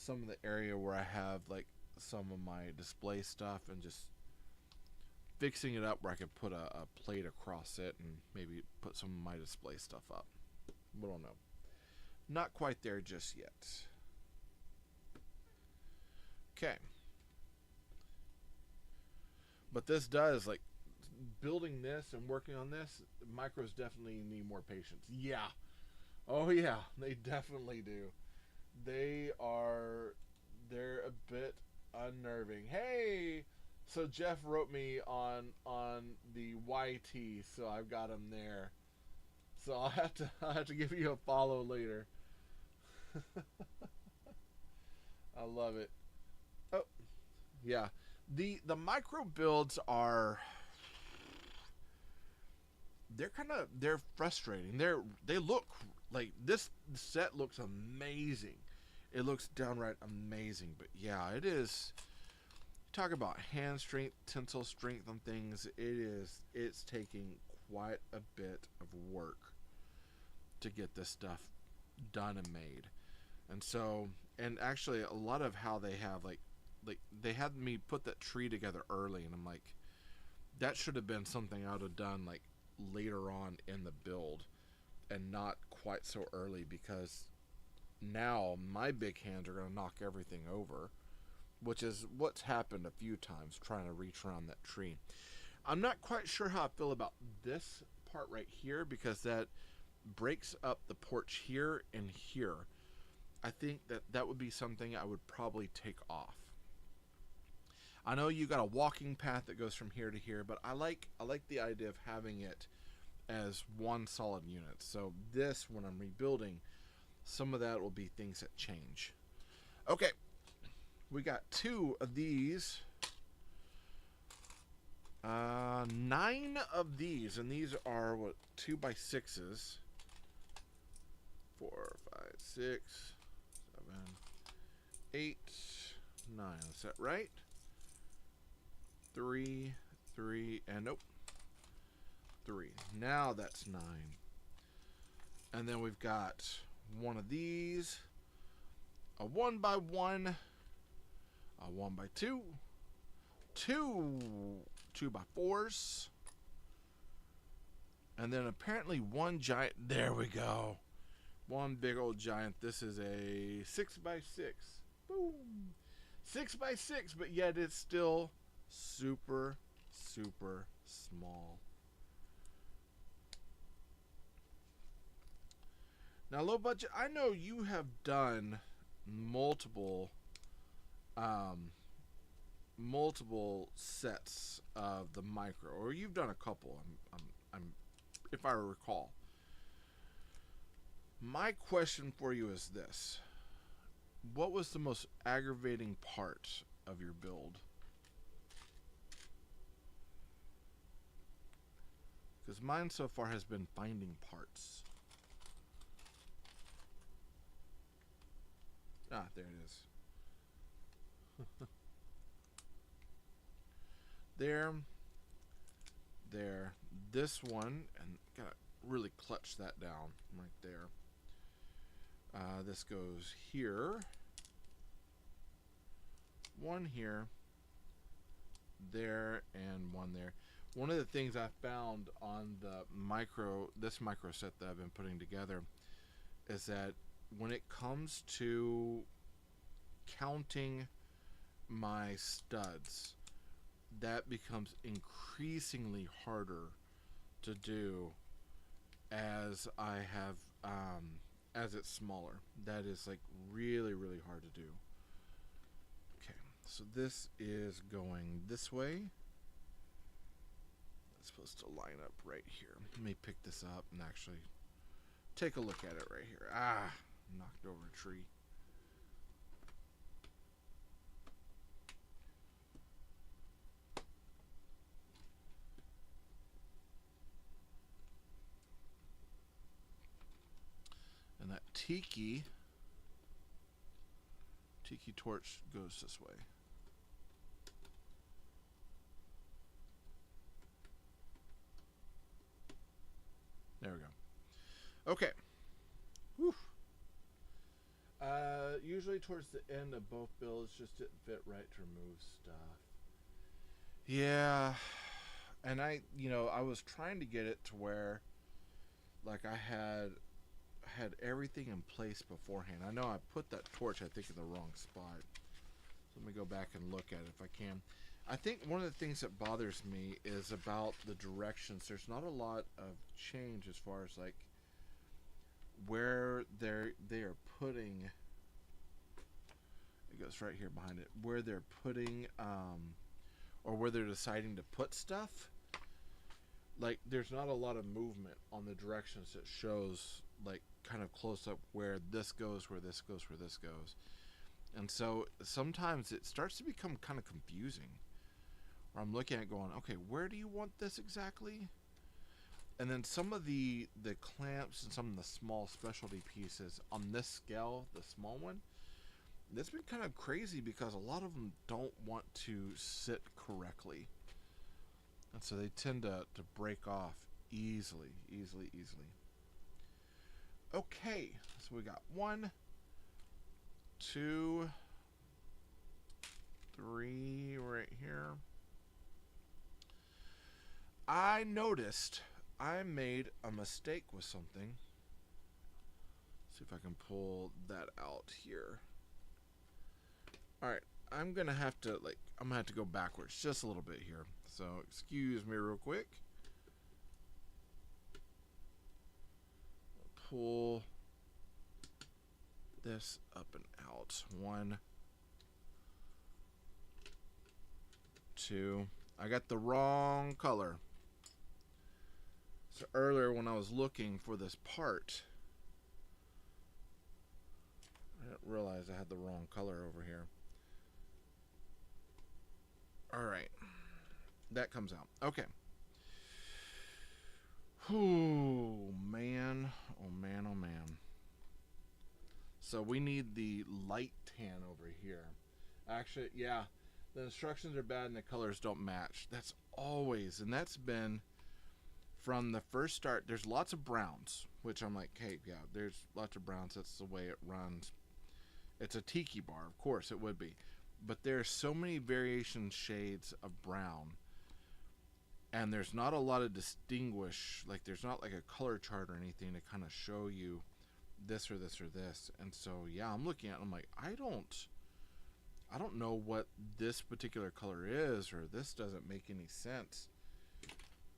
of the area where I have like some of my display stuff, and just fixing it up where I could put a plate across it and maybe put some of my display stuff up. We don't know. Not quite there just yet. Okay. But this does, like, building this and working on this, micros definitely need more patience. Yeah. Oh yeah, they definitely do. They're a bit unnerving. Hey! So Jeff wrote me on the YT, so I've got him there. So I'll have to give you a follow later. I love it. Oh, yeah. The micro builds are, they're frustrating. They look like, this set looks amazing. It looks downright amazing, but yeah, it is. Talk about hand strength, tensile strength on things. It's taking quite a bit of work to get this stuff done and made. And so, and actually a lot of how they have like they had me put that tree together early, and I'm like, that should have been something I would have done like later on in the build, and not quite so early, because now my big hands are going to knock everything over, which is what's happened a few times trying to reach around that tree. I'm not quite sure how I feel about this part right here because that breaks up the porch here and here. I think that that would be something I would probably take off. I know you got a walking path that goes from here to here, but I like the idea of having it as one solid unit. So this, when I'm rebuilding, some of that will be things that change. Okay, we got 2 of these. 9 of these, and these are what, 2x6s. 4, 5, 6, 7, 8, 9. Is that right? 3, 3, and nope. 3. Now that's 9. And then we've got one of these, a 1x1, a 1x2, 2 2x4s, and then apparently one giant. There we go. One big old giant. This is a 6x6. Boom. 6x6, but yet it's still super, super small. Now, low budget, I know you have done multiple sets of the micro, or you've done a couple. I'm if I recall. My question for you is this: what was the most aggravating part of your build? Because mine so far has been finding parts. Ah, there it is. There. This one, and gotta really clutch that down right there. This goes here. One here. There, and one there. One of the things I found on this micro set that I've been putting together is that when it comes to counting my studs, that becomes increasingly harder to do as I have as it's smaller. That is like really, really hard to do. Okay, so this is going this way. It's supposed to line up right here. Let me pick this up and actually take a look at it right here. Ah, knocked over a tree. And that tiki torch goes this way. There we go. Okay. Whew. Usually towards the end of both builds, just didn't fit right to remove stuff. Yeah. And I was trying to get it to where, like, I had everything in place beforehand. I know I put that torch, I think, in the wrong spot. So let me go back and look at it if I can. I think one of the things that bothers me is about the directions. There's not a lot of change as far as like where they are putting. It goes right here behind it. Where they're putting, or where they're deciding to put stuff. Like there's not a lot of movement on the directions that shows like kind of close up where this goes, where this goes, where this goes. And so sometimes it starts to become kind of confusing. Where I'm looking at going, okay, where do you want this exactly? And then some of the clamps and some of the small specialty pieces on this scale, the small one, that's been kind of crazy because a lot of them don't want to sit correctly. And so they tend to break off easily. Okay, so we got 1, 2, 3 right here. I noticed I made a mistake with something. See if I can pull that out here. Alright, I'm gonna have to go backwards just a little bit here. So excuse me real quick. Pull this up and out. 1, 2. I got the wrong color. So earlier when I was looking for this part, I didn't realize I had the wrong color over here. Alright. That comes out. Okay. Oh, man. Oh, man. Oh, man. So we need the light tan over here. Actually, yeah. The instructions are bad and the colors don't match. That's always, and that's been from the first start. There's lots of browns, which I'm like, hey, yeah, there's lots of browns. That's the way it runs. It's a tiki bar, of course it would be. But there's so many variation shades of brown. And there's not a lot of like there's not like a color chart or anything to kind of show you this or this or this. And so, yeah, I'm looking at it, I'm like, I don't know what this particular color is, or this doesn't make any sense.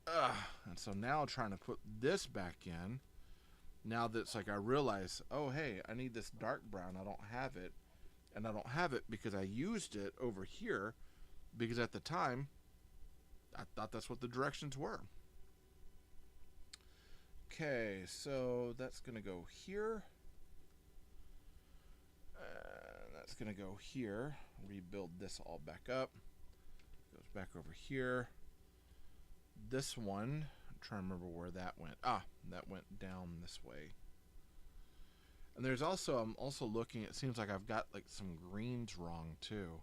And so now I'm trying to put this back in. Now that's like I realize, oh, hey, I need this dark brown. I don't have it. And I don't have it because I used it over here because at the time, I thought that's what the directions were. Okay, so that's going to go here. That's going to go here. Rebuild this all back up. Goes back over here. This one, I'm trying to remember where that went. That went down this way. And there's also, I'm also looking, it seems like I've got like some greens wrong too.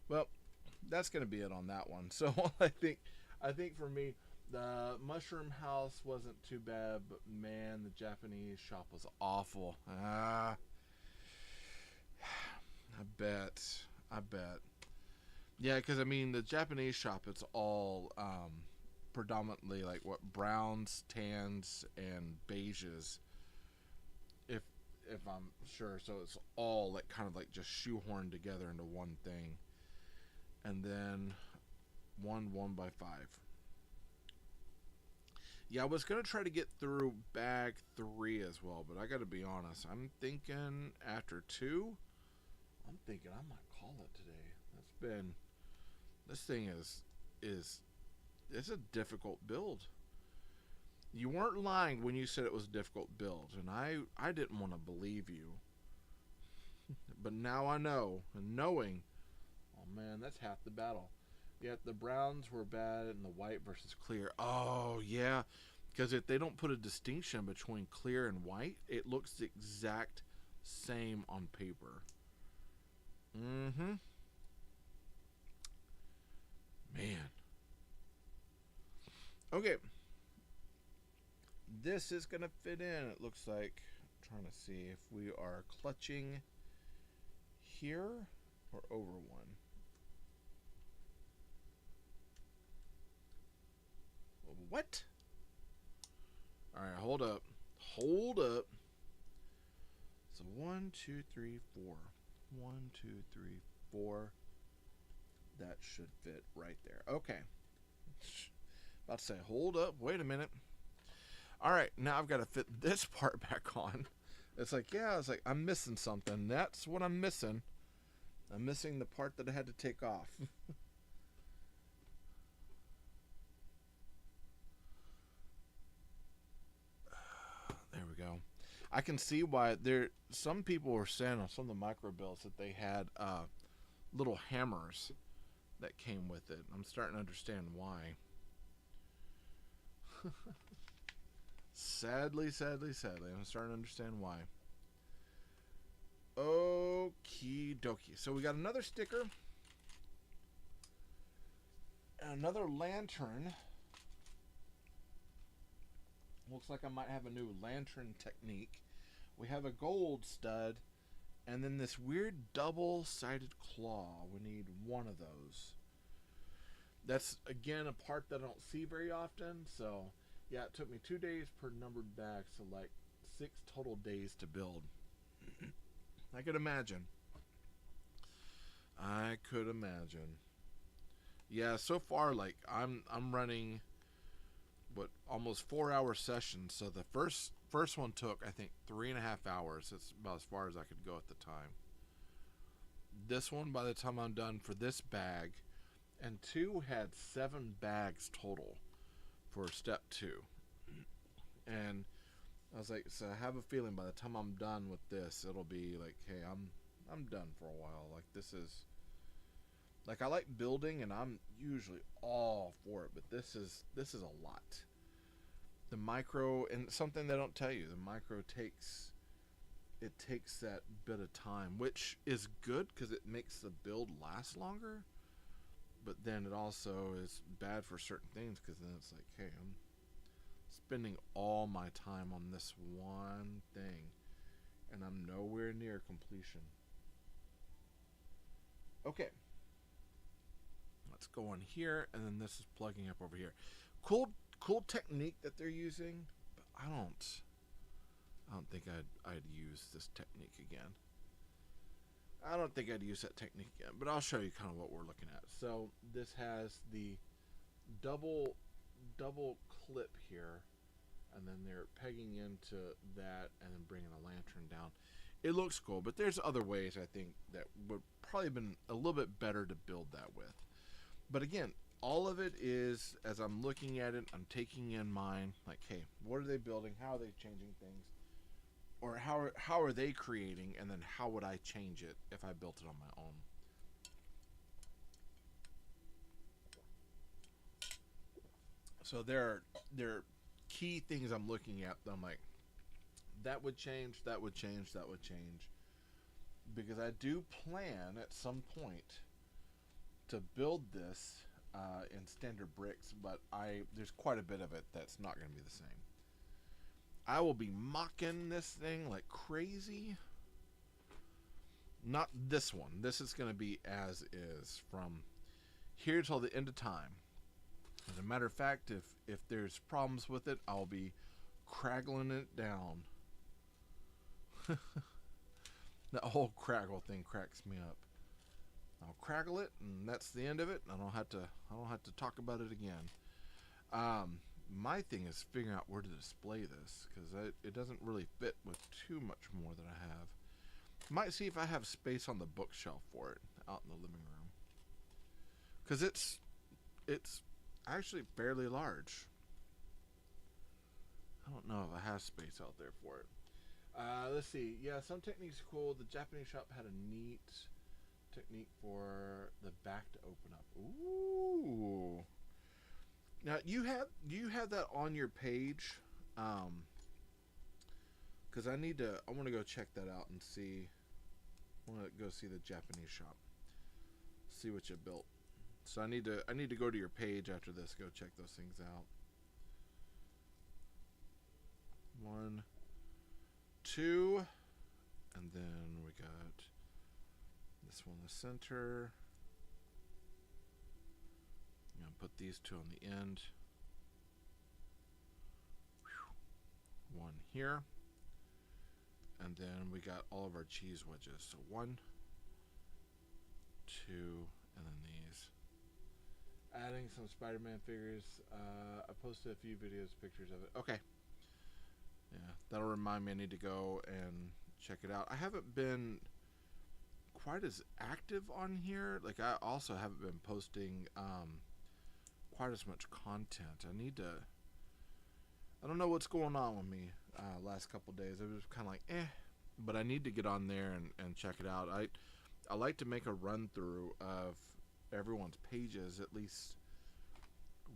Well, that's going to be it on that one. So I think for me, the mushroom house wasn't too bad, but man, the Japanese shop was awful. I bet. Yeah, because I mean, the Japanese shop, it's all predominantly like what, browns, tans, and beiges. If I'm sure, so it's all like kind of like just shoehorned together into one thing. And then 1x5. Yeah, I was gonna try to get through bag 3 as well, but I gotta be honest, I'm thinking after 2, I'm thinking I might call it today. This thing is it's a difficult build. You weren't lying when you said it was a difficult build, and I didn't want to believe you. But now I know, and knowing, oh man, that's half the battle. Yet the browns were bad and the white versus clear. Oh yeah, because if they don't put a distinction between clear and white, it looks the exact same on paper. Man. Okay. This is going to fit in, it looks like. I'm trying to see if we are clutching here or over one. What? Alright, hold up. So 1, 2, 3, 4. 1, 2, 3, 4. That should fit right there. Okay. About to say, hold up. Wait a minute. Alright, now I've got to fit this part back on. It's like, yeah, it's like, I'm missing something. That's what I'm missing. I'm missing the part that I had to take off. There we go. I can see why some people were saying on some of the micro builds that they had little hammers that came with it. I'm starting to understand why. Sadly, I'm starting to understand why. Okie dokie. So we got another sticker. And another lantern. Looks like I might have a new lantern technique. We have a gold stud. And then this weird double-sided claw. We need one of those. That's, again, a part that I don't see very often. So, yeah, it took me 2 days per numbered bag. So, like, 6 total days to build. I could imagine. I could imagine. Yeah, so far, like I'm running what almost 4 hour sessions. So the first one took I think 3.5 hours. It's about as far as I could go at the time. This one, by the time I'm done for this bag, and two had 7 bags total for step two. And I was like, so I have a feeling by the time I'm done with this, it'll be like, hey, I'm done for a while. Like this is like I like building, and I'm usually all for it, but this is a lot. The micro, and something they don't tell you, the micro takes that bit of time, which is good because it makes the build last longer. But then it also is bad for certain things because then it's like, hey, I'm spending all my time on this one thing, and I'm nowhere near completion. Okay, let's go on here, and then this is plugging up over here. Cool technique that they're using, but I don't think I'd use this technique again. I don't think I'd use that technique again, but I'll show you kind of what we're looking at. So this has the double clip here, and then they're pegging into that and then bringing a lantern down. It looks cool, but there's other ways I think that would probably have been a little bit better to build that with. But again, all of it is, as I'm looking at it, I'm taking in mind, like, hey, what are they building? How are they changing things? Or how are they creating, and then how would I change it if I built it on my own? So there are key things I'm looking at that I'm like, that would change, that would change, that would change. Because I do plan at some point to build this in standard bricks, but there's quite a bit of it that's not going to be the same. I will be mocking this thing like crazy. Not this one. This is going to be as is from here till the end of time. As a matter of fact, if there's problems with it, I'll be craggling it down. That whole craggle thing cracks me up. I'll craggle it, and that's the end of it. I don't have to talk about it again. My thing is figuring out where to display this, because it doesn't really fit with too much more that I have. Might see if I have space on the bookshelf for it out in the living room, because it's actually fairly large. I don't know if I have space out there for it. Let's see. Yeah, some techniques are cool. The Japanese shop had a neat technique for the back to open up. Ooh. Now you have that on your page, because I want to go check that out and see. I want to go see the Japanese shop, see what you built. So I need to go to your page after this. Go check those things out. 1, 2, and then we got this one in the center. I'm going to put these two on the end. One here. And then we got all of our cheese wedges. So 1, 2, and then these. Adding some Spider-Man figures. I posted a few videos, pictures of it. Okay. Yeah, that'll remind me I need to go and check it out. I haven't been quite as active on here. Like, I also haven't been posting quite as much content. I don't know what's going on with me last couple days. It was kind of like, but I need to get on there and check it out. I like to make a run through of everyone's pages at least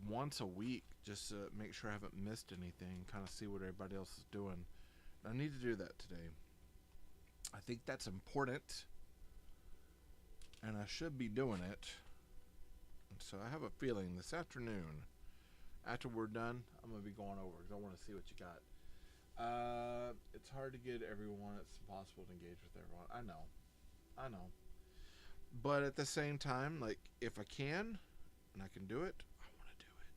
once a week, just to make sure I haven't missed anything, kind of see what everybody else is doing. I need to do that today. I think that's important, and I should be doing it. So I have a feeling this afternoon, after we're done, I'm going to be going over because I want to see what you got. It's hard to get everyone. It's impossible to engage with everyone. I know. But at the same time, like, if I can, and I can do it, I want to do it.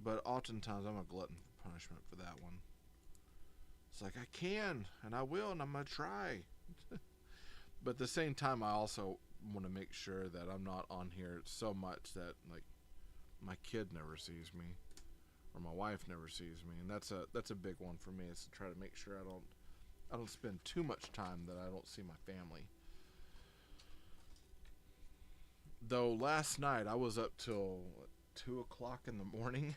But oftentimes, I'm a glutton for punishment for that one. It's like, I can, and I will, and I'm going to try. But at the same time, I also want to make sure that I'm not on here so much that like my kid never sees me or my wife never sees me, and that's a big one for me, is to try to make sure I don't spend too much time that I don't see my family. Though last night I was up till 2 o'clock in the morning.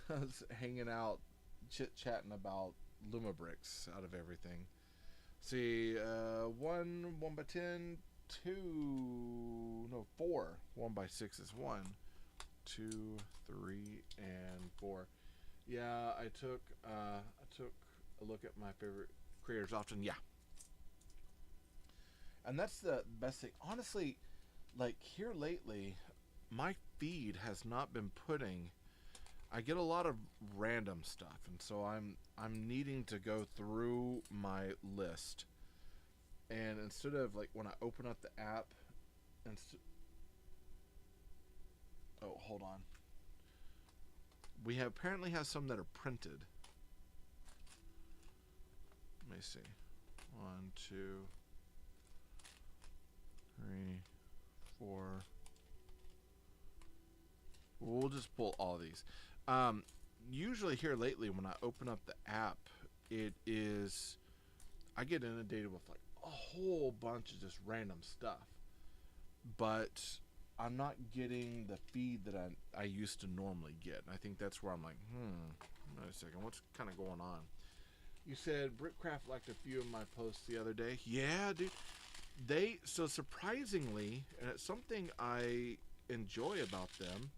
I was hanging out, chit chatting about Luma bricks out of everything. See, one by 10, two, no, four. 1 by 6 is 1, 2, 3, and 4. Yeah, I took a look at my favorite creators often. Yeah, and that's the best thing. Honestly, like here lately, my feed has not been putting. I get a lot of random stuff, and so I'm needing to go through my list, and instead of like when I open up the app, and oh, hold on, we have apparently have some that are printed. Let me see, 1, 2, 3, 4. We'll just pull all these. Usually here lately, when I open up the app, it is I get inundated with like a whole bunch of just random stuff, but I'm not getting the feed that I used to normally get. And I think that's where I'm like, wait a second, what's kind of going on? You said Brickcraft liked a few of my posts the other day. Yeah, dude. So surprisingly, and it's something I enjoy about them,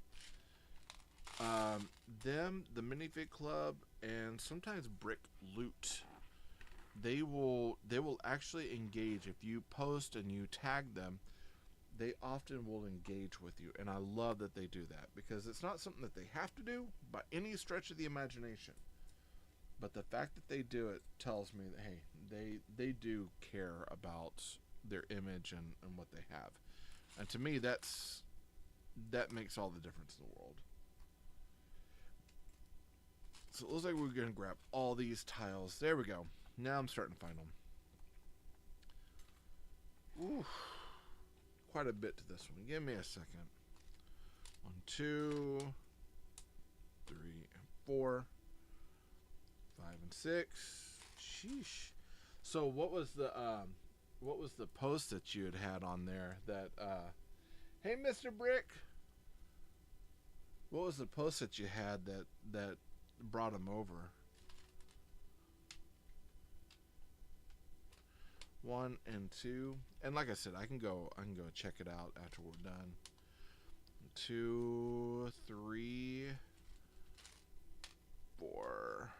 the Minifig Club, and sometimes Brick Loot, they will actually engage if you post and you tag them. They often will engage with you, and I love that they do that, because it's not something that they have to do by any stretch of the imagination. But the fact that they do it tells me that, hey, they do care about their image and what they have. And to me, that makes all the difference in the world. So it looks like we're going to grab all these tiles. There we go. Now I'm starting to find them. Ooh, quite a bit to this one. Give me a second. 1, 2, 3, and 4, 5, and 6. Sheesh. So what was the post that you had on there that hey, Mr. Brick? What was the post that you had that brought him over? 1 and 2, and like I said, I can go check it out after we're done. 2, 3, 4,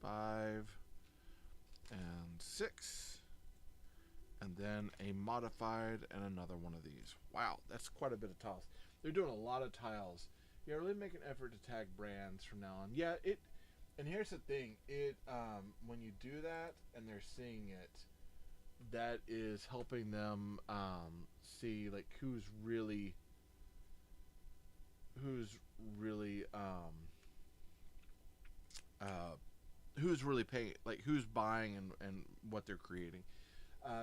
5, and 6, and then a modified and another one of these. Wow, that's quite a bit of tiles. They're doing a lot of tiles. Yeah, really make an effort to tag brands from now on. Yeah, and here's the thing, when you do that and they're seeing it, that is helping them see like who's really paying, like who's buying and what they're creating.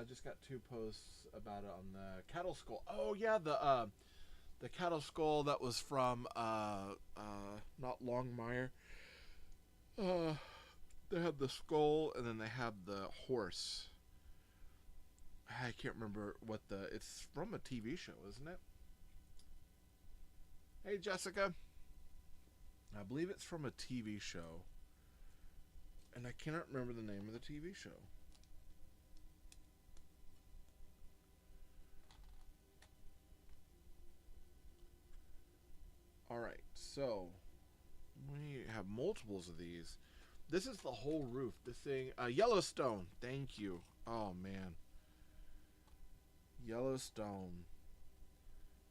Just got 2 posts about it on the cattle skull. Oh yeah, the cattle skull that was from not Longmire. They have the skull, and then they have the horse. I can't remember what it's from a TV show, isn't it? Hey, Jessica. I believe it's from a TV show, and I cannot remember the name of the TV show. Alright, so we have multiples of these. This is the whole roof. This thing, Yellowstone. Thank you. Oh, man. Yellowstone.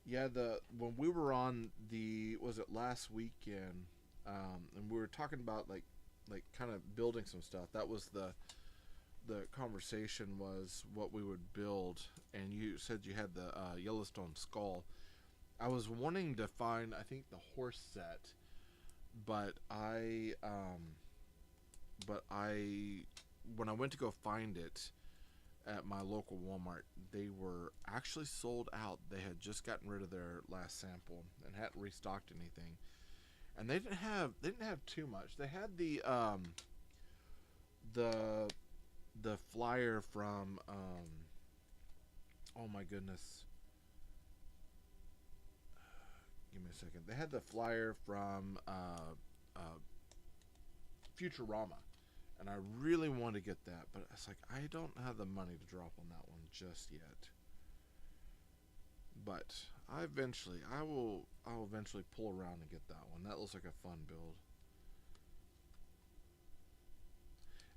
Yeah, when we were on was it last weekend, and we were talking about like kind of building some stuff. That was the conversation, was what we would build, and you said you had the Yellowstone skull. I was wanting to find, I think, the horse set, but when I went to go find it, at my local Walmart. They were actually sold out. They had just gotten rid of their last sample and hadn't restocked anything. And they didn't have too much. They had the the flyer from oh my goodness. Give me a second. They had the flyer from Futurama, and I really want to get that, but it's like I don't have the money to drop on that one just yet. But I'll eventually pull around and get that one. That looks like a fun build.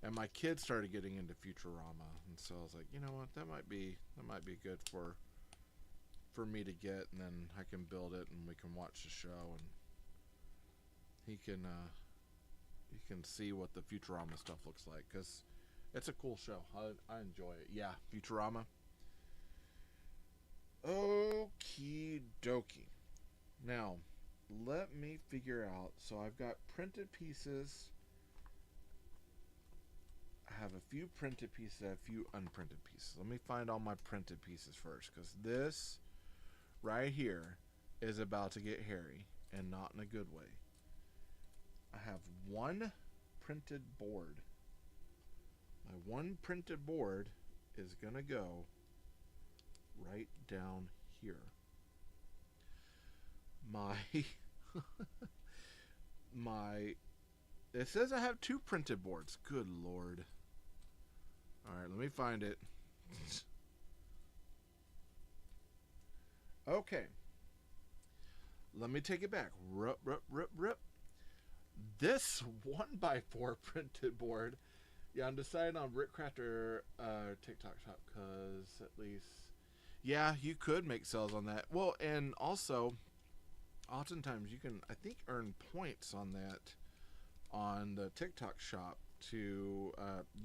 And my kids started getting into Futurama, and so I was like, you know what, that might be good for me to get, and then I can build it, and we can watch the show, and he can see what the Futurama stuff looks like, because it's a cool show. I enjoy it. Yeah, Futurama. Okie dokie. Now, let me figure out. So I've got printed pieces. I have a few printed pieces. I have a few unprinted pieces. Let me find all my printed pieces first, because this right here is about to get hairy, and not in a good way. I have one printed board. My one printed board is going to go right down here. It says I have two printed boards. Good Lord. Alright, let me find it. Okay. Let me take it back. Rup. This 1x4 printed board. Yeah, I'm deciding on Brickcraft or TikTok Shop, because at least, yeah, you could make sales on that. Well, and also, oftentimes you can, I think, earn points on that on the TikTok Shop to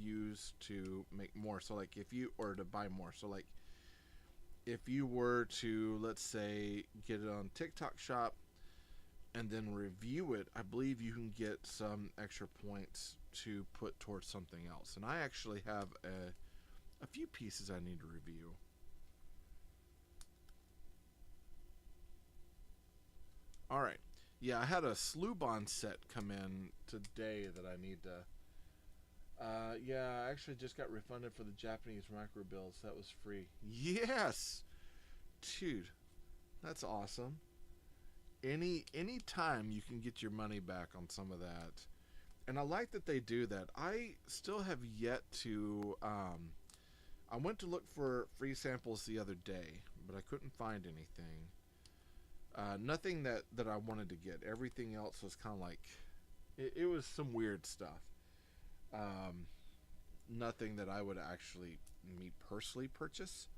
use to make more. So, like, or to buy more. So, like, if you were to, let's say, get it on TikTok Shop and then review it, I believe you can get some extra points to put towards something else. And I actually have a few pieces I need to review. Alright. Yeah, I had a Slewbond set come in today that I need to... yeah, I actually just got refunded for the Japanese micro builds. That was free. Yes! Dude, that's awesome. Any time you can get your money back on some of that. And I like that they do that. I still have yet to... I went to look for free samples the other day, but I couldn't find anything. Nothing that I wanted to get. Everything else was kind of like... It was some weird stuff. Nothing that I would actually, me personally, purchase.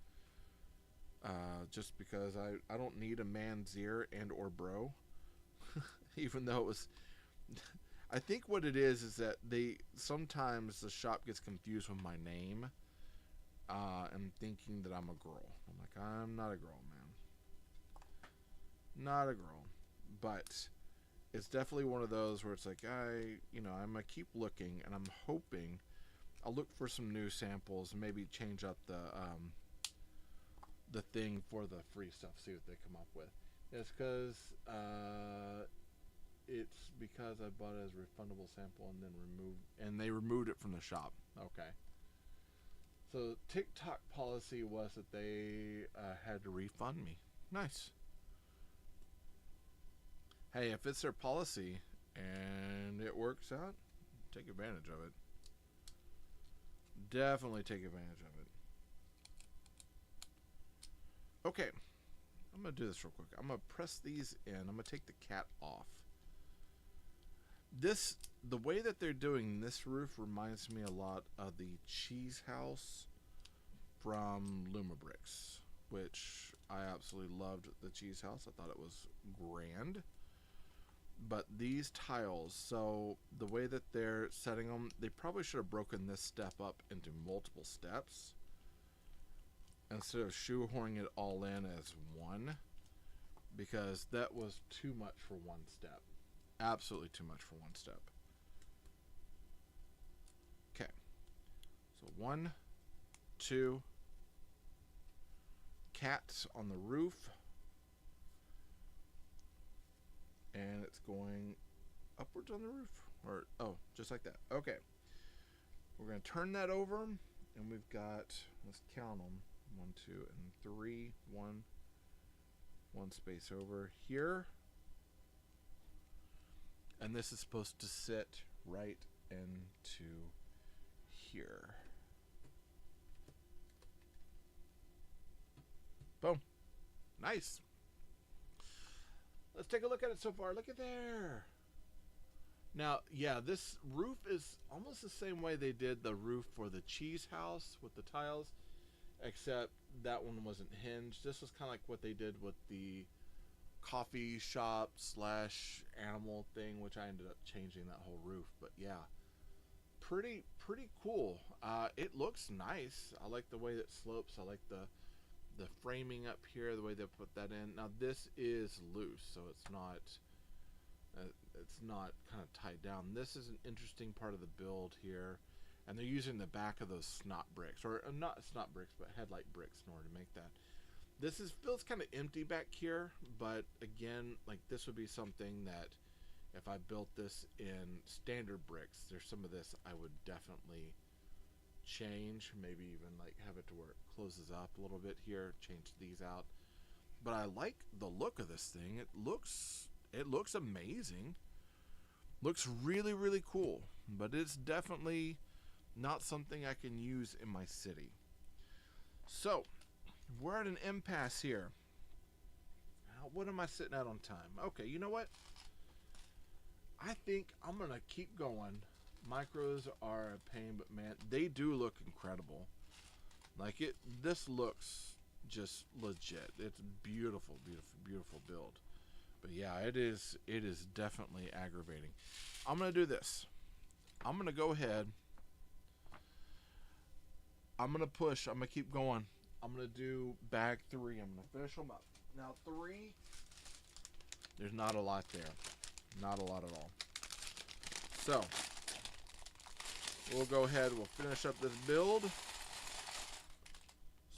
Just because I don't need a man's ear and or bro. Even though it was... I think what it is that sometimes the shop gets confused with my name. And thinking that I'm a girl. I'm like, I'm not a girl, man. Not a girl. But it's definitely one of those where it's like, I'm going to keep looking, and I'm hoping I'll look for some new samples and maybe change up the thing for the free stuff, see what they come up with. It's because I bought it as a refundable sample and then they removed it from the shop. Okay. So TikTok policy was that they had to refund me. Nice. Hey, if it's their policy and it works out, take advantage of it. Definitely take advantage of it. Okay. I'm going to do this real quick. I'm going to press these in. I'm going to take the cat off. The way that they're doing this roof reminds me a lot of the cheese house from Luma Bricks, which I absolutely loved the cheese house. I thought it was grand. But these tiles, so the way that they're setting them, they probably should have broken this step up into multiple steps instead of shoehorning it all in as one, because that was too much for one step. Absolutely too much for one step. Okay. So 1, 2. Cats on the roof. And it's going upwards on the roof. Or, oh, just like that. Okay. We're going to turn that over. And we've got, let's count them. 1, 2, and 3. One space over here. And this is supposed to sit right into here. Boom. Nice. Let's take a look at it so far. Look at there. Now, yeah, this roof is almost the same way they did the roof for the cheese house with the tiles, except that one wasn't hinged. This was kind of like what they did with the coffee shop / animal thing, which I ended up changing that whole roof. But yeah, pretty cool. It looks nice. I like the way that slopes. I like the framing up here, the way they put that in. Now this is loose, so it's not kind of tied down. This is an interesting part of the build here, and they're using the back of those snot bricks, or not snot bricks, but headlight bricks in order to make that. This feels kind of empty back here, but again, like this would be something that if I built this in standard bricks, there's some of this I would definitely change, maybe even like have it to where it closes up a little bit here, change these out. But I like the look of this thing. It looks amazing. Looks really cool, but it's definitely not something I can use in my city. So we're at an impasse here. Now, what am I sitting at on time? Okay, you know what? I think I'm gonna keep going. Micros are a pain, but man, they do look incredible. Like this looks just legit. It's beautiful build. But yeah, it is definitely aggravating. I'm gonna do this. I'm gonna go ahead. I'm gonna push. I'm gonna keep going. I'm gonna do bag 3. I'm gonna finish them up. Now 3, there's not a lot there. Not a lot at all. So we'll go ahead, we'll finish up this build.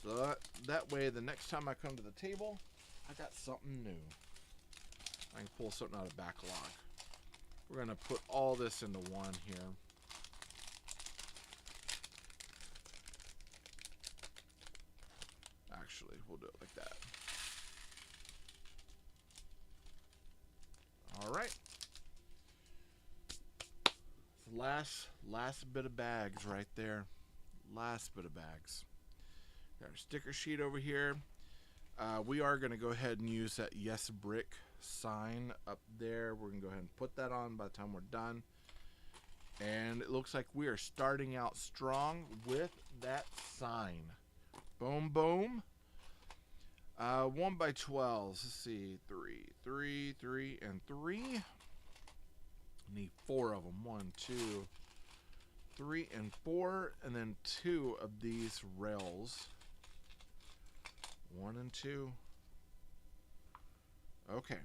So that way the next time I come to the table, I got something new. I can pull something out of backlog. We're gonna put all this into one here. Actually, we'll do it like that. Alright. Last bit of bags right there. Last bit of bags. Got our sticker sheet over here. We are going to go ahead and use that Yes Brick sign up there. We're going to go ahead and put that on by the time we're done. And it looks like we are starting out strong with that sign. Boom, boom. 1 by 12s. Let's see. 3, and 3. Need 4 of them. 1, 2, 3, and 4. And then 2 of these rails. 1 and 2. Okay.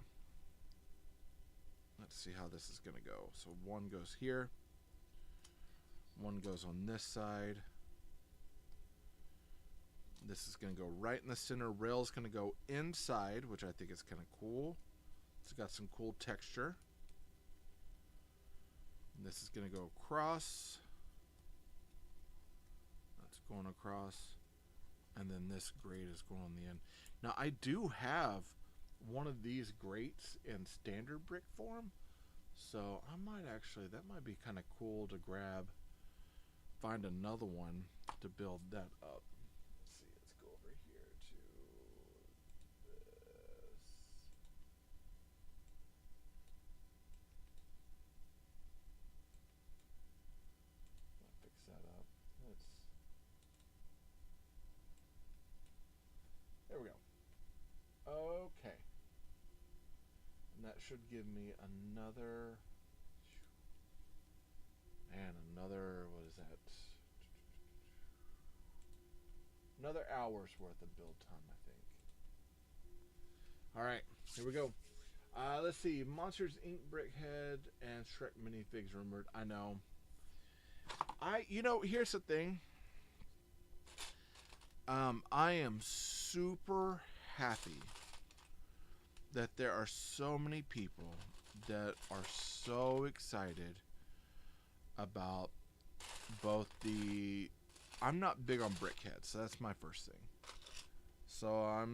Let's see how this is going to go. So 1 goes here. 1 goes on this side. This is going to go right in the center. Rail's going to go inside, which I think is kind of cool. It's got some cool texture. And this is going to go across. That's going across. And then this grate is going on the end. Now, I do have one of these grates in standard brick form. So I might actually, that might be kind of cool to grab. Find another one to build that up. Let's see, let's go over here to this. I'll fix that up. There we go. Okay. And that should give me another, what is that? Another hour's worth of build time, I think. Alright, here we go. Let's see. Monsters Inc. Brickhead and Shrek minifigs rumored. I know. You know, here's the thing. I am super happy that there are so many people that are so excited about both the. I'm not big on brickheads, so that's my first thing. So I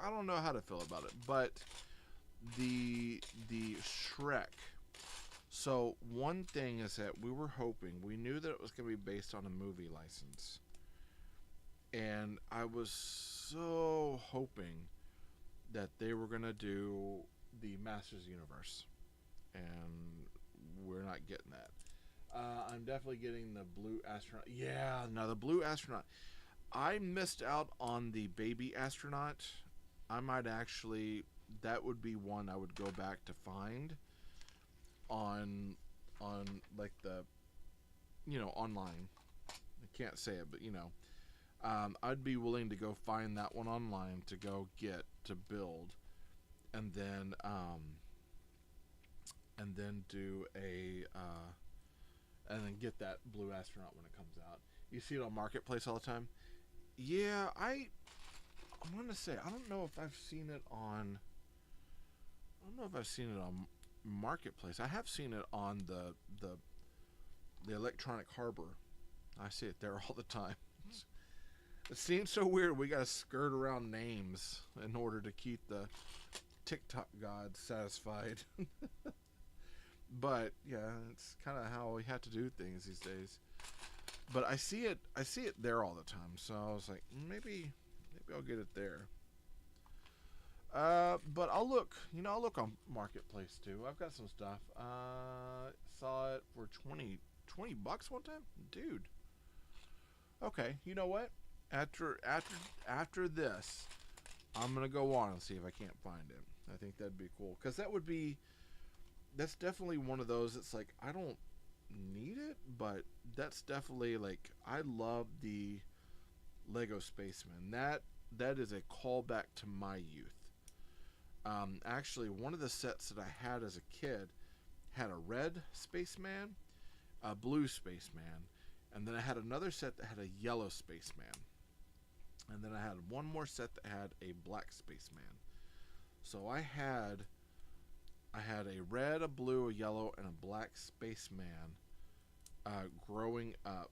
don't know how to feel about it, but the Shrek. So one thing is that we knew that it was going to be based on a movie license, and I was so hoping that they were going to do the Masters Universe, and we're not getting that. I'm definitely getting the Blue Astronaut. Yeah, no, the Blue Astronaut. I missed out on the Baby Astronaut. I might actually. That would be one I would go back to find on like the online. I can't say it, but I'd be willing to go find that one online to go get to build, and then do a and then get that Blue Astronaut when it comes out. You see it on Marketplace all the time. Yeah, I'm gonna say I don't know if I've seen it on. I don't know if I've seen it on Marketplace. I have seen it on the Electronic Harbor. I see it there all the time. It seems so weird. We gotta skirt around names in order to keep the TikTok gods satisfied. But yeah, it's kind of how we have to do things these days. But I see it there all the time. So I was like, maybe I'll get it there. But I'll look. I'll look on Marketplace too. I've got some stuff. Saw it for $20 one time, dude. Okay, you know what? After this, I'm gonna go on and see if I can't find it. I think that'd be cool because that's definitely one of those. It's like I don't need it, but that's definitely like I love the Lego Spaceman. That is a callback to my youth. Actually, one of the sets that I had as a kid had a red spaceman, a blue spaceman, and then I had another set that had a yellow spaceman. And then I had one more set that had a black spaceman. So I had a red, a blue, a yellow, and a black spaceman growing up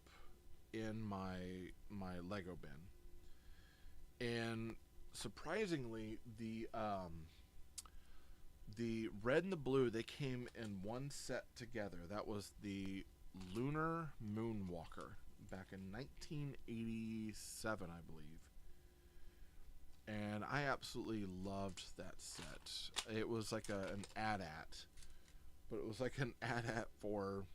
in my Lego bin. And surprisingly, the red and the blue, they came in one set together. That was the Lunar Moonwalker back in 1987, I believe. And I absolutely loved that set. It was like an AT-AT, but it was like an AT-AT for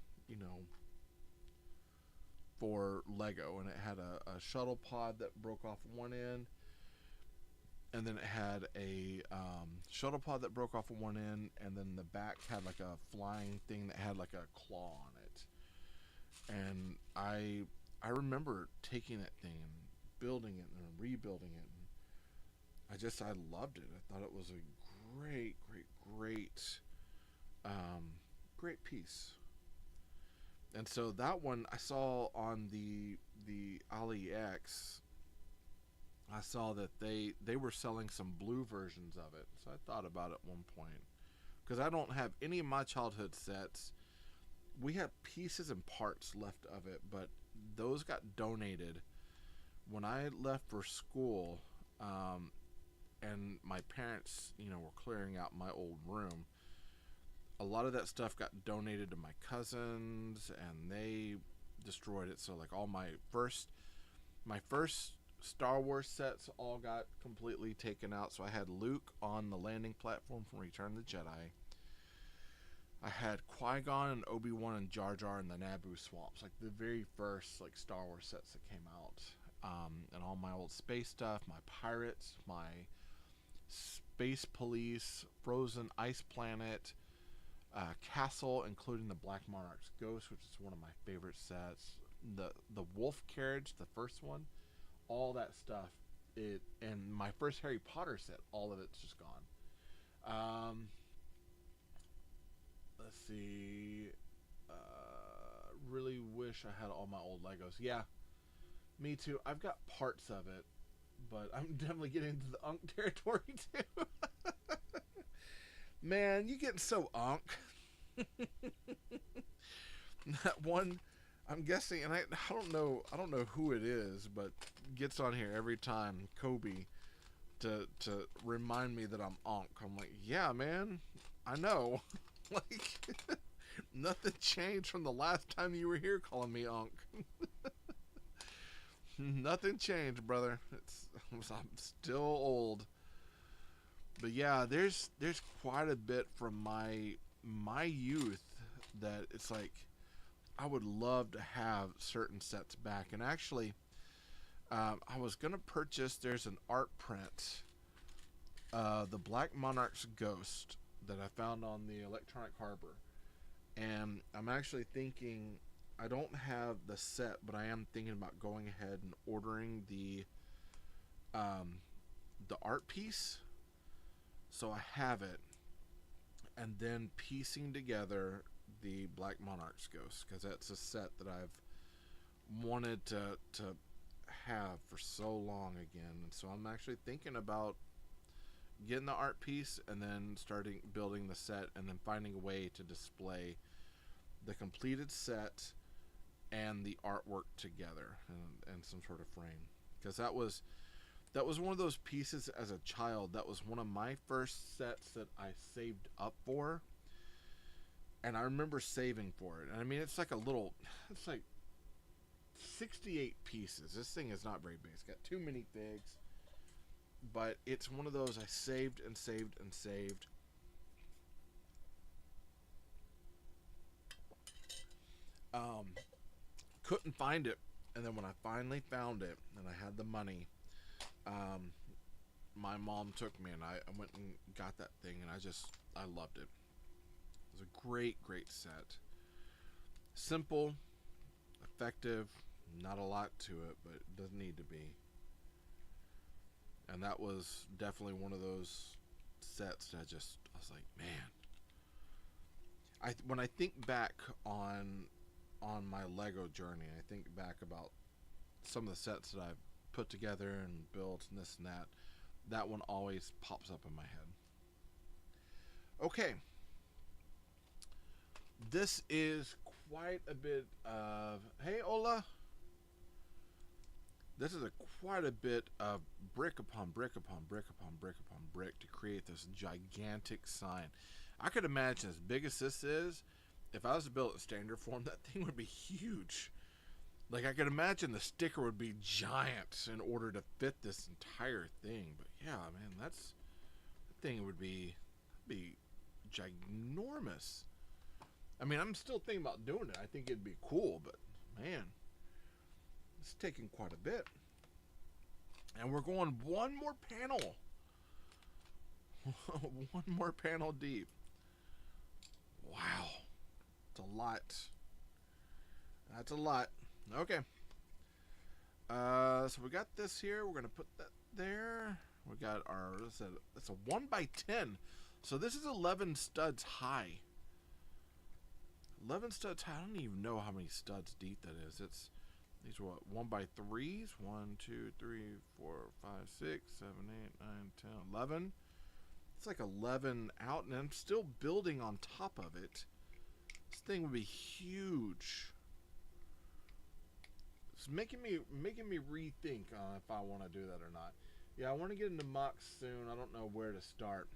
Lego, and it had a shuttle pod that broke off one end, and then it had a shuttle pod that broke off of one end, and then the back had like a flying thing that had like a claw on it. And I remember taking that thing and building it and rebuilding it. And I loved it. I thought it was a great, great piece. And so that one I saw on the AliEx. I saw that they were selling some blue versions of it. So I thought about it at one point. Because I don't have any of my childhood sets. We have pieces and parts left of it, but those got donated when I left for school, and my parents, were clearing out my old room. A lot of that stuff got donated to my cousins, and they destroyed it. So like all my first Star Wars sets all got completely taken out. So I had Luke on the landing platform from Return of the Jedi. I had Qui-Gon and Obi-Wan and Jar Jar in the Naboo swamps, like the very first like Star Wars sets that came out. And all my old space stuff, my pirates, my space police, frozen ice planet, castle, including the Black Monarch's ghost, which is one of my favorite sets. The wolf carriage, the first one, all that stuff. And my first Harry Potter set, all of it's just gone. Let's see. Really wish I had all my old Legos. Yeah, Me too. I've got parts of it, but I'm definitely getting into the unk territory too. Man, you getting so unk. That one, I'm guessing, and I don't know who it is, but gets on here every time, Kobe, to remind me that I'm unk. I'm like, yeah, man, I know. Like, nothing changed from the last time you were here calling me unk. Nothing changed, brother. I'm still old. But yeah, there's quite a bit from my youth that it's like I would love to have certain sets back. And actually, I was gonna purchase. There's an art print, the Black Monarch's Ghost that I found on the Electronic Harbor, and I'm actually thinking. I don't have the set, but I am thinking about going ahead and ordering um, the art piece, so I have it, and then piecing together the Black Monarch's Ghost, because that's a set that I've wanted to have for so long again. And so I'm actually thinking about getting the art piece and then starting building the set, and then finding a way to display the completed set and the artwork together and some sort of frame, because that was one of those pieces as a child. That was one of my first sets that I saved up for, and I remember saving for it. And I mean, it's like it's like 68 pieces. This thing is not very big. It's got too many figs, but it's one of those I saved and saved and saved. Couldn't find it, and then when I finally found it and I had the money, um, my mom took me, and I went and got that thing, and I loved it. It was a great set. Simple, effective, not a lot to it, but it doesn't need to be. And that was definitely one of those sets that I was like, man. When I think back on my Lego journey, I think back about some of the sets that I've put together and built and this and that. That one always pops up in my head. Okay. This is quite a bit of... Hey, Ola! This is quite a bit of brick upon brick upon brick upon brick upon brick to create this gigantic sign. I could imagine, as big as this is, if I was to build it in standard form, that thing would be huge. Like, I could imagine the sticker would be giant in order to fit this entire thing. But yeah, man, that thing would be ginormous. I mean, I'm still thinking about doing it. I think it'd be cool, but man, it's taking quite a bit. And we're going one more panel. One more panel deep. Wow. It's a lot. That's a lot. Okay. So we got this here. We're gonna put that there. We got our. It's a 1x10. So this is 11 studs high. 11 studs high. I don't even know how many studs deep that is. These are what, 1x3s? 1, 2, 3, 4, 5, 6, 7, 8, 9, 10, 11. It's like 11 out, and I'm still building on top of it. This thing would be huge. It's making me rethink if I want to do that or not. Yeah, I want to get into mocks soon. I don't know where to start.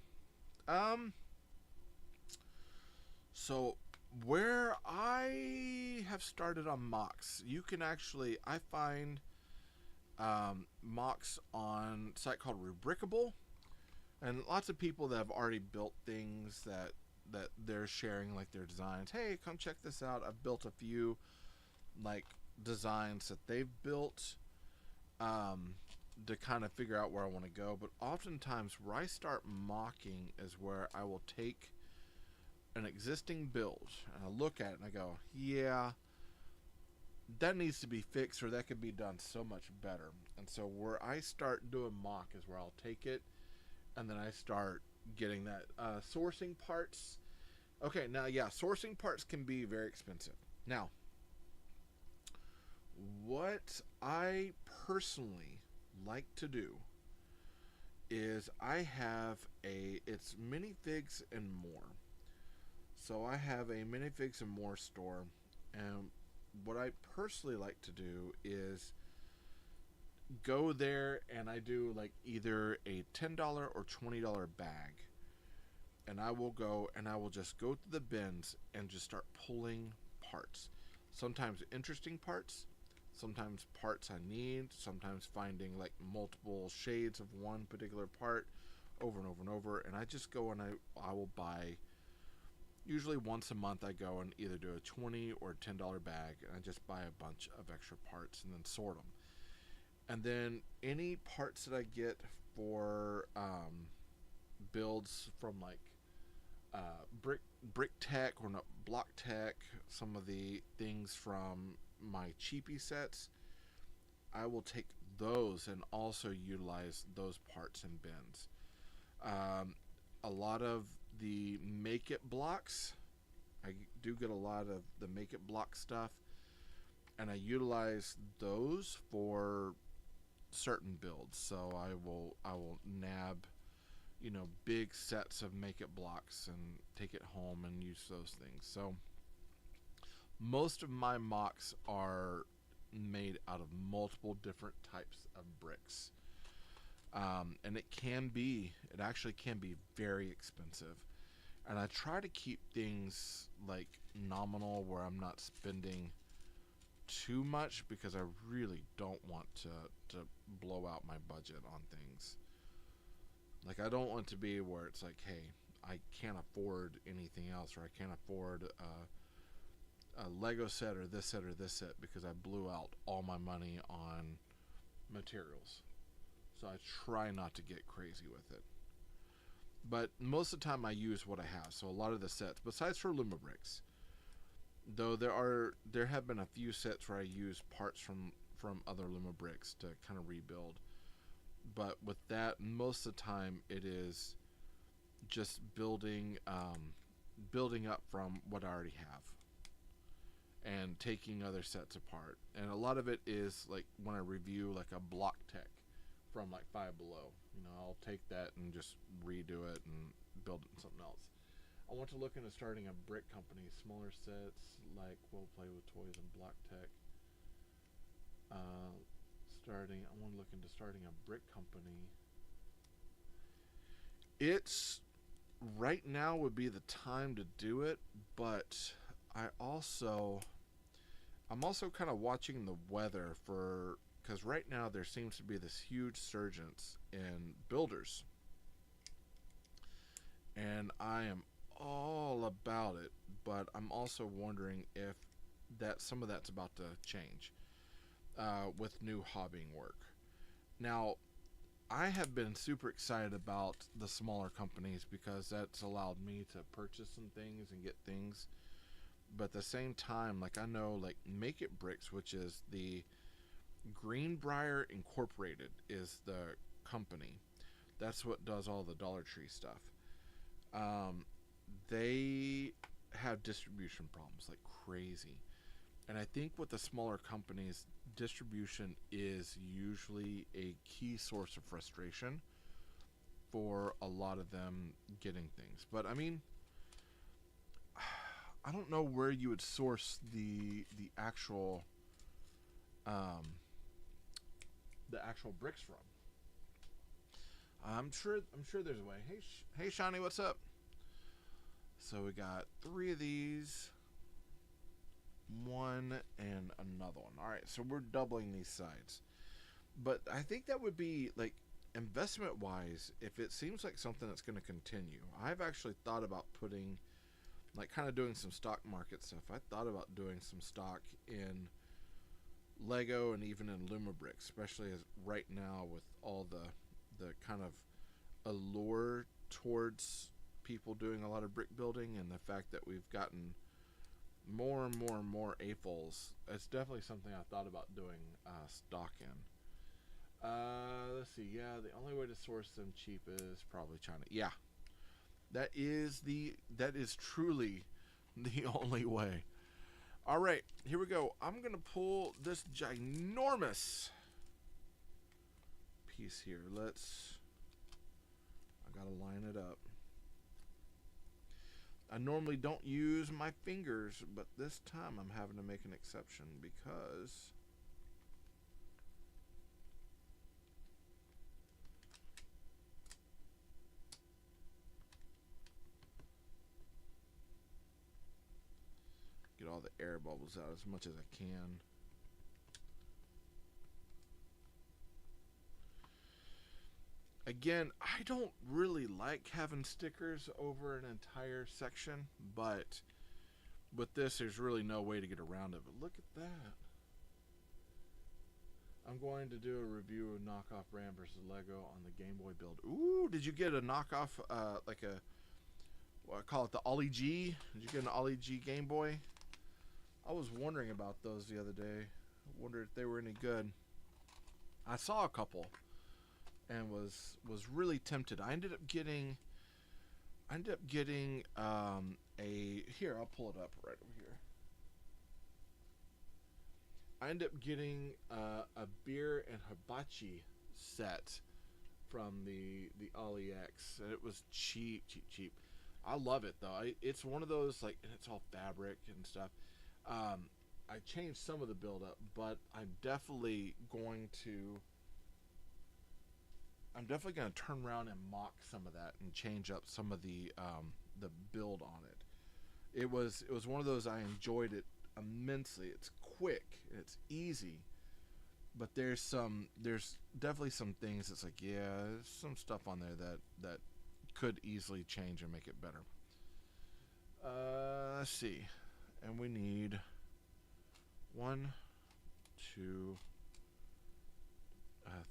So where I have started on mocks, you can actually, I find mocks on a site called Rubricable, and lots of people that have already built things that they're sharing, like their designs. Hey, come check this out. I've built a few like designs that they've built to kind of figure out where I want to go. But oftentimes where I start mocking is where I will take an existing build and I look at it and I go, yeah, that needs to be fixed, or that could be done so much better. And so where I start doing mock is where I'll take it and then I start getting that sourcing parts. Okay, now yeah, sourcing parts can be very expensive. Now, what I personally like to do is I have it's minifigs and more. So I have a minifigs and more store, and what I personally like to do is go there and I do like either a $10 or $20 bag, and I will go and I will just go to the bins and just start pulling parts. Sometimes interesting parts, sometimes parts I need, sometimes finding like multiple shades of one particular part over and over and over. And I just go and I will buy, usually once a month I go and either do a $20 or $10 bag, and I just buy a bunch of extra parts and then sort them. And then any parts that I get for builds from like brick tech or not block tech, some of the things from my cheapy sets, I will take those and also utilize those parts in bins. A lot of the make it blocks, I do get a lot of the make it block stuff, and I utilize those for certain builds. So I will nab, big sets of make it blocks and take it home and use those things. So most of my mocks are made out of multiple different types of bricks. And it actually can be very expensive. And I try to keep things like nominal where I'm not spending too much, because I really don't want to blow out my budget on things. Like, I don't want to be where it's like, hey, I can't afford anything else, or I can't afford a Lego set or this set or this set because I blew out all my money on materials. So I try not to get crazy with it. But most of the time I use what I have. So a lot of the sets, besides for Luma bricks, though there have been a few sets where I use parts from other Luma bricks to kind of rebuild. But with that, most of the time it is just building up from what I already have and taking other sets apart. And a lot of it is like when I review like a block tech from like Five Below, I'll take that and just redo it and build it in something else. I want to look into starting a brick company, smaller sets like We'll Play with Toys and Block Tech. I want to look into starting a brick company. It's right now would be the time to do it, but I'm also kind of watching the weather because right now there seems to be this huge surgence in builders, and I am all about it, but I'm also wondering if some of that's about to change with new hobbying work. Now, I have been super excited about the smaller companies because that's allowed me to purchase some things and get things. But at the same time, like I know like Make It Bricks, which is the Greenbrier Incorporated is the company. That's what does all the Dollar Tree stuff. They have distribution problems like crazy. And I think with the smaller companies, distribution is usually a key source of frustration for a lot of them getting things. But I mean, I don't know where you would source the actual bricks from. I'm sure there's a way. Hey Shawnee, what's up? So we got 3 of these, one and another one. All right, so we're doubling these sides. But I think that would be like investment wise, if it seems like something that's going to continue. I've actually thought about putting like kind of doing some stock market stuff. I thought about doing some stock in Lego and even in Luma bricks, especially as right now with all the kind of allure towards people doing a lot of brick building, and the fact that we've gotten more and more and more AFOLs. It's definitely something I thought about doing stock in. Let's see. Yeah, the only way to source them cheap is probably China. Yeah, that is truly the only way. All right, here we go. I'm going to pull this ginormous piece here. I got to line it up. I normally don't use my fingers, but this time I'm having to make an exception because get all the air bubbles out as much as I can. Again, I don't really like having stickers over an entire section, but with this, there's really no way to get around it. But look at that. I'm going to do a review of knockoff brand versus Lego on the Game Boy build. Ooh, did you get a knockoff, like a, what I call it, the Ollie G? Did you get an Ollie G Game Boy? I was wondering about those the other day. I wondered if they were any good. I saw a couple and was really tempted. I ended up getting a, here, I'll pull it up right over here. I ended up getting a beer and hibachi set from the AliEx, and it was cheap. I love it though. It's one of those, like, and it's all fabric and stuff. I changed some of the build up, but I'm definitely going to turn around and mock some of that and change up some of the build on it. It was one of those, I enjoyed it immensely. It's quick, it's easy, but there's definitely some things that's like, yeah, there's some stuff on there that could easily change and make it better. Let's see, and we need 1, 2,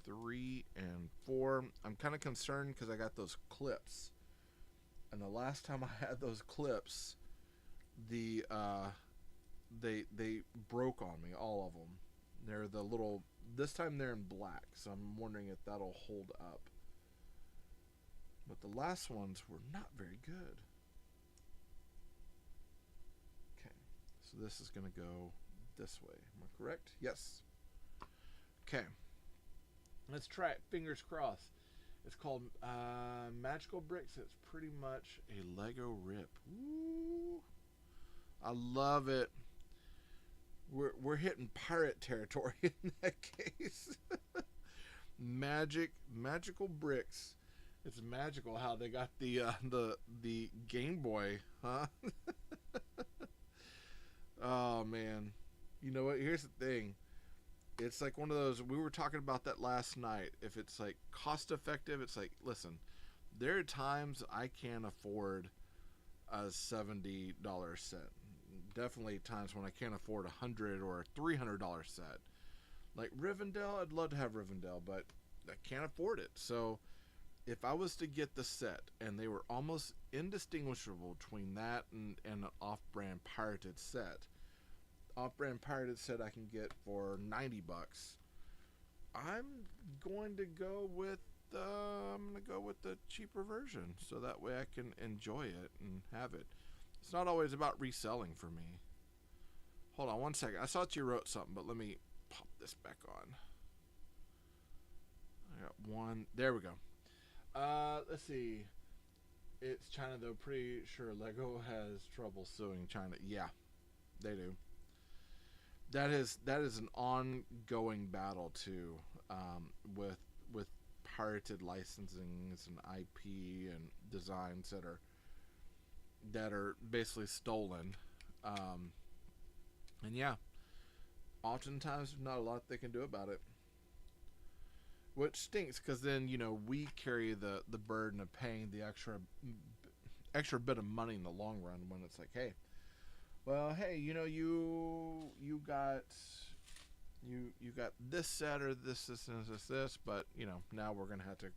3, and 4. I'm kind of concerned because I got those clips, and the last time I had those clips, they broke on me, all of them. They're the little, this time they're in black, so I'm wondering if that'll hold up. But the last ones were not very good. Okay, so this is going to go this way. Am I correct? Yes. Okay. Let's try it. Fingers crossed. It's called Magical Bricks. It's pretty much a Lego rip. Woo! I love it. We're hitting pirate territory in that case. Magical Bricks. It's magical how they got the Game Boy, huh? Oh man. You know what? Here's the thing. It's like one of those, we were talking about that last night. If it's like cost effective, it's like, listen, there are times I can't afford a $70 set. Definitely times when I can't afford a $100 or a $300 set. Like Rivendell, I'd love to have Rivendell, but I can't afford it. So if I was to get the set and they were almost indistinguishable between that and an off-brand pirated set, off-brand pirated set I can get for $90. I'm going to go with the cheaper version, so that way I can enjoy it and have it. It's not always about reselling for me. Hold on one second. I thought you wrote something, but let me pop this back on. I got one. There we go. Let's see. It's China though. Pretty sure Lego has trouble suing China. Yeah, they do. That is an ongoing battle too, with pirated licensings and IP and designs that are basically stolen, and yeah, oftentimes there's not a lot they can do about it, which stinks because then we carry the burden of paying the extra bit of money in the long run when it's like, hey, well, hey, you got this set or this, but now we're gonna have to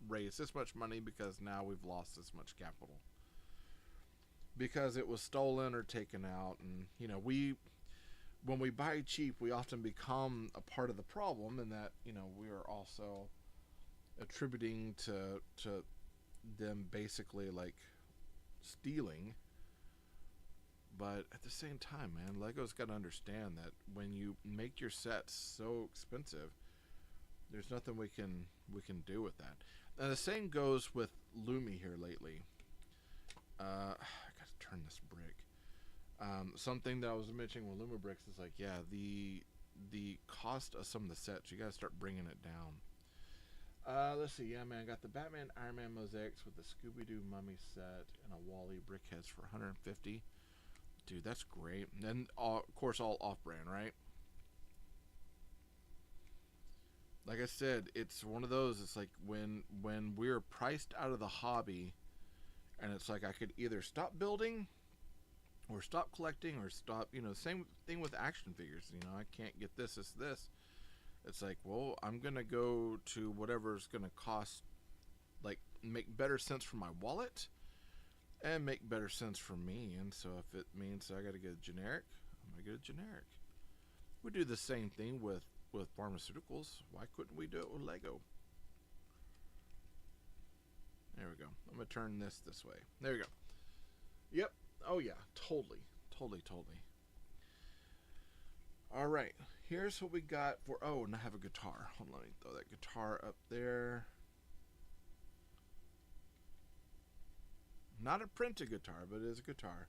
raise this much money because now we've lost this much capital because it was stolen or taken out. And when we buy cheap, we often become a part of the problem, in that we are also attributing to them basically like stealing But at the same time, man, Lego's got to understand that when you make your sets so expensive, there's nothing we can do with that. And the same goes with Lumi here lately. I got to turn this brick. Something that I was mentioning with Luma Bricks is like, yeah, the cost of some of the sets, you got to start bringing it down. Let's see. Yeah, man, I got the Batman Iron Man mosaics with the Scooby-Doo Mummy set and a Wally brickheads for 150. Dude, that's great. And of course, all off-brand, right? Like I said, it's one of those. It's like when we're priced out of the hobby, and it's like I could either stop building, or stop collecting, or stop. Same thing with action figures. I can't get this. It's like, well, I'm gonna go to whatever's gonna cost, like, make better sense for my wallet, and make better sense for me. And so if it means I got to get a generic, I'm gonna get a generic. We do the same thing with pharmaceuticals. Why couldn't we do it with Lego? There we go. I'm gonna turn this way. There we go. Yep. Oh yeah. Totally. All right. Here's what we got for. Oh, and I have a guitar. Hold on. Let me throw that guitar up there. Not a printed guitar, but it is a guitar.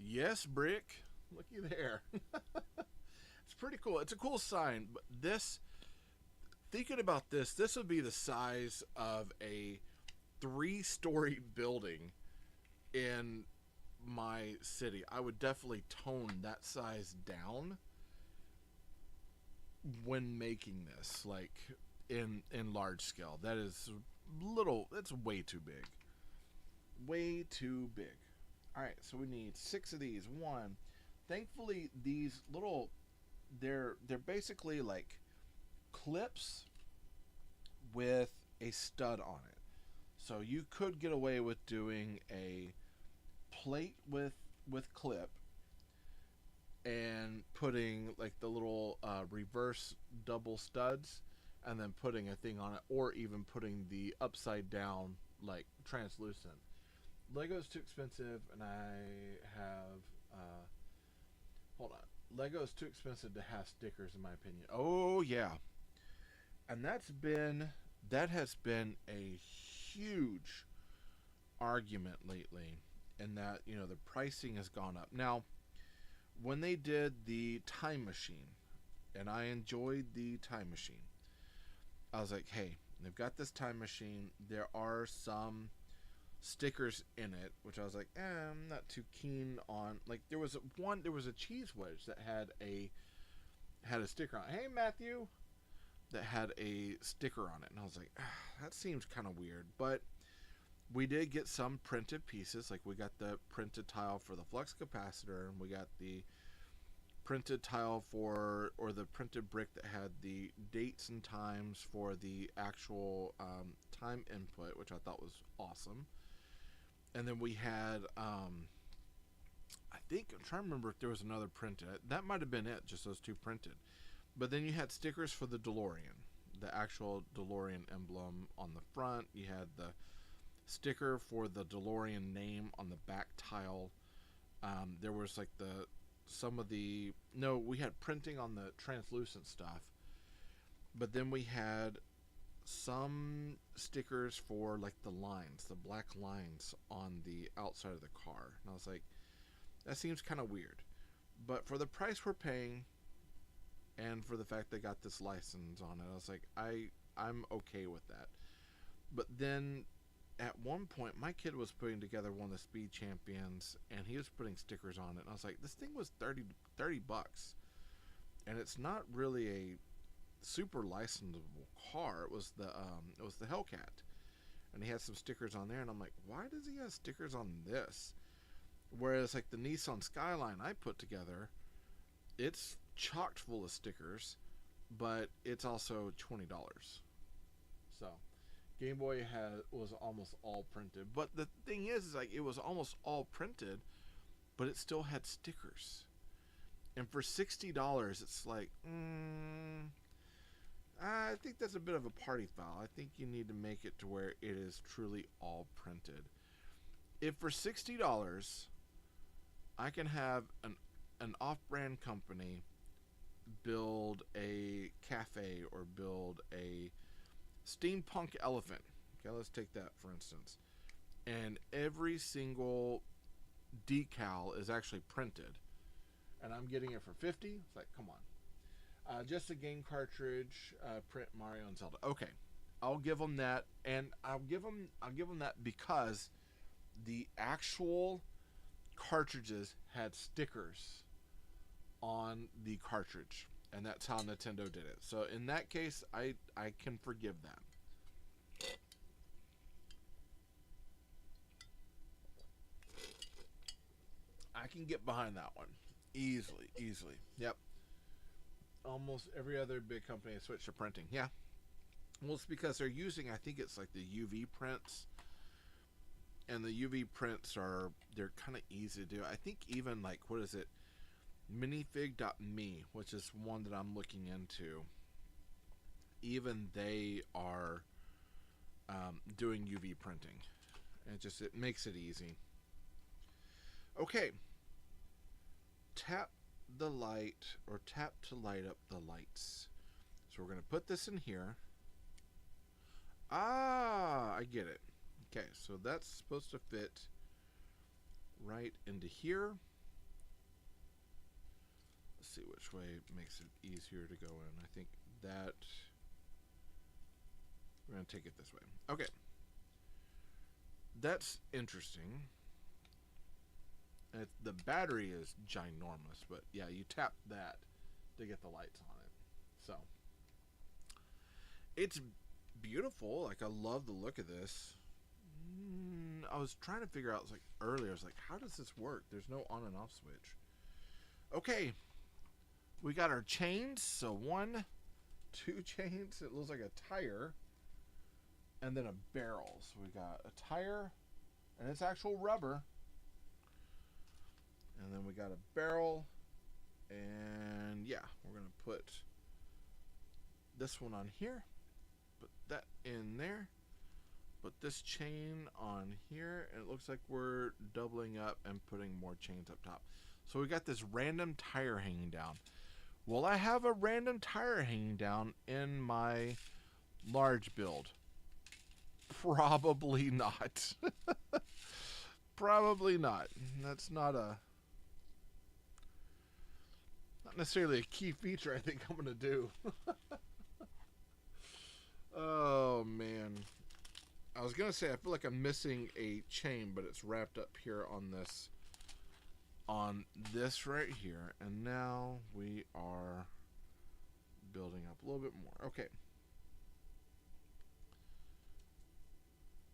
Yes, Brick. Looky there. It's pretty cool. It's a cool sign. But thinking about this would be the size of a 3-story building in my city. I would definitely tone that size down when making this, like in large scale. That is little. That's way too big. Way too big. All right, so we need 6 of these. One. Thankfully, these little, they're basically like clips with a stud on it. So you could get away with doing a plate with clip and putting like the little reverse double studs, and then putting a thing on it, or even putting the upside down like translucent. Lego's too expensive, and I have hold on. Lego's too expensive to have stickers, in my opinion. Oh yeah, and that has been a huge argument lately, in that the pricing has gone up. Now, when they did the time machine, and I enjoyed the time machine, I was like, hey, they've got this time machine. There are some stickers in it, which I was like, I'm not too keen on. Like, there was a cheese wedge that had a sticker on it. Hey, Matthew, that had a sticker on it, and I was like, that seems kind of weird. But we did get some printed pieces. Like, we got the printed tile for the flux capacitor, and we got the printed tile or the printed brick that had the dates and times for the actual time input, which I thought was awesome. And then we had, I think, I'm trying to remember if there was another printed. That might have been it, just those 2 printed. But then you had stickers for the DeLorean, the actual DeLorean emblem on the front. You had the sticker for the DeLorean name on the back tile. There was like we had printing on the translucent stuff. But then we had some stickers for like the lines, the black lines on the outside of the car. And I was like, that seems kind of weird. But for the price we're paying, and for the fact they got this license on it, I was like, I'm okay with that. But then at one point, my kid was putting together one of the Speed Champions, and he was putting stickers on it. And I was like, this thing was $30, and it's not really a super licensable car. It was the Hellcat, and he had some stickers on there, and I'm like, why does he have stickers on this? Whereas like the Nissan Skyline I put together, it's chocked full of stickers, but it's also $20. So Game Boy was almost all printed, but the thing is like it was almost all printed, but it still had stickers. And for $60, it's like, I think that's a bit of a party foul. I think you need to make it to where it is truly all printed. If for $60 I can have an off-brand company build a cafe or build a steampunk elephant. Okay, let's take that for instance. And every single decal is actually printed. And I'm getting it for 50. It's like, come on. Just a game cartridge, print Mario and Zelda. Okay, I'll give them that, and I'll give them that because the actual cartridges had stickers on the cartridge, and that's how Nintendo did it. So in that case, I can forgive that. I can get behind that one easily. Yep. Almost every other big company has switched to printing. Yeah. Well, it's because they're using, I think it's like the UV prints, and the UV prints they're kind of easy to do. I think even like, what is it, minifig.me, which is one that I'm looking into, even they are doing UV printing. It makes it easy. Okay. Tap the light, or tap to light up the lights. So we're going to put this in here. Ah, I get it. Okay, so that's supposed to fit right into here. Let's see which way makes it easier to go in. I think that we're going to take it this way. Okay. That's interesting. The battery is ginormous, but yeah, you tap that to get the lights on it. So it's beautiful. Like, I love the look of this. I was trying to figure out, like earlier, I was like, how does this work? There's no on and off switch. Okay, we got our chains. So 1, 2 chains. It looks like a tire, and then a barrel. So we got a tire, and it's actual rubber. And then we got a barrel, and yeah, we're going to put this one on here, put that in there, put this chain on here, and it looks like we're doubling up and putting more chains up top. So we got this random tire hanging down. Will I have a random tire hanging down in my large build? Probably not. Probably not. That's not necessarily a key feature I think I'm going to do. Oh, man. I was going to say, I feel like I'm missing a chain, but it's wrapped up here on this right here. And now we are building up a little bit more. Okay.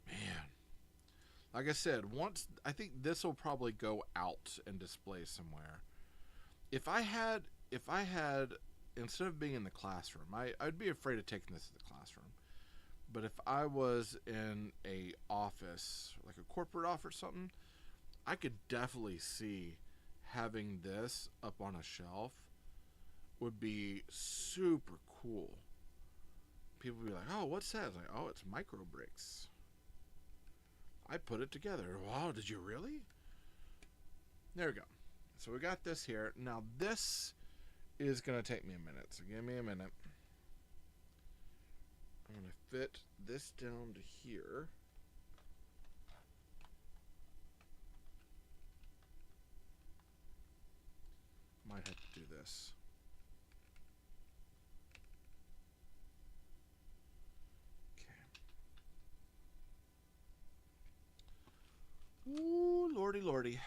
Man. Like I said, I think this will probably go out and display somewhere. If I had, instead of being in the classroom, I'd be afraid of taking this to the classroom. But if I was in a office, like a corporate office or something, I could definitely see having this up on a shelf would be super cool. People would be like, oh, what's that? It's like, oh, it's micro bricks. I put it together. Wow, did you really? There we go. So we got this here. Now this is going to take me a minute. So give me a minute. I'm going to fit this down to here. Might have to do this. Okay. Ooh, lordy, lordy.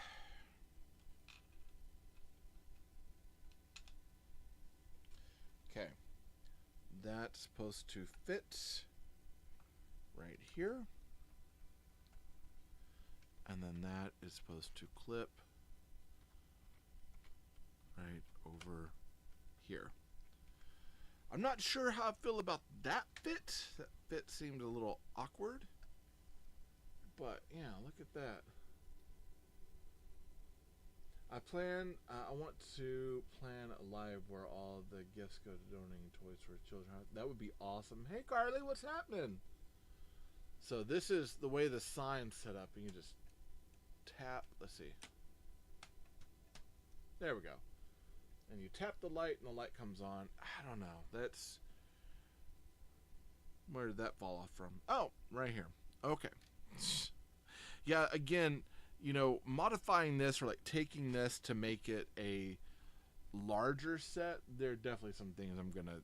Okay. That's supposed to fit right here. And then that is supposed to clip right over here. I'm not sure how I feel about that fit. That fit seemed a little awkward. But yeah, look at that. I want to plan a live where all the gifts go to donating toys for children. That would be awesome. Hey Carly, what's happening? So this is the way the sign's set up, and you just tap, let's see. There we go. And you tap the light and the light comes on. I don't know. That's... Where did that fall off from? Oh, right here. Okay. Yeah, again, you know, modifying this or like taking this to make it a larger set, there are definitely some things I'm going to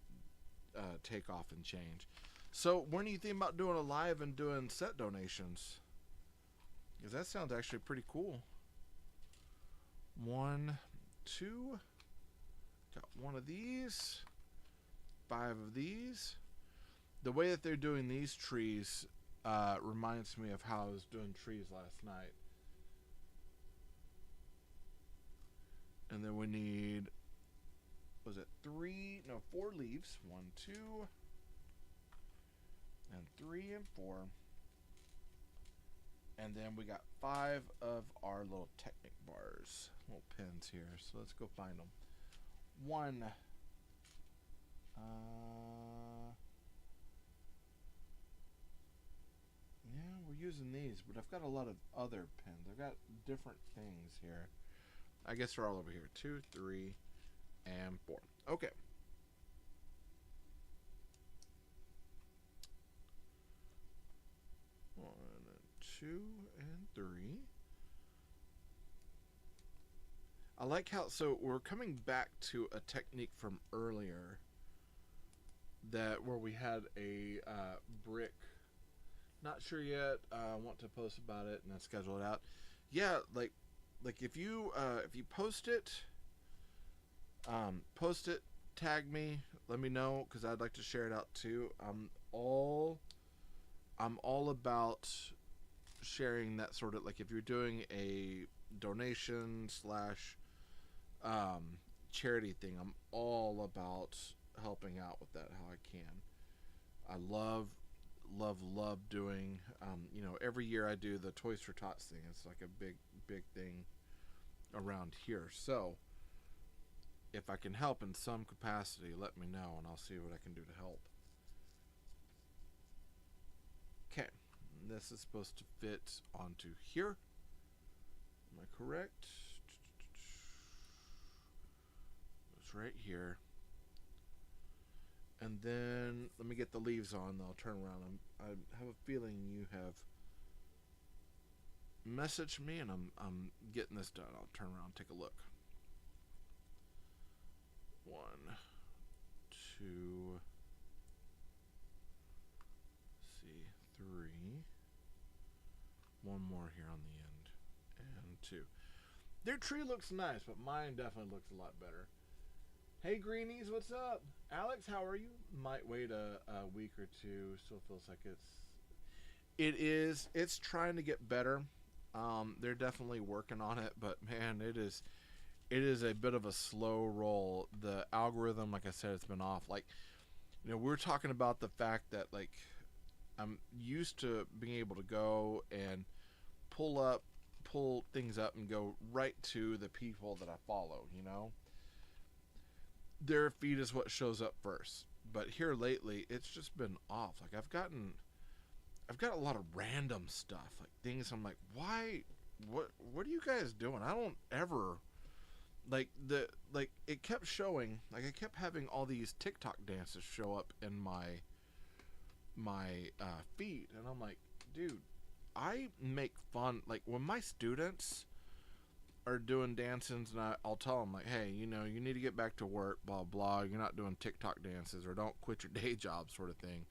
take off and change. So when do you think about doing a live and doing set donations? Because that sounds actually pretty cool. 1, 2. Got one of these. 5 of these. The way that they're doing these trees reminds me of how I was doing trees last night. And then we need, was it 4 leaves. 1, 2, and 3 and 4. And then we got 5 of our little Technic bars, little pins here. So let's go find them. 1. Yeah, we're using these, but I've got a lot of other pins. I've got different things here. I guess they're all over here. 2, 3, and 4. Okay. One, 2, and 3. I like how, so we're coming back to a technique from earlier that where we had a brick. Not sure yet. I want to post about it and then schedule it out. Yeah, like if you post it, tag me, let me know because I'd like to share it out too. I'm all about sharing that sort of, like if you're doing a donation slash charity thing, I'm all about helping out with that how I can. I love doing you know, every year I do the Toys for Tots thing. It's like a big thing around here. So if I can help in some capacity, let me know and I'll see what I can do to help. Okay, this is supposed to fit onto here. Am I correct? It's right here. And then let me get the leaves on. I'll turn around. I have a feeling you have messaged me, and I'm getting this done. I'll turn around and take a look. 1, 2. Let's see, 3. One more here on the end, and 2. Their tree looks nice, but mine definitely looks a lot better. Hey Greenies, what's up? Alex, how are you? Might wait a week or two. Still feels like it's trying to get better. They're definitely working on it, but man, it is a bit of a slow roll. The algorithm, like I said, it's been off. Like, you know, we're talking about the fact that like I'm used to being able to go and pull things up and go right to the people that I follow, you know. Their feed is what shows up first. But here lately, it's just been off. Like I've got a lot of random stuff, like things I'm like, why? What are you guys doing? I don't ever like it kept showing. Like I kept having all these TikTok dances show up in my feed, and I'm like, dude, I make fun. Like when my students are doing dances, and I'll tell them like, hey, you know, you need to get back to work, blah blah. You're not doing TikTok dances, or don't quit your day job, sort of thing.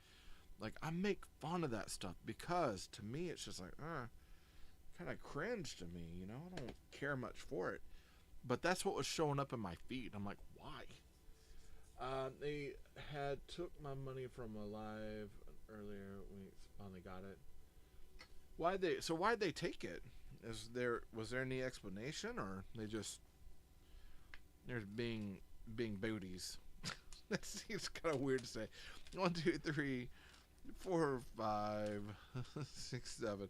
Like I make fun of that stuff because to me it's just like, kind of cringe to me, you know. I don't care much for it, but that's what was showing up in my feed. I'm like, why? They had took my money from a live earlier. We finally got it. Why'd they take it? Was there any explanation, or they're being booties? That seems kind of weird to say. 1, 2, 3, 4, 5, 6, 7.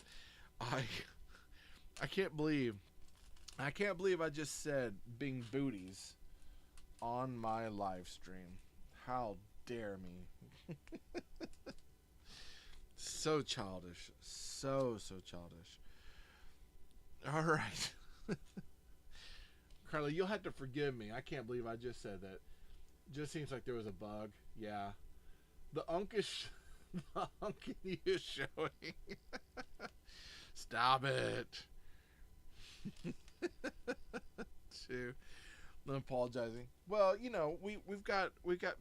I can't believe I just said being booties on my live stream. How dare me? So childish. So childish. Alright. Carly, you'll have to forgive me. I can't believe I just said that. Just seems like there was a bug. Yeah. The unkish, the unk in you is showing. Stop it. Too. I'm apologizing. Well, you know, we've got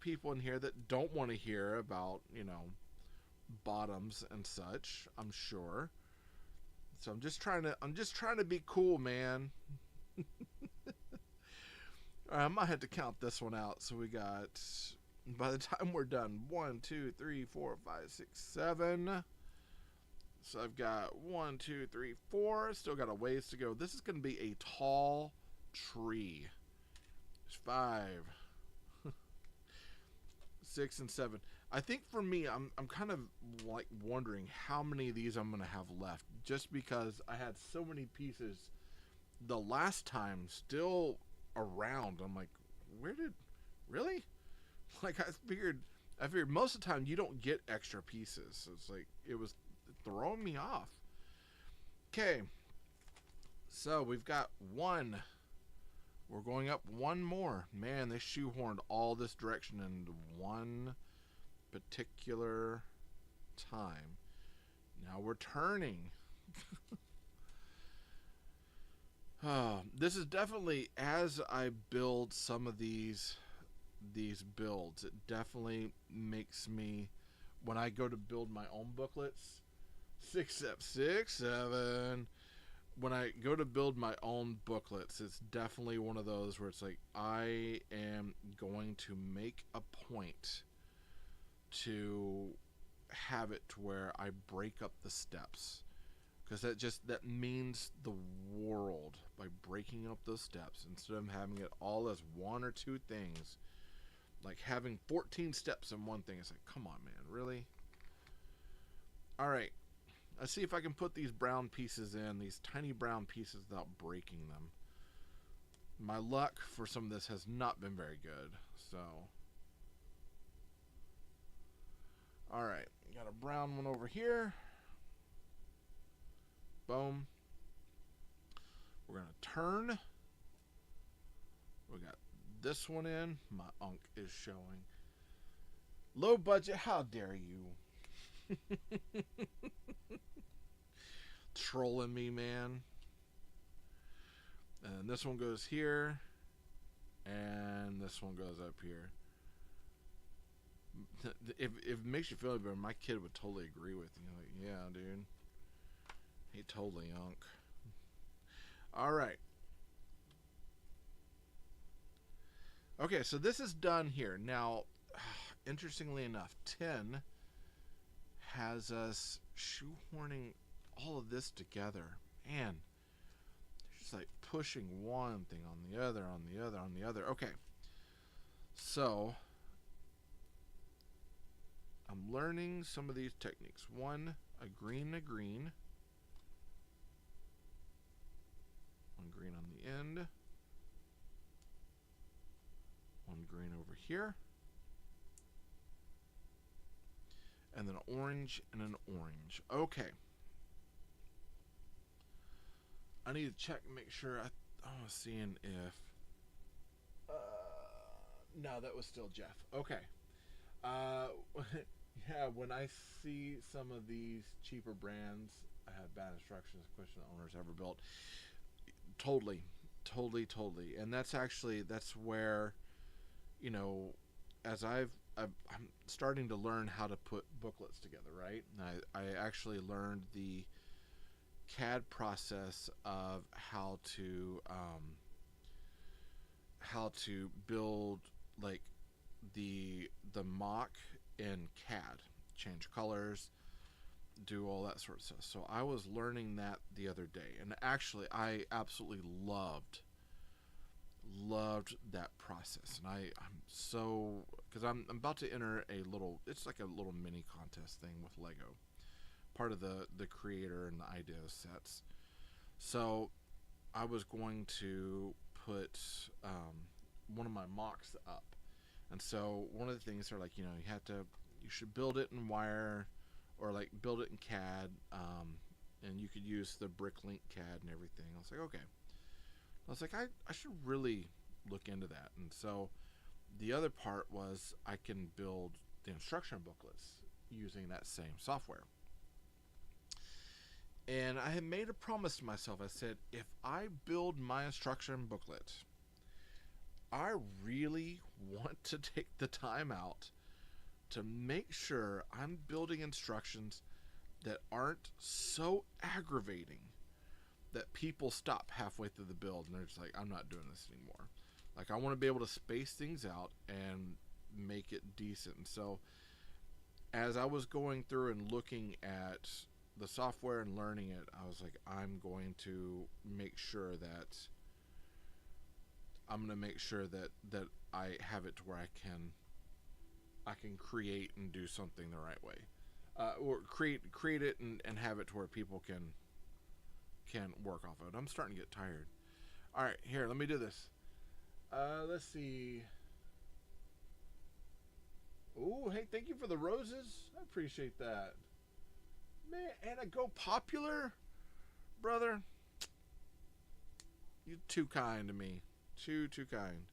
people in here that don't want to hear about, you know, bottoms and such, I'm sure. So I'm just trying to be cool, man. All right, I might have to count this one out. So we got, by the time we're done, 1, 2, 3, 4, 5, 6, 7. So I've got 1, 2, 3, 4. Still got a ways to go. This is going to be a tall tree. There's 5, 6, and 7. I think for me, I'm kind of like wondering how many of these I'm going to have left, just because I had so many pieces the last time still around. I'm like, really? Like I figured most of the time you don't get extra pieces. So it's like it was throwing me off. Okay, so we've got 1. We're going up 1 more. Man, they shoehorned all this direction into one particular time. Now we're turning. This is definitely, as I build some of these builds, it definitely makes me, when I go to build my own booklets, 6, 7. When I go to build my own booklets, it's definitely one of those where it's like, I am going to make a point to have it to where I break up the steps, because that means the world by breaking up those steps instead of having it all as 1 or 2 things. Like having 14 steps in one thing, it's like, come on, man, really? All right, let's see if I can put these brown pieces in, these tiny brown pieces, without breaking them. My luck for some of this has not been very good, so. All right, got a brown one over here. Boom. We're going to turn. We got this one in. My unk is showing. Low budget, how dare you? Trolling me, man. And this one goes here. And this one goes up here. If it makes you feel better, my kid would totally agree with you. Like, yeah, dude. He totally unk. Alright. Okay, so this is done here. Now, interestingly enough, 10 has us shoehorning all of this together. Man, just like pushing one thing on the other, on the other, on the other. Okay, so I'm learning some of these techniques. 1, a green, one green on the end, 1 green over here, and then an orange and an orange. Okay. I need to check and make sure. I was seeing if. No, that was still Jeff. Okay. Yeah, when I see some of these cheaper brands, I have bad instructions, question the owners ever built. Totally. And that's where, you know, as I'm starting to learn how to put booklets together, right? And I actually learned the CAD process of how to build like the mock in CAD, change colors, do all that sort of stuff. So I was learning that the other day, and actually I absolutely loved that process. And I'm so, because I'm about to enter it's like a little mini contest thing with Lego, part of the creator and the idea sets. So I was going to put one of my mocks up, and so one of the things are like, you know, you should build it in wire, or like build it in CAD, and you could use the Bricklink CAD and everything. I was like, okay. I was like, I should really look into that. And so the other part was I can build the instruction booklets using that same software. And I had made a promise to myself. I said, if I build my instruction booklet, I really want to take the time out to make sure I'm building instructions that aren't so aggravating that people stop halfway through the build and they're just like, I'm not doing this anymore. Like, I want to be able to space things out and make it decent. And so as I was going through and looking at the software and learning it, I was like, I'm going to make sure that I have it to where I can create and do something the right way, or create it and have it to where people can work off of it. I'm starting to get tired. All right, here, let me do this. Let's see. Oh, hey, thank you for the roses. I appreciate that. Man, and I go popular, brother. You're too kind to me. Too kind.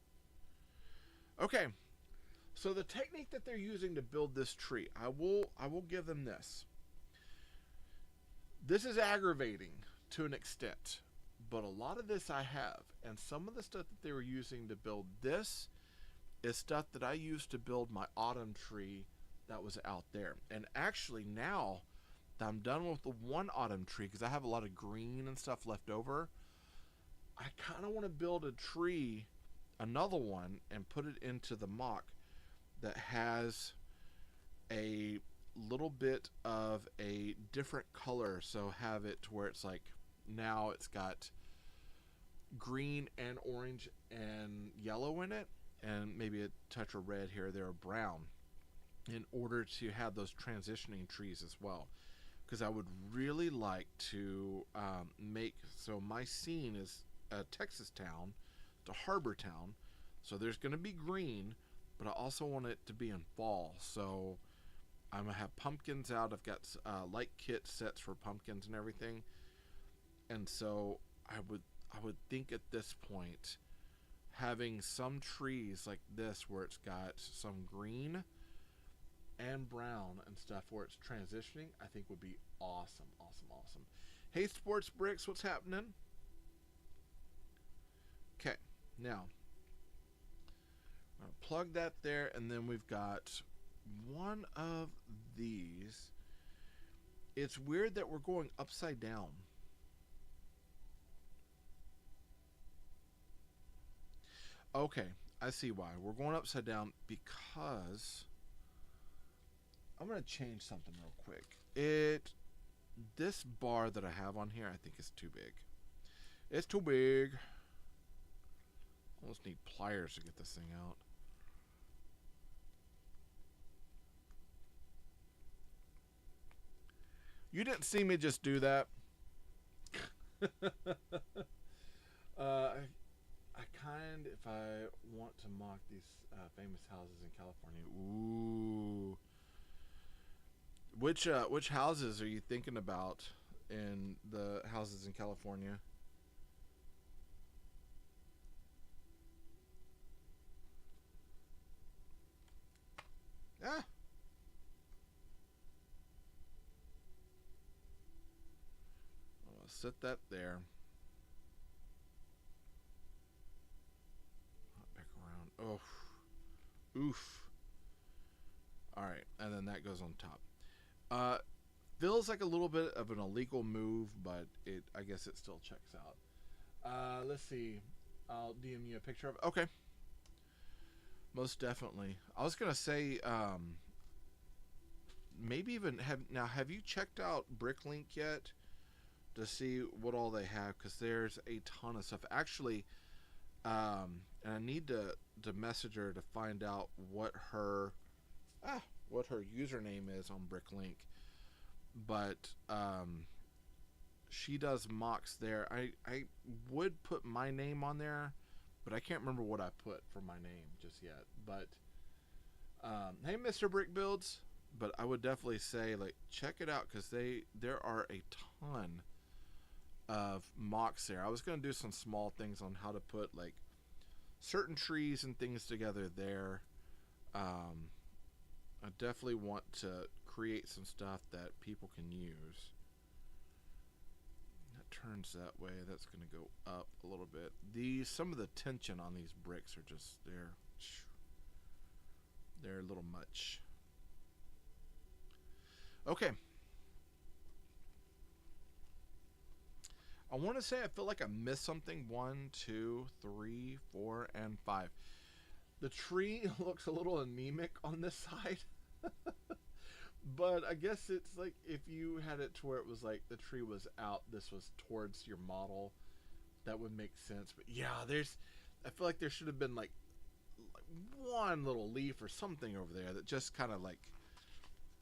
Okay. So the technique that they're using to build this tree, I will give them this. This is aggravating to an extent, but a lot of this I have, and some of the stuff that they were using to build this is stuff that I used to build my autumn tree that was out there. And actually now that I'm done with the one autumn tree, because I have a lot of green and stuff left over, I kind of want to build a tree, another one, and put it into the mock that has a little bit of a different color. So have it to where it's like, now it's got green and orange and yellow in it, and maybe a touch of red here or there, or brown, in order to have those transitioning trees as well. Because I would really like to make, so my scene is a Texas town, to harbor town, so there's going to be green, but I also want it to be in fall. So I'm going to have pumpkins out. I've got light kit sets for pumpkins and everything. And so I would think at this point, having some trees like this where it's got some green and brown and stuff where it's transitioning, I think would be awesome. Hey, Sports Bricks, what's happening? Okay, now I'm going to plug that there, and then we've got one of these. It's weird that we're going upside down. Okay, I see why. We're going upside down because I'm going to change something real quick. This bar that I have on here, I think is too big. It's too big. Almost need pliers to get this thing out. You didn't see me just do that. If I want to mock these famous houses in California. Ooh. Which houses are you thinking about in the houses in California? Ah. I'll set that there. Back around. Oh. Oof. Alright, and then that goes on top. Feels like a little bit of an illegal move, but I guess it still checks out. Let's see. I'll DM you a picture of it. Okay. Most definitely. I was gonna say, maybe even have you checked out Bricklink yet to see what all they have? Because there's a ton of stuff. Actually, and I need to message her to find out what her username is on Bricklink. But she does mocks there. I would put my name on there, but I can't remember what I put for my name just yet. But hey, Mr. Brick Builds. But I would definitely say, like, check it out, because there are a ton of mocks there. I was going to do some small things on how to put like certain trees and things together there. I definitely want to create some stuff that people can use. That turns that way. That's going to go up a little bit. Some of the tension on these bricks are just they're a little much. Okay. I want to say I feel like I missed something. 1, 2, 3, 4, and 5. The tree looks a little anemic on this side. But I guess it's like if you had it to where it was like the tree was out, this was towards your model, that would make sense. But yeah, I feel like there should have been like one little leaf or something over there that just kind of like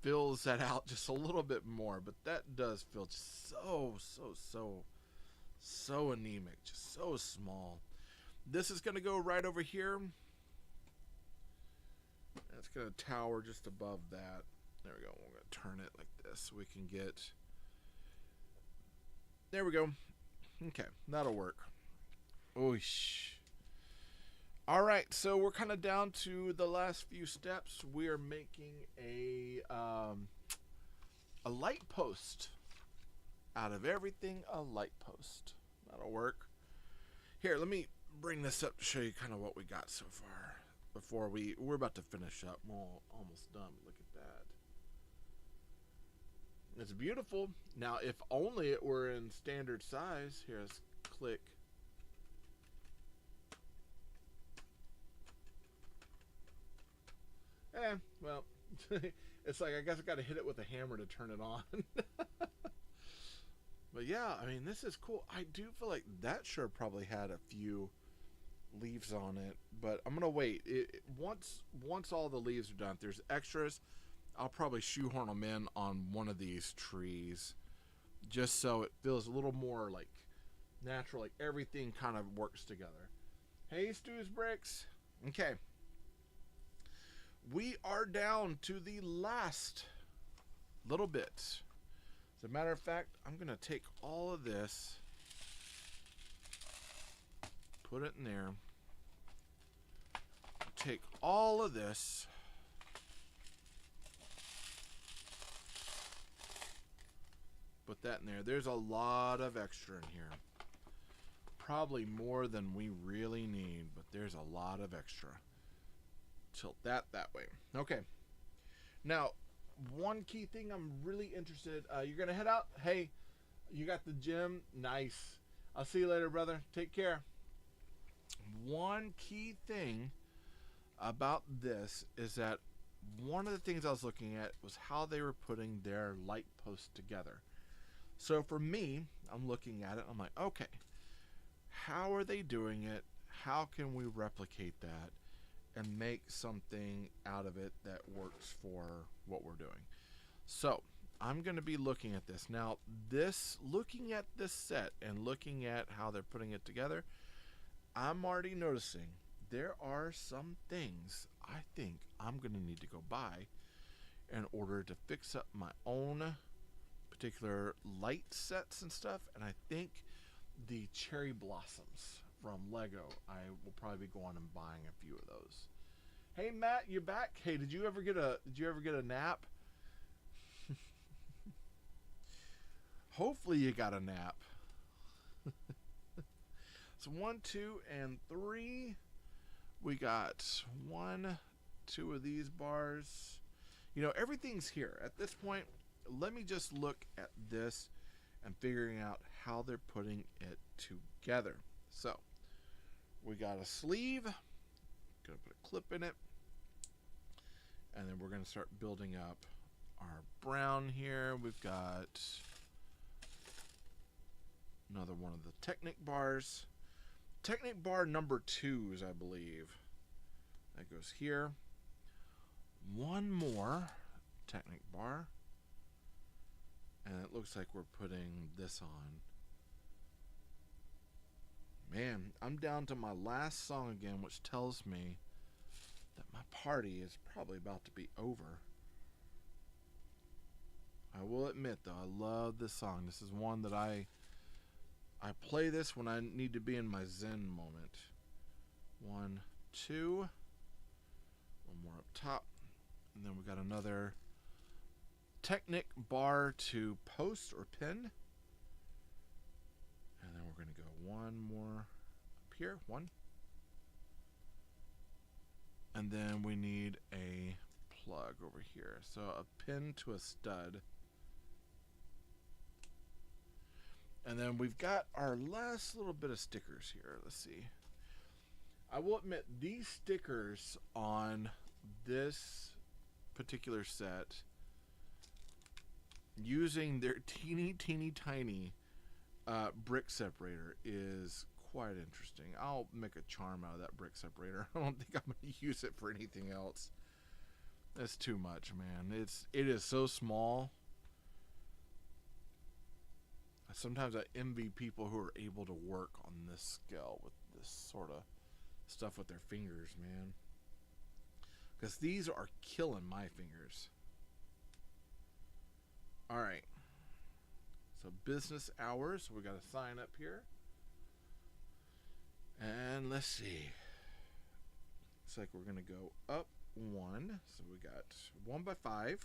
fills that out just a little bit more. But that does feel just so anemic, just so small. This is going to go right over here. It's going to tower just above that. There we go. We're going to turn it like this so we can get... There we go. Okay, that'll work. Oosh. Alright, so we're kind of down to the last few steps. We are making a light post. Out of everything, a light post. That'll work. Here, let me bring this up to show you kind of what we got so far. Before we're about to finish up. We're almost done. Look at that. It's beautiful. Now, if only it were in standard size. Here, let's click. Well, it's like I guess I got to hit it with a hammer to turn it on. But yeah, I mean, this is cool. I do feel like that sure probably had a few leaves on it, but I'm gonna wait. Once all the leaves are done, if there's extras, I'll probably shoehorn them in on one of these trees, just so it feels a little more like natural, like everything kind of works together. Hey, Stu's Bricks. Okay, we are down to the last little bit. As a matter of fact, I'm gonna take all of this, put it in there, take all of this, put that in there. There's a lot of extra in here. Probably more than we really need, but there's a lot of extra. Tilt that way. Okay. Now, one key thing I'm really interested, you're going to head out? Hey, you got the gym? Nice. I'll see you later, brother. Take care. One key thing about this is that one of the things I was looking at was how they were putting their light posts together. So for me, I'm looking at it, I'm like, okay, how are they doing it? How can we replicate that and make something out of it that works for what we're doing? So I'm going to be looking at this. Now, looking at this set and looking at how they're putting it together, I'm already noticing there are some things I think I'm going to need to go buy in order to fix up my own particular light sets and stuff. And I think the cherry blossoms from Lego, I will probably be going and buying a few of those. Hey Matt, you back? Hey, did you ever get a nap? Hopefully you got a nap. So 1, 2, and 3. We got 1, 2 of these bars. You know, everything's here. At this point, let me just look at this and figuring out how they're putting it together. So, we got a sleeve. Gonna put a clip in it. And then we're gonna start building up our brown here. We've got another one of the Technic bars. Technic bar number 2s, I believe. That goes here. One more Technic bar. And it looks like we're putting this on. Man, I'm down to my last song again, which tells me that my party is probably about to be over. I will admit, though, I love this song. This is one that I I play this when I need to be in my zen moment. 1, 2. One more up top. And then we got another Technic bar to post or pin. And then we're going to go one more up here. 1. And then we need a plug over here. So a pin to a stud. And then we've got our last little bit of stickers here. Let's see. I will admit, these stickers on this particular set, using their teeny tiny brick separator, is quite interesting. I'll make a charm out of that brick separator. I don't think I'm going to use it for anything else. That's too much, man. It is so small. Sometimes I envy people who are able to work on this scale with this sort of stuff with their fingers, man. Because these are killing my fingers. Alright. So business hours. We got a sign up here. And let's see. Looks like we're going to go up 1. So we got 1 by 5.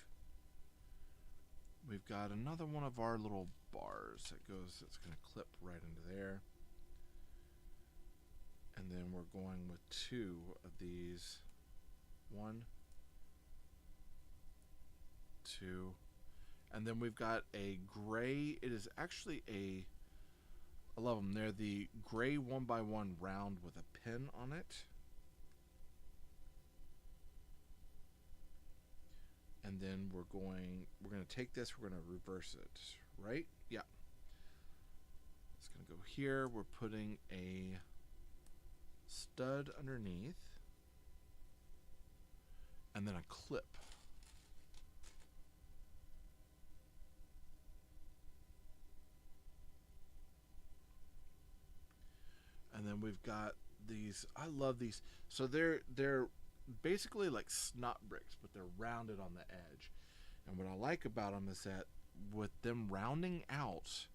We've got another one of our little bars that goes, it's going to clip right into there. And then we're going with 2 of these. 1, 2. And then we've got a gray, it is actually I love them. They're the gray 1 by 1 round with a pin on it. And then we're going to take this, we're going to reverse it, right? Yeah. It's going to go here. We're putting a stud underneath. And then a clip. And then we've got these, I love these. So they're basically like snot bricks, but they're rounded on the edge. And what I like about them is that with them rounding out,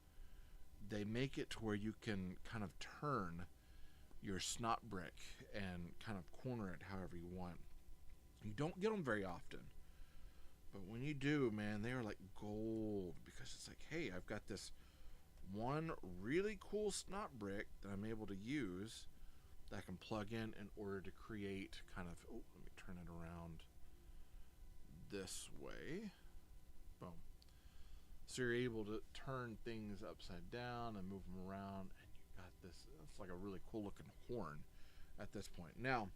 they make it to where you can kind of turn your snot brick and kind of corner it however you want. You don't get them very often, but when you do, man, they are like gold, because it's like, hey, I've got this one really cool snot brick that I'm able to use that I can plug in order to create kind of, oh, let me turn it around this way. Boom. So you're able to turn things upside down and move them around, and you got this, it's like a really cool looking horn at this point. Now,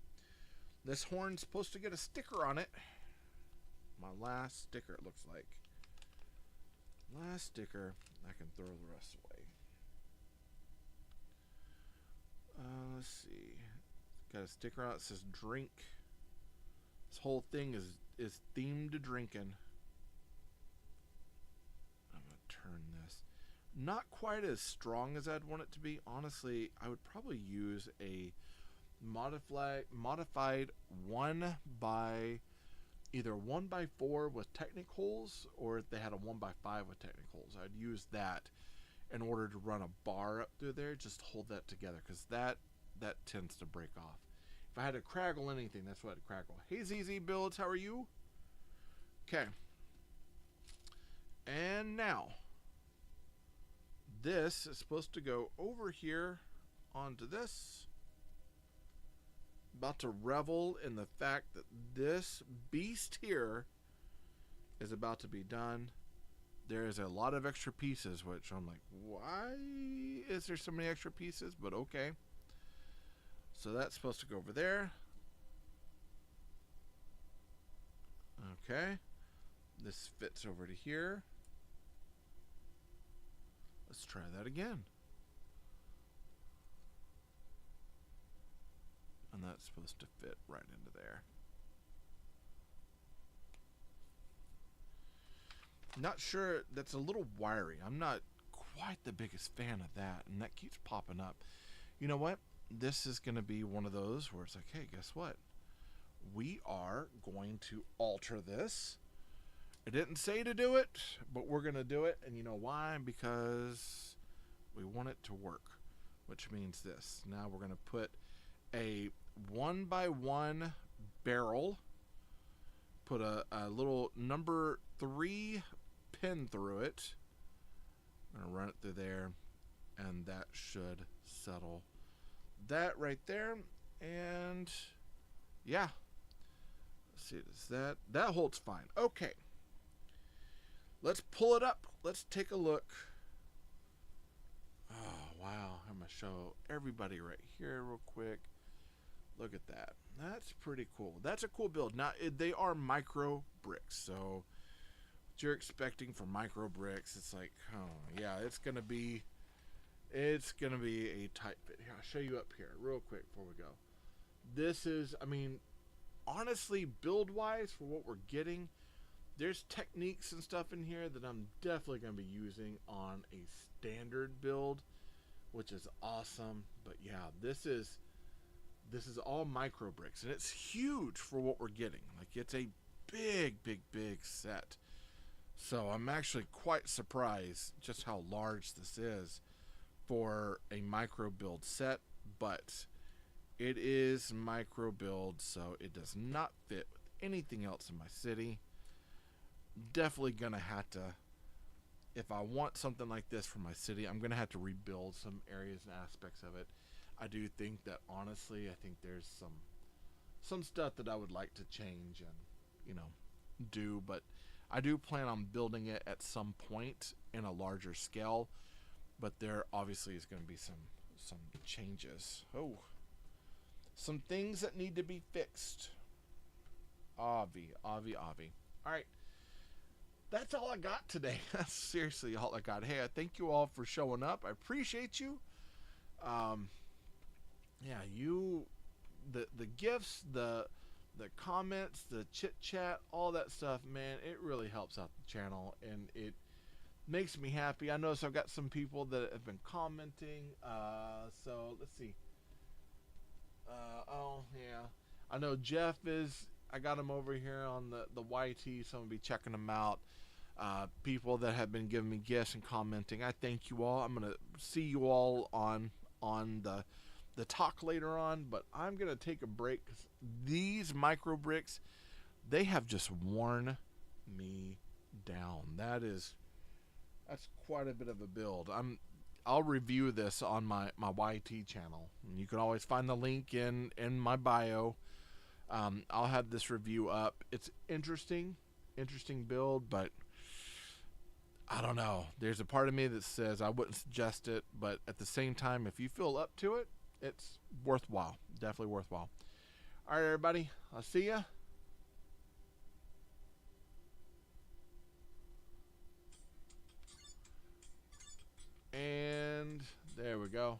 this horn's supposed to get a sticker on it. My last sticker, it looks like. Last sticker. I can throw the rest away. Let's see. Got a sticker on it that says drink. This whole thing is themed to drinking. I'm going to turn this. Not quite as strong as I'd want it to be. Honestly, I would probably use a modified 1 by either 1 by 4 with Technic holes, or if they had a 1 by 5 with Technic holes, I'd use that in order to run a bar up through there, just hold that together, because that tends to break off. If I had to craggle anything, that's what I'd craggle. Hey ZZ Builds, how are you? Okay. And now, this is supposed to go over here onto this. About to revel in the fact that this beast here is about to be done. There is a lot of extra pieces, which I'm like, why is there so many extra pieces? But okay. So that's supposed to go over there. Okay. This fits over to here. Let's try that again. And that's supposed to fit right into there. Not sure, that's a little wiry. I'm not quite the biggest fan of that, and that keeps popping up. You know what? This is going to be one of those where it's like, hey, guess what? We are going to alter this. I didn't say to do it, but we're going to do it. And you know why? Because We want it to work, which means this. Now we're going to put a 1x1 barrel, put a little number 3 pin through it. I'm going to run it through there, and that should settle that right there. And yeah, let's see, that holds fine. Okay, let's pull it up. Let's take a look. Oh wow, I'm gonna show everybody right here real quick. Look at that. That's pretty cool. That's a cool build. Now they are micro bricks, so what you're expecting for micro bricks, it's like, oh yeah, it's gonna be a tight fit. Here, I'll show you up here real quick before we go. This is, I mean, honestly, build wise for what we're getting, there's techniques and stuff in here that I'm definitely going to be using on a standard build, which is awesome. But yeah, this is all micro bricks, and it's huge for what we're getting. Like, it's a big set. So I'm actually quite surprised just how large this is for a micro build set, but it is micro build, so it does not fit with anything else in my city. Definitely gonna have to, if I want something like this for my city, I'm gonna have to rebuild some areas and aspects of it. I do think that, honestly, I think there's some stuff that I would like to change and, you know, do, but I do plan on building it at some point in a larger scale. But there obviously is going to be some changes. Oh, some things that need to be fixed. Avi. All right, that's all I got today. That's seriously all I got. Hey, I thank you all for showing up. I appreciate you. Yeah, the gifts, the comments, the chit chat, all that stuff, man, it really helps out the channel, and it makes me happy. I notice I've got some people that have been commenting. So let's see. Oh yeah, I know Jeff is. I got him over here on the YT, so I'm gonna be checking him out. People that have been giving me gifts and commenting, I thank you all. I'm gonna see you all on the talk later on, but I'm gonna take a break because these micro bricks, they have just worn me down. That's quite a bit of a build. I'll review this on my YT channel. And you can always find the link in my bio. I'll have this review up. It's interesting build, but I don't know. There's a part of me that says I wouldn't suggest it, but at the same time, if you feel up to it, it's worthwhile. Definitely worthwhile. All right, everybody. I'll see ya. And there we go.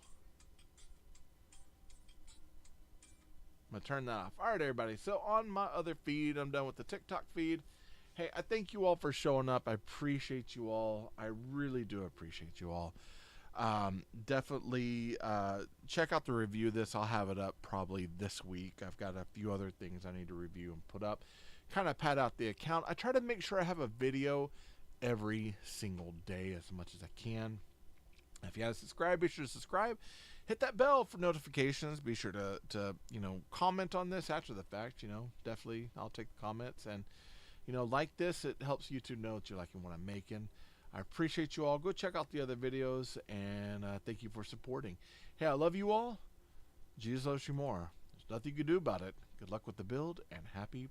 I'm gonna turn that off. All right, everybody. So on my other feed, I'm done with the TikTok feed. Hey, I thank you all for showing up. I appreciate you all. I really do appreciate you all. Definitely check out the review of this. I'll have it up probably this week. I've got a few other things I need to review and put up. Kind of pad out the account. I try to make sure I have a video every single day as much as I can. If you haven't subscribed, be sure to subscribe. Hit that bell for notifications. Be sure to comment on this after the fact. Definitely I'll take the comments, and like this. It helps YouTube know that you're liking what I'm making. I appreciate you all. Go check out the other videos, and thank you for supporting. Hey, I love you all. Jesus loves you more. There's nothing you can do about it. Good luck with the build, and happy